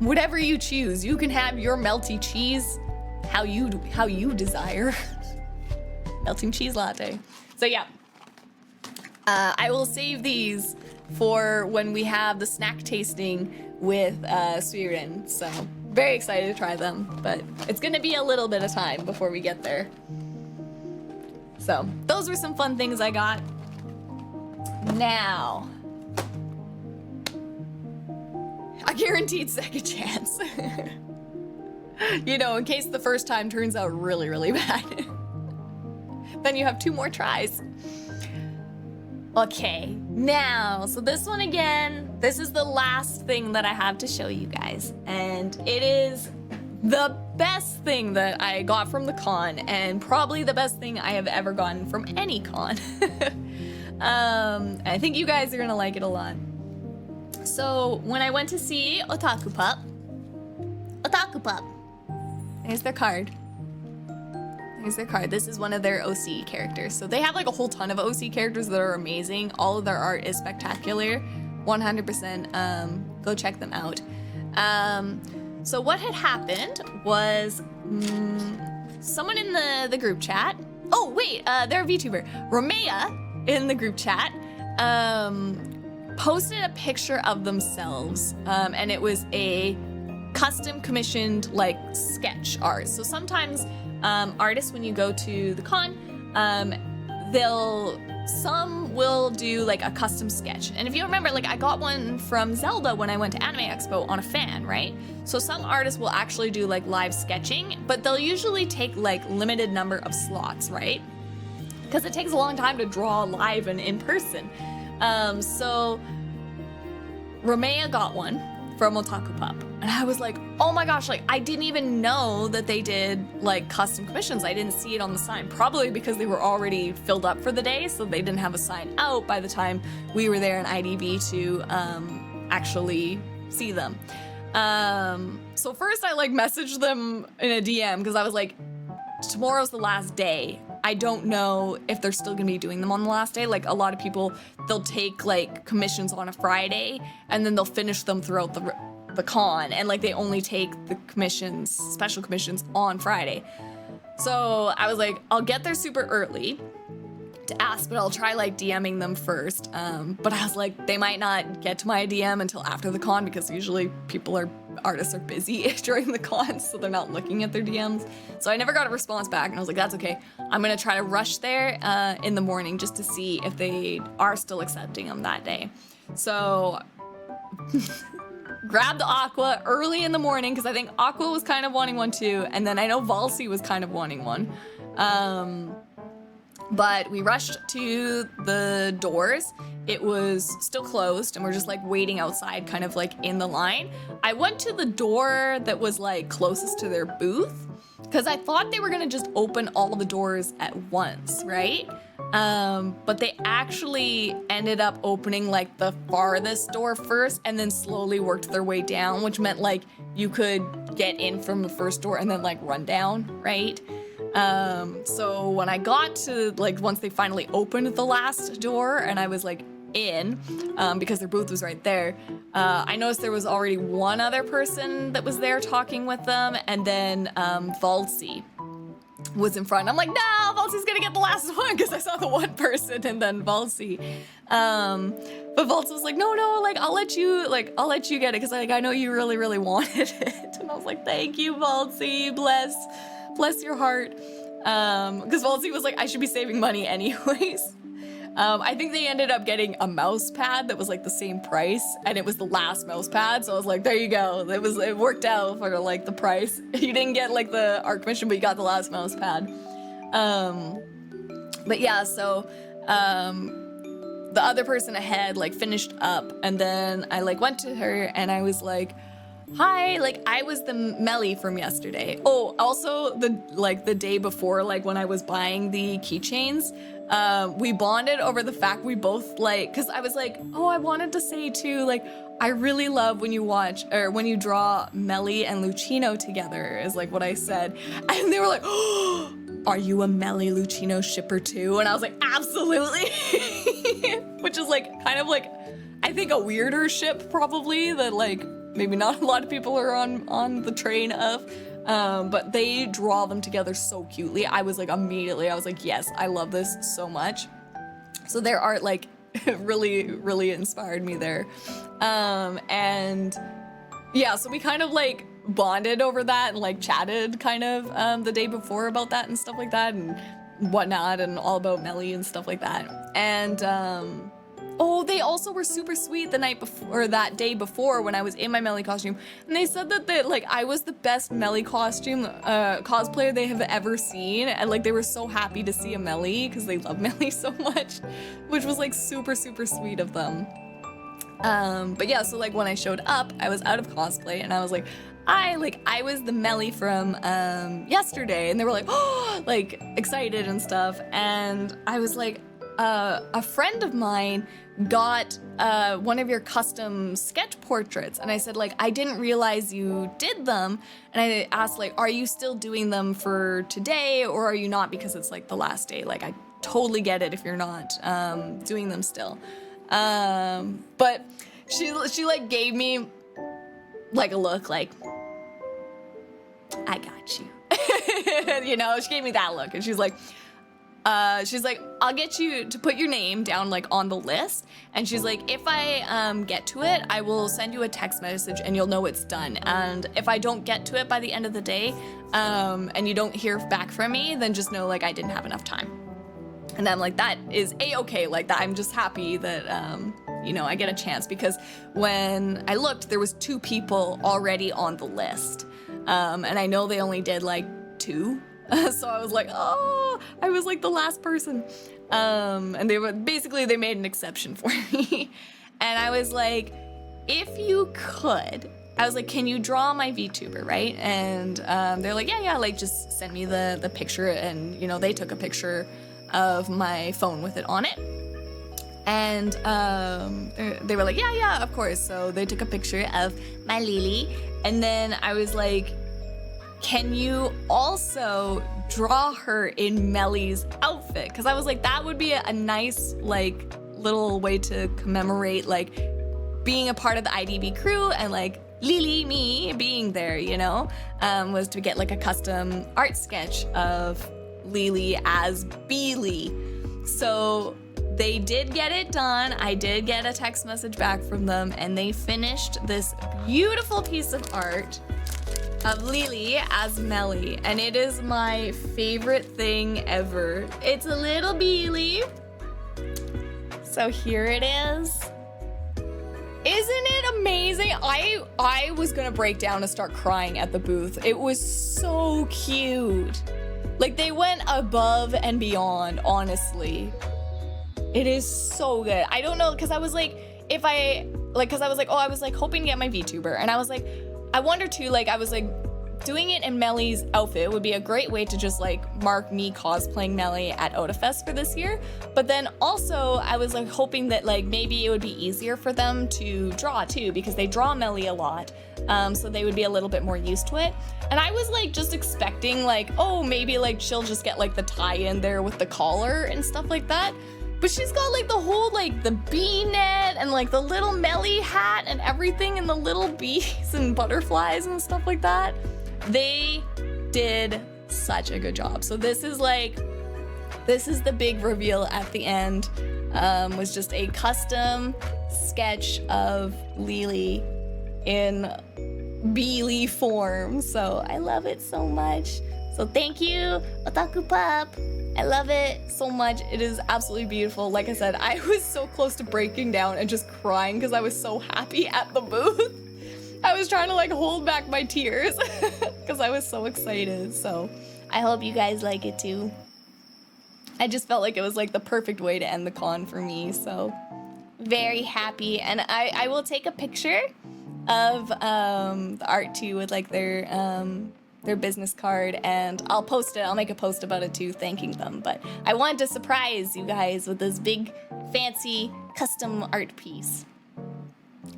Whatever you choose, you can have your melty cheese how you desire. Melting cheese latte. So yeah, I will save these for when we have the snack tasting with Swirin. So very excited to try them, but it's gonna be a little bit of time before we get there. So those were some fun things I got. Now, a guaranteed second chance. You know, in case the first time turns out really, really bad. Then you have 2 more tries. Okay, now, so this one again, this is the last thing that I have to show you guys. And it is the best thing that I got from the con, and probably the best thing I have ever gotten from any con. I think you guys are gonna like it a lot. So when I went to see Otaku Pup, there's their card. Here's their card. This is one of their OC characters. So they have like a whole ton of OC characters that are amazing. All of their art is spectacular. 100%. Go check them out. So what had happened was someone in the group chat. Oh wait, they're a VTuber. Romea in the group chat posted a picture of themselves, and it was a custom commissioned like sketch art. So sometimes artists, when you go to the con, some will do like a custom sketch. And if you remember, like I got one from Zelda when I went to Anime Expo on a fan, right? So some artists will actually do like live sketching, but they'll usually take like limited number of slots, right? Because it takes a long time to draw live and in person. So Romea got one from Otaku Pup. And I was like, oh my gosh, like I didn't even know that they did like custom commissions. I didn't see it on the sign, probably because they were already filled up for the day, so they didn't have a sign out by the time we were there in IDB to actually see them. So first I like messaged them in a DM because I was like, tomorrow's the last day. I don't know if they're still gonna be doing them on the last day. Like a lot of people, they'll take like commissions on a Friday and then they'll finish them throughout the con, and like they only take the commissions, special commissions on Friday. So I was like, I'll get there super early to ask, but I'll try like DMing them first. But I was like, they might not get to my DM until after the con because usually artists are busy during the con, so they're not looking at their DMs. So I never got a response back, and I was like, that's okay. I'm gonna try to rush there in the morning just to see if they are still accepting them that day. So grabbed Aqua early in the morning because I think Aqua was kind of wanting one too, and then I know Valsi was kind of wanting one. But we rushed to the doors. It was still closed and we're just like waiting outside, kind of like in the line. I went to the door that was like closest to their booth because I thought they were gonna just open all the doors at once, right? But they actually ended up opening like the farthest door first and then slowly worked their way down, which meant like you could get in from the first door and then like run down, right? So when I got to like, once they finally opened the last door and I was like in, because their booth was right there, I noticed there was already one other person that was there talking with them, and then Valsi was in front. I'm like, no, Valsi's gonna get the last one because I saw the one person and then Valsi. But Valsi was like, no, like I'll let you get it because like I know you really, really wanted it. And I was like, thank you, Valsi, bless your heart. Because Valsi was like, I should be saving money anyways. I think they ended up getting a mouse pad that was like the same price, and it was the last mouse pad. So I was like, there you go. It worked out for like the price. You didn't get like the art commission, but you got the last mouse pad. But yeah, so the other person ahead like finished up, and then I like went to her and I was like, hi, like I was the Melly from yesterday. Oh, also the day before, like when I was buying the keychains, we bonded over the fact we both like, cause I was like, oh, I wanted to say too, like, I really love when you watch, or when you draw Melly and Lucino together, is like what I said. And they were like, oh, are you a Melly Lucino shipper too? And I was like, absolutely. Which is like, kind of like, I think a weirder ship probably, that like, maybe not a lot of people are on the train of, but they draw them together so cutely. I was like, immediately, I was like, yes, I love this so much. So their art like really, really inspired me there. And yeah, so we kind of like bonded over that and like chatted kind of the day before about that and stuff like that and whatnot, and all about Melly and stuff like that. And oh, they also were super sweet the night before, or that day before, when I was in my Melly costume, and they said that like I was the best Melly costume cosplayer they have ever seen, and like they were so happy to see a Melly because they love Melly so much, which was like super, super sweet of them. But yeah, so like when I showed up, I was out of cosplay, and I was like, I was the Melly from yesterday, and they were like, oh, like excited and stuff, and I was like, a friend of mine got one of your custom sketch portraits, and I said like, I didn't realize you did them, and I asked like, are you still doing them for today, or are you not, because it's like the last day? Like, I totally get it if you're not doing them still. But she like gave me like a look like, I got you. You know, she gave me that look, and she's like, I'll get you to put your name down like on the list, and she's like, if I get to it, I will send you a text message and you'll know it's done, and if I don't get to it by the end of the day, and you don't hear back from me, then just know like I didn't have enough time. And I'm like, that is a-okay, like that. I'm just happy that you know, I get a chance, because when I looked, there was 2 people already on the list, and I know they only did like 2. So I was like, oh, I was like the last person. And they made an exception for me. And I was like, if you could, I was like, can you draw my VTuber, right? And they're like, yeah, like just send me the picture. And, you know, they took a picture of my phone with it on it. And they were like, yeah, of course. So they took a picture of my Lily. And then I was like, can you also draw her in Melly's outfit? Because I was like, that would be a nice like little way to commemorate like being a part of the IDB crew, and like Lily, me being there, you know, was to get like a custom art sketch of Lily as Beely. So they did get it done. I did get a text message back from them, and they finished this beautiful piece of art of Lily as Melly, and it is my favorite thing ever. It's a little Beely. So here it is. Isn't it amazing? I was gonna break down and start crying at the booth. It was so cute. Like, they went above and beyond, honestly. It is so good. I don't know, because I was like, I was hoping to get my VTuber, and I was like, I wonder too, like, I was like, doing it in Melly's outfit would be a great way to just like mark me cosplaying Melly at OtaFest for this year. But then also I was like hoping that like maybe it would be easier for them to draw too, because they draw Melly a lot. So they would be a little bit more used to it. And I was like just expecting like, oh, maybe like she'll just get like the tie in there with the collar and stuff like that. But she's got like the whole like the bee net and like the little Melly hat and everything, and the little bees and butterflies and stuff like that. They did such a good job. So this is the big reveal at the end. Was just a custom sketch of Lily in Beely form. So I love it so much. So thank you, Otaku Pup. I love it so much. It is absolutely beautiful. Like I said, I was so close to breaking down and just crying because I was so happy at the booth. I was trying to like hold back my tears because I was so excited. So I hope you guys like it too. I just felt like it was like the perfect way to end the con for me. So very happy. And I will take a picture of the art too with like their business card, and I'll post it. I'll make a post about it too, thanking them. But I wanted to surprise you guys with this big, fancy, custom art piece.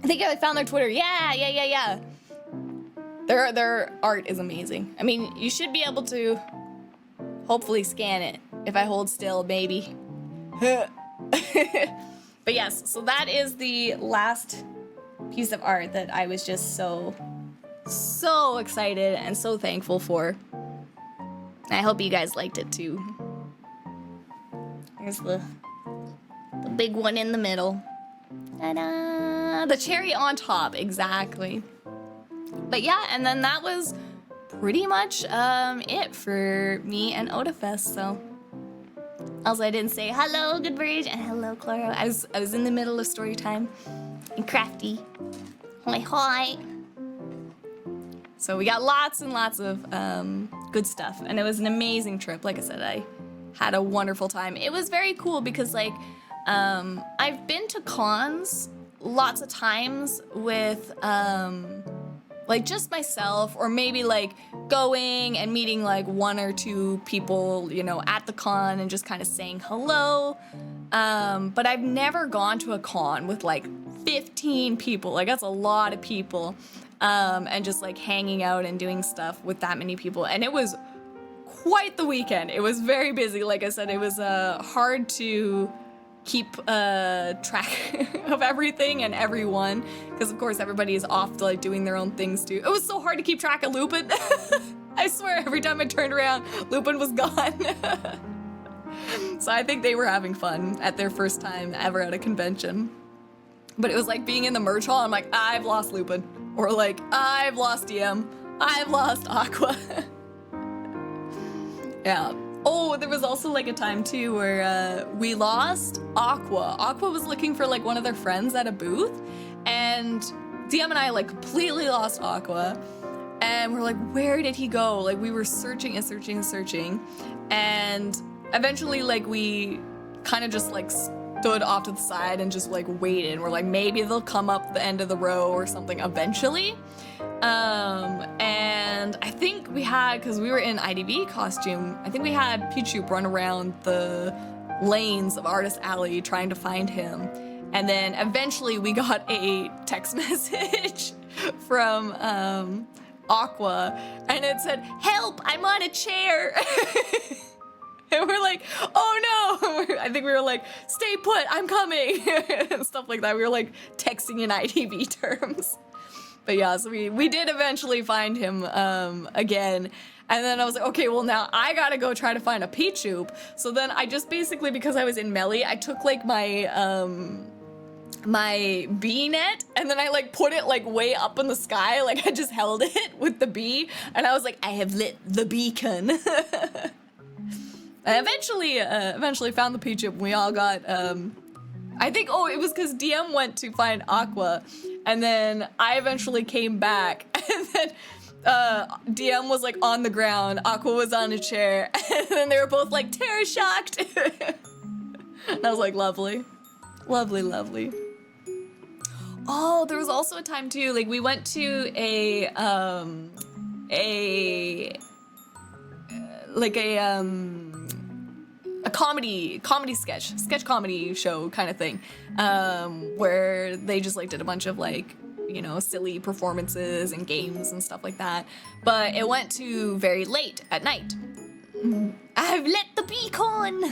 I think I found their Twitter. Yeah. Their art is amazing. I mean, you should be able to hopefully scan it if I hold still, maybe. But yes, so that is the last piece of art that I was just so excited and so thankful for. I hope you guys liked it too. Here's the big one in the middle. Ta-da! The cherry on top, exactly. But yeah, and then that was pretty much it for me and OtaFest. So also I didn't say hello Goodbridge and hello Clara. I was in the middle of story time and crafty. Hi. So we got lots and lots of good stuff, and it was an amazing trip. Like I said, I had a wonderful time. It was very cool because like I've been to cons lots of times with like just myself, or maybe like going and meeting like one or two people, you know, at the con and just kind of saying hello. But I've never gone to a con with like 15 people. Like that's a lot of people. And just like hanging out and doing stuff with that many people. And it was quite the weekend. It was very busy. Like I said, it was hard to keep track of everything and everyone, because of course everybody is off to like doing their own things too. It was so hard to keep track of Lupin. I swear every time I turned around, Lupin was gone. So I think they were having fun at their first time ever at a convention. But it was like being in the merch hall, I'm like, I've lost Lupin. Or like, I've lost DM. I've lost Aqua. Yeah. Oh, there was also like a time too where we lost Aqua. Aqua was looking for like one of their friends at a booth, and DM and I like completely lost Aqua. And we're like, where did he go? Like we were searching and searching and searching. And eventually like we kind of just like stood off to the side and just like waited. We're like, maybe they'll come up the end of the row or something eventually. And I think we had, because we were in IDV costume, I think we had Pichu run around the lanes of Artist Alley trying to find him. And then eventually we got a text message from Aqua, and it said, "Help, I'm on a chair." And we're like, oh no. I think we were like, stay put, I'm coming. And stuff like that. We were like texting in IDV terms. But yeah, so we did eventually find him again. And then I was like, okay, well now I gotta go try to find a Pichu. So then I just basically, because I was in Melly, I took like my bee net, and then I like put it like way up in the sky. Like I just held it with the bee, and I was like, I have lit the beacon. I eventually found the Pichu, and we all got, I think, it was because DM went to find Aqua, and then I eventually came back, and then DM was like on the ground, Aqua was on a chair, and then they were both like terror shocked. And I was like, lovely. Lovely, lovely. Oh, there was also a time too, like we went to a comedy sketch comedy show kind of thing, where they just like did a bunch of like, you know, silly performances and games and stuff like that. But it went to very late at night. I've lit the beacon.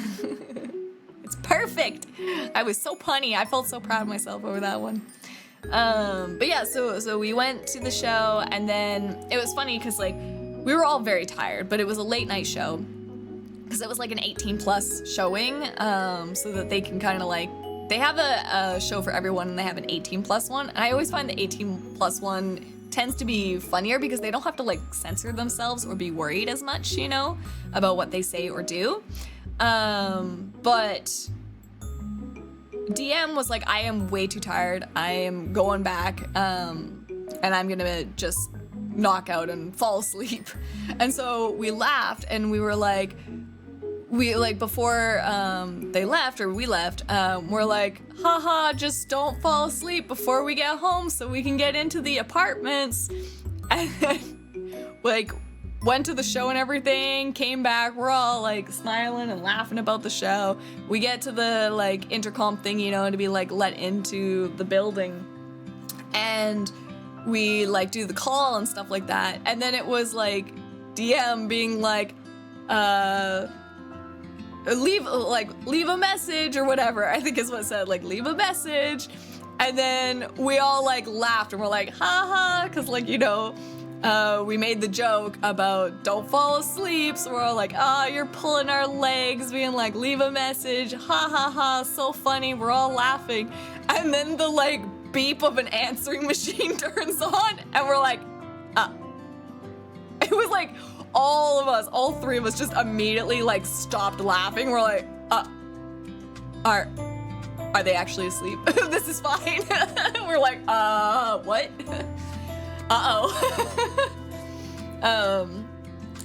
It's perfect. I was so punny. I felt so proud of myself over that one. But yeah, so we went to the show, and then it was funny because like we were all very tired, but it was a late night show because it was like an 18+ showing, so that they can kind of like, they have a show for everyone and they have an 18+ one. And I always find the 18+ one tends to be funnier because they don't have to like censor themselves or be worried as much, you know, about what they say or do. But DM was like, I am way too tired. I am going back, and I'm gonna just knock out and fall asleep. And so we laughed, and we were like, before they left, or we left, we're like, haha, just don't fall asleep before we get home so we can get into the apartments. And then, like, went to the show and everything, came back, we're all like smiling and laughing about the show. We get to the like intercom thing, you know, to be like let into the building. And we like do the call and stuff like that. And then it was like DM being like, leave a message or whatever, I think is what it said, like leave a message. And then we all like laughed and we're like, haha, because like, you know, we made the joke about don't fall asleep, so we're all like, oh, you're pulling our legs, being like, leave a message, ha ha ha, so funny, we're all laughing. And then the like beep of an answering machine turns on, and we're like, it was like all of us, all three of us just immediately like stopped laughing. We're like, are they actually asleep? This is fine. We're like, what?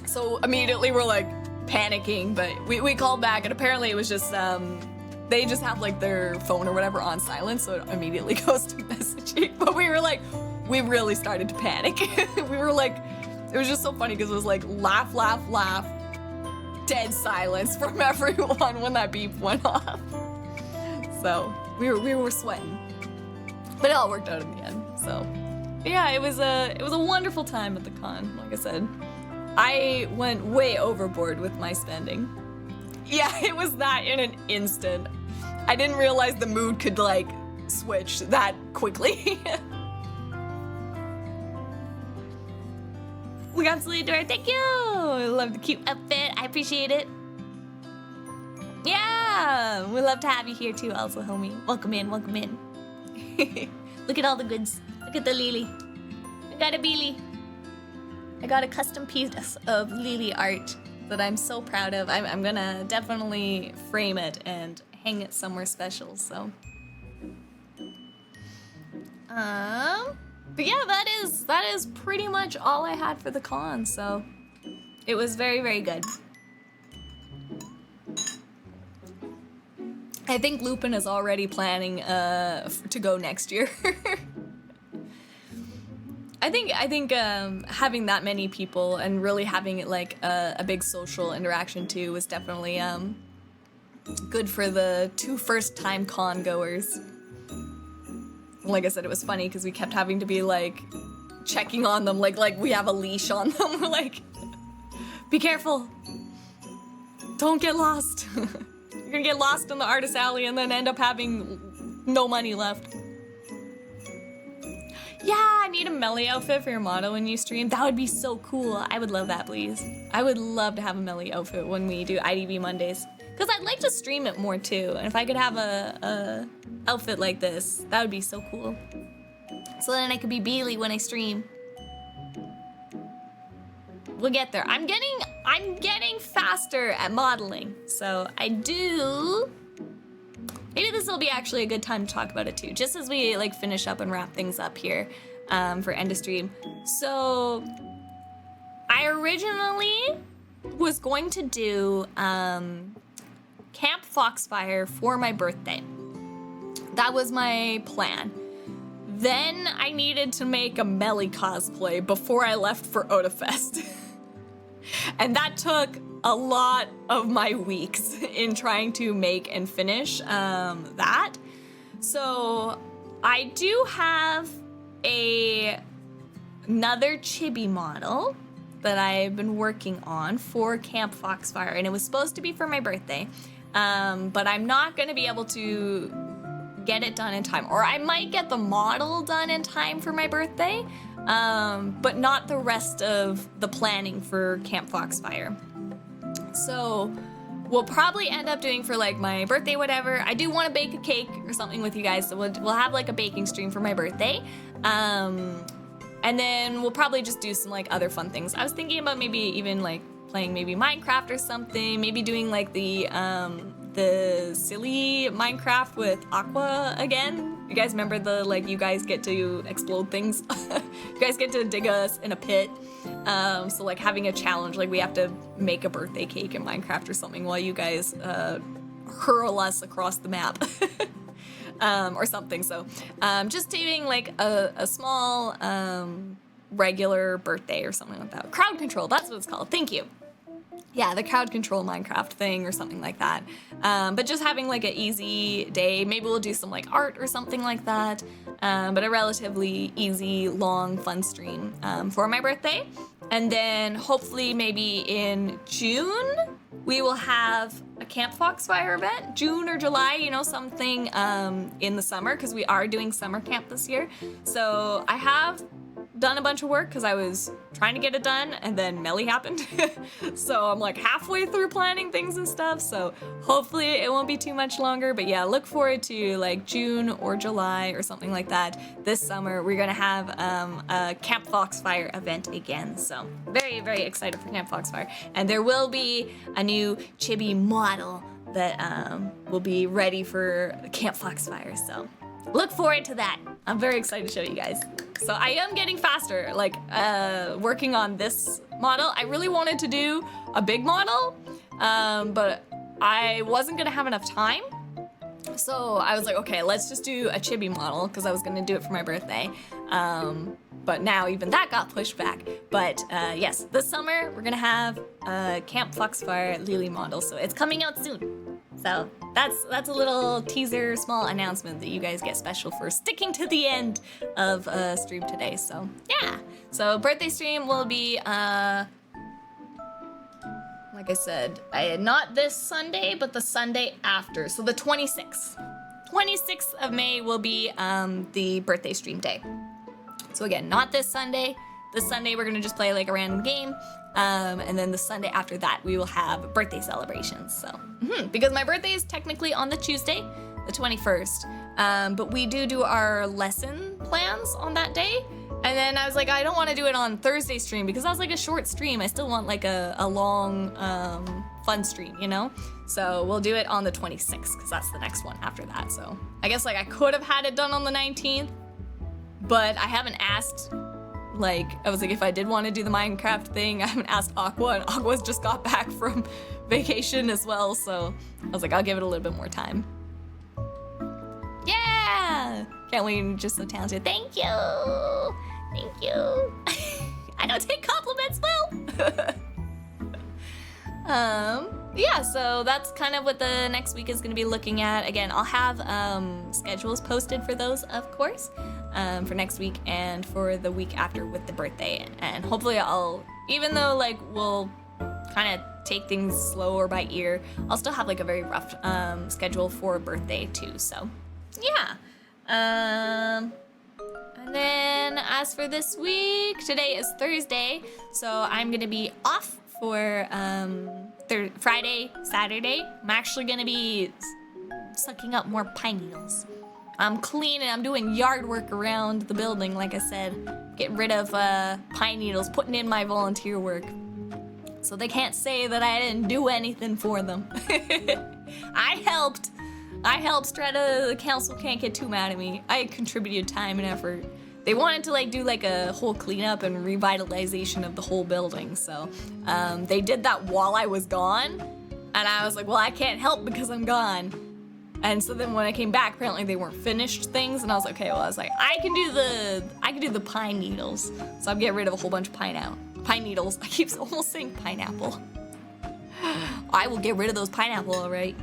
So immediately we're like panicking, but we called back, and apparently it was just, they just have like their phone or whatever on silent, so it immediately goes to messaging. But we were like, we really started to panic. We were like, it was just so funny because it was like laugh, laugh, laugh, dead silence from everyone when that beep went off. So we were sweating, but it all worked out in the end. So yeah, it was a wonderful time at the con. Like I said, I went way overboard with my spending. Yeah, it was that in an instant. I didn't realize the mood could like switch that quickly. We absolutely adore it. Thank you. I love the cute outfit. I appreciate it. Yeah, we love to have you here too, also, homie. Welcome in, welcome in. Look at all the goods. Look at the Lily. I got a Beely. I got a custom piece of Lily art that I'm so proud of. I'm gonna definitely frame it and hang it somewhere special, so. But yeah, that is pretty much all I had for the con, so it was very, very good. I think Lupin is already planning to go next year. I think having that many people and really having it like a big social interaction too was definitely good for the 2 first-time con goers. Like I said, it was funny because we kept having to be like checking on them, like we have a leash on them. We're like, be careful, don't get lost. You're gonna get lost in the artist alley and then end up having no money left. Yeah, I need a Melly outfit for your motto when you stream. That would be so cool. I would love that, please. I would love to have a Melly outfit when we do IDV Mondays. Because I'd like to stream it more too. And if I could have a outfit like this, that would be so cool. So then I could be Beely when I stream. We'll get there. I'm getting faster at modeling. So I do. Maybe this will be actually a good time to talk about it too, just as we like finish up and wrap things up here for end of stream. So I originally was going to do Camp Foxfire for my birthday. That was my plan. Then I needed to make a Melly cosplay before I left for OtaFest. And that took a lot of my weeks in trying to make and finish that. So I do have another chibi model that I've been working on for Camp Foxfire, and it was supposed to be for my birthday, but I'm not gonna be able to get it done in time, or I might get the model done in time for my birthday, but not the rest of the planning for Camp Foxfire. So we'll probably end up doing for like my birthday, whatever. I do want to bake a cake or something with you guys, so we'll have like a baking stream for my birthday. And then we'll probably just do some like other fun things. I was thinking about maybe even like playing maybe Minecraft or something, maybe doing like the silly Minecraft with Aqua again. You guys remember the, like, you guys get to explode things? You guys get to dig us in a pit. So like having a challenge, like we have to make a birthday cake in Minecraft or something while you guys hurl us across the map. Or something. So just doing like a small regular birthday or something like that. Crowd control, that's what it's called. Thank you. Yeah, the crowd control Minecraft thing or something like that. But just having like an easy day. Maybe we'll do some like art or something like that. But a relatively easy, long, fun stream for my birthday. And then hopefully maybe in June, we will have a Camp Foxfire event, June or July, you know, something in the summer, because we are doing summer camp this year. So I have done a bunch of work because I was trying to get it done and then Melly happened. So I'm like halfway through planning things and stuff. So hopefully it won't be too much longer, but yeah, look forward to like June or July or something like that. This summer, we're gonna have a Camp Foxfire event again. So very, very excited for Camp Foxfire. And there will be a new chibi model that will be ready for Camp Foxfire. So look forward to that. I'm very excited to show you guys. So I am getting faster, like working on this model. I really wanted to do a big model, but I wasn't gonna have enough time. So I was like, okay, let's just do a chibi model because I was gonna do it for my birthday. But now even that got pushed back. But yes, this summer we're gonna have a Camp Foxfire Lily model. So it's coming out soon. So that's a little teaser, small announcement that you guys get special for sticking to the end of stream today. So yeah, so birthday stream will be like I said, not this Sunday, but the Sunday after. So the 26th. 26th of May will be the birthday stream day. So again, not this Sunday. This Sunday we're gonna just play like a random game. And then the Sunday after that, we will have birthday celebrations. So, because my birthday is technically on the Tuesday, the 21st. But we do our lesson plans on that day. And then I was like, I don't want to do it on Thursday stream because that was like a short stream. I still want like a long, fun stream, you know? So we'll do it on the 26th because that's the next one after that. So I guess like I could have had it done on the 19th, but I haven't asked. Like, I was like, if I did want to do the Minecraft thing, I haven't asked Aqua, and Aqua's just got back from vacation as well, so I was like, I'll give it a little bit more time. Yeah! Can't wait, you're just so talented. Thank you! Thank you! I don't take compliments well! Yeah, so that's kind of what the next week is going to be looking at. Again, I'll have schedules posted for those, of course. For next week and for the week after with the birthday. And hopefully I'll, even though like we'll kind of take things slower by ear, I'll still have like a very rough schedule for birthday too. So yeah. And then as for this week, today is Thursday, so I'm gonna be off for Friday, Saturday. I'm actually gonna be sucking up more pine needles. I'm cleaning, I'm doing yard work around the building, like I said. Getting rid of pine needles, putting in my volunteer work. So they can't say that I didn't do anything for them. I helped Strata, the council can't get too mad at me. I contributed time and effort. They wanted to like do like a whole cleanup and revitalization of the whole building. So they did that while I was gone. And I was like, well, I can't help because I'm gone. And so then when I came back, apparently they weren't finished things, and I was like, okay, well, I was like, I can do the pine needles. So I'm getting rid of a whole bunch of pine needles. I keep almost saying pineapple. I will get rid of those pineapple, all right.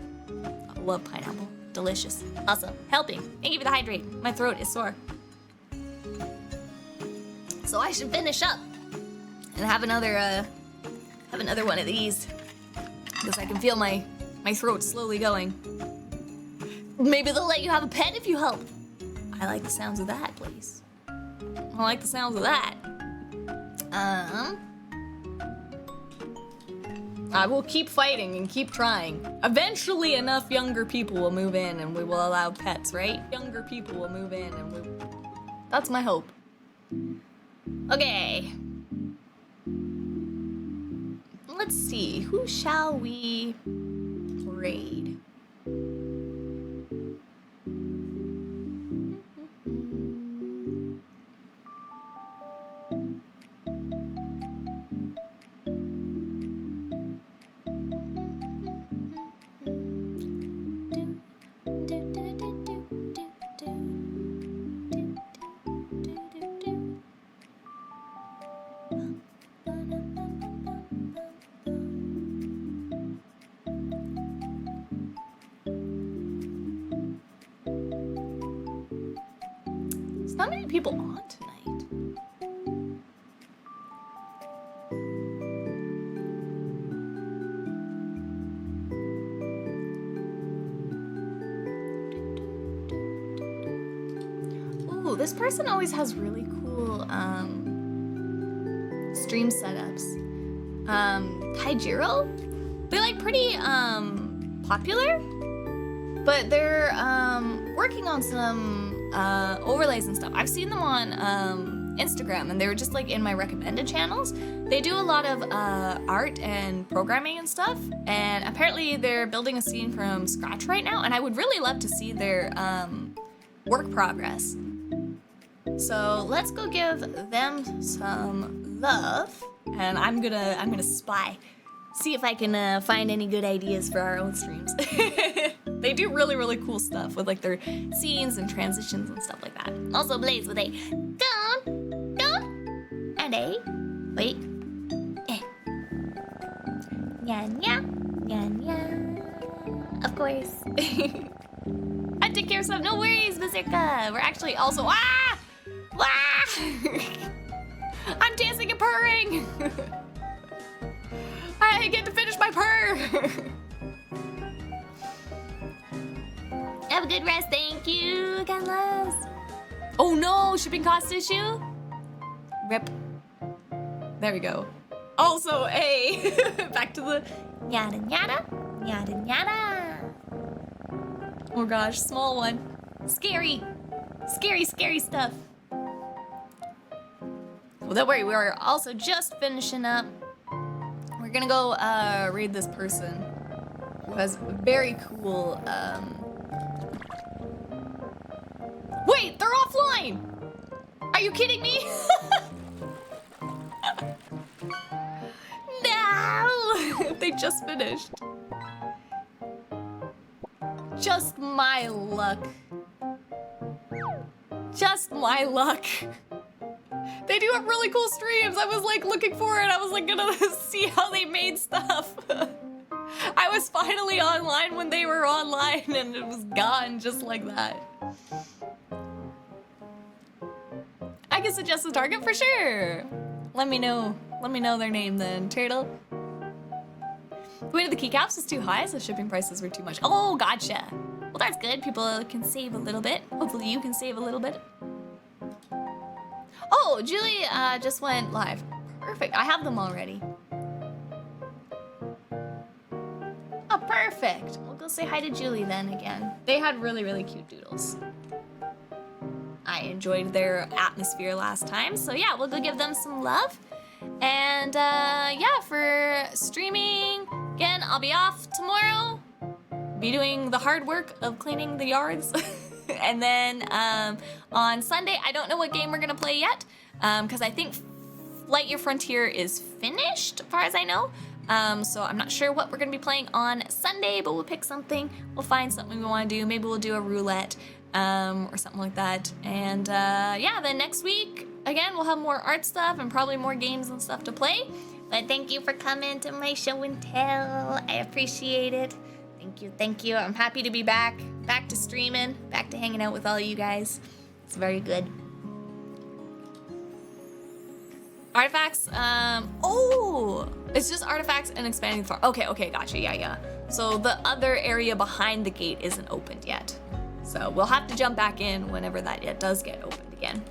I love pineapple. Delicious. Awesome. Helping. Thank you for the hydrate. My throat is sore. So I should finish up and have another one of these because I can feel my throat slowly going. Maybe they'll let you have a pet if you help. I like the sounds of that, please. I like the sounds of that. I will keep fighting and keep trying. Eventually enough younger people will move in and we will allow pets, right? Younger people will move in and that's my hope. Okay. let's see. Who shall we raid? Not many people on tonight. Ooh, this person always has really cool stream setups. Kaijiro? They're like pretty popular, but they're working on some overlays and stuff. I've seen them on Instagram, and they were just like in my recommended channels. They do a lot of art and programming and stuff, and apparently they're building a scene from scratch right now, and I would really love to see their work progress. So let's go give them some love, and I'm gonna spy, see if I can find any good ideas for our own streams. They do really, really cool stuff with like their scenes and transitions and stuff like that. Also Blaze with a gone, and a wait, nya. Of course. I take care of stuff. No worries, Berserka. We're actually also I'm dancing and purring. I get to finish my purr. Have a good rest, thank you, Carlos. Oh no, shipping cost issue? Rip. There we go. Also, back to the Yada yada, yada yada. oh gosh, small one. Scary, scary, scary stuff. Well, don't worry, we're also just finishing up. We're gonna go raid this person who has very cool Wait, they're offline! Are you kidding me? No! They just finished. Just my luck. Just my luck. They do have really cool streams. I was like looking for it. I was like gonna see how they made stuff. I was finally online when they were online and it was gone just like that. I can suggest a target for sure. Let me know their name then, Turtle. The weight of the keycaps is too high, so shipping prices were too much. Oh, gotcha. Well, that's good. People can save a little bit. Hopefully you can save a little bit. Oh, Julie just went live. Perfect. I have them already. Oh, perfect. We'll go say hi to Julie then again. They had really, really cute doodles. I enjoyed their atmosphere last time, so yeah, we'll go give them some love. And yeah, for streaming, again, I'll be off tomorrow. Be doing the hard work of cleaning the yards. And then on Sunday, I don't know what game we're gonna play yet, because I think Lightyear Frontier is finished, as far as I know. So I'm not sure what we're gonna be playing on Sunday, but we'll pick something. We'll find something we wanna do. Maybe we'll do a roulette or something like that. And yeah, then next week, again, we'll have more art stuff and probably more games and stuff to play. But thank you for coming to my show and tell. I appreciate it. Thank you. I'm happy to be back to streaming, back to hanging out with all you guys. It's very good. Artifacts, oh, it's just artifacts and expanding the farm. Okay, gotcha, yeah. So the other area behind the gate isn't opened yet. So we'll have to jump back in whenever that does get opened again.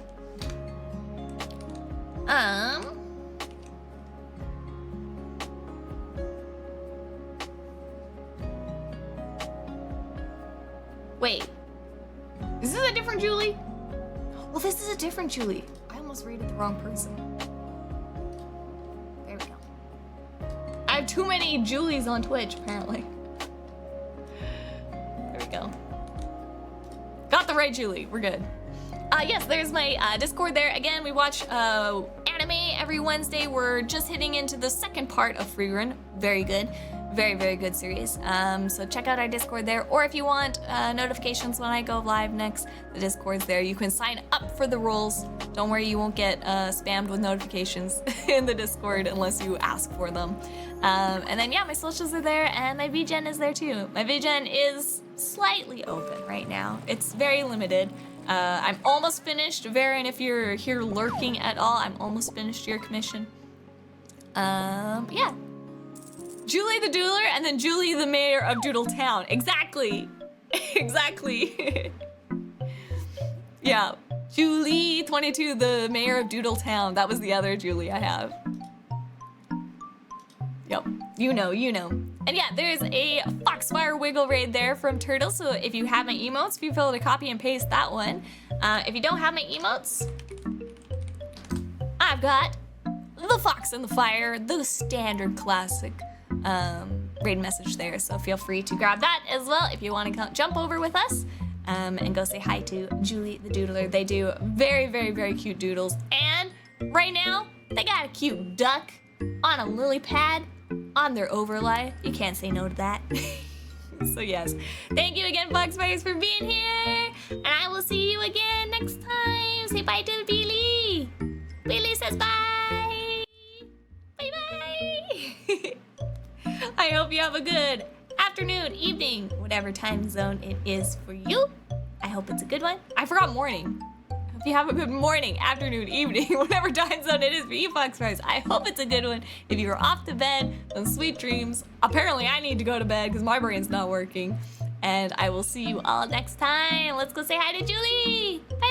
Wait, is this a different Julie? Well, this is a different Julie. I almost rated the wrong person. There we go. I too many Julies on Twitch, apparently. There we go. Got the right Julie. We're good. Yes, there's my Discord there. Again, we watch anime every Wednesday. We're just hitting into the second part of Free Run. Very good. Very, very good series. So check out our Discord there. Or if you want notifications when I go live next, the Discord's there. You can sign up for the roles. Don't worry, you won't get spammed with notifications in the Discord unless you ask for them. And then, yeah, my socials are there, and my VGen is there too. My VGen is slightly open right now. It's very limited. I'm almost finished. Varen, if you're here lurking at all, I'm almost finished your commission. Yeah. Julie the Doodler and then Julie the Mayor of Doodle Town. Exactly. Exactly. Yeah. Julie 22, the Mayor of Doodle Town. That was the other Julie I have. Yep. You know. And yeah, there's a Foxfire Wiggle raid there from Turtle, so if you have my emotes, feel free to copy and paste that one. If you don't have my emotes, I've got the Fox and the Fire, the standard classic raid message there, so feel free to grab that as well if you want to jump over with us and go say hi to Julie the Doodler. They do very, very, very cute doodles, and right now, they got a cute duck on a lily pad on their overlay. You can't say no to that. So yes, thank you again, Foxfires, for being here, and I will see you again next time. Say bye to Billy. Billy says bye. Bye-bye. I hope you have a good afternoon, evening, whatever time zone it is for you. I hope it's a good one. I forgot morning. Hope you have a good morning, afternoon, evening, whatever time zone it is for you, Foxfires. I hope it's a good one. If you're off to bed, then sweet dreams. Apparently, I need to go to bed because my brain's not working. And I will see you all next time. Let's go say hi to Julie. Bye.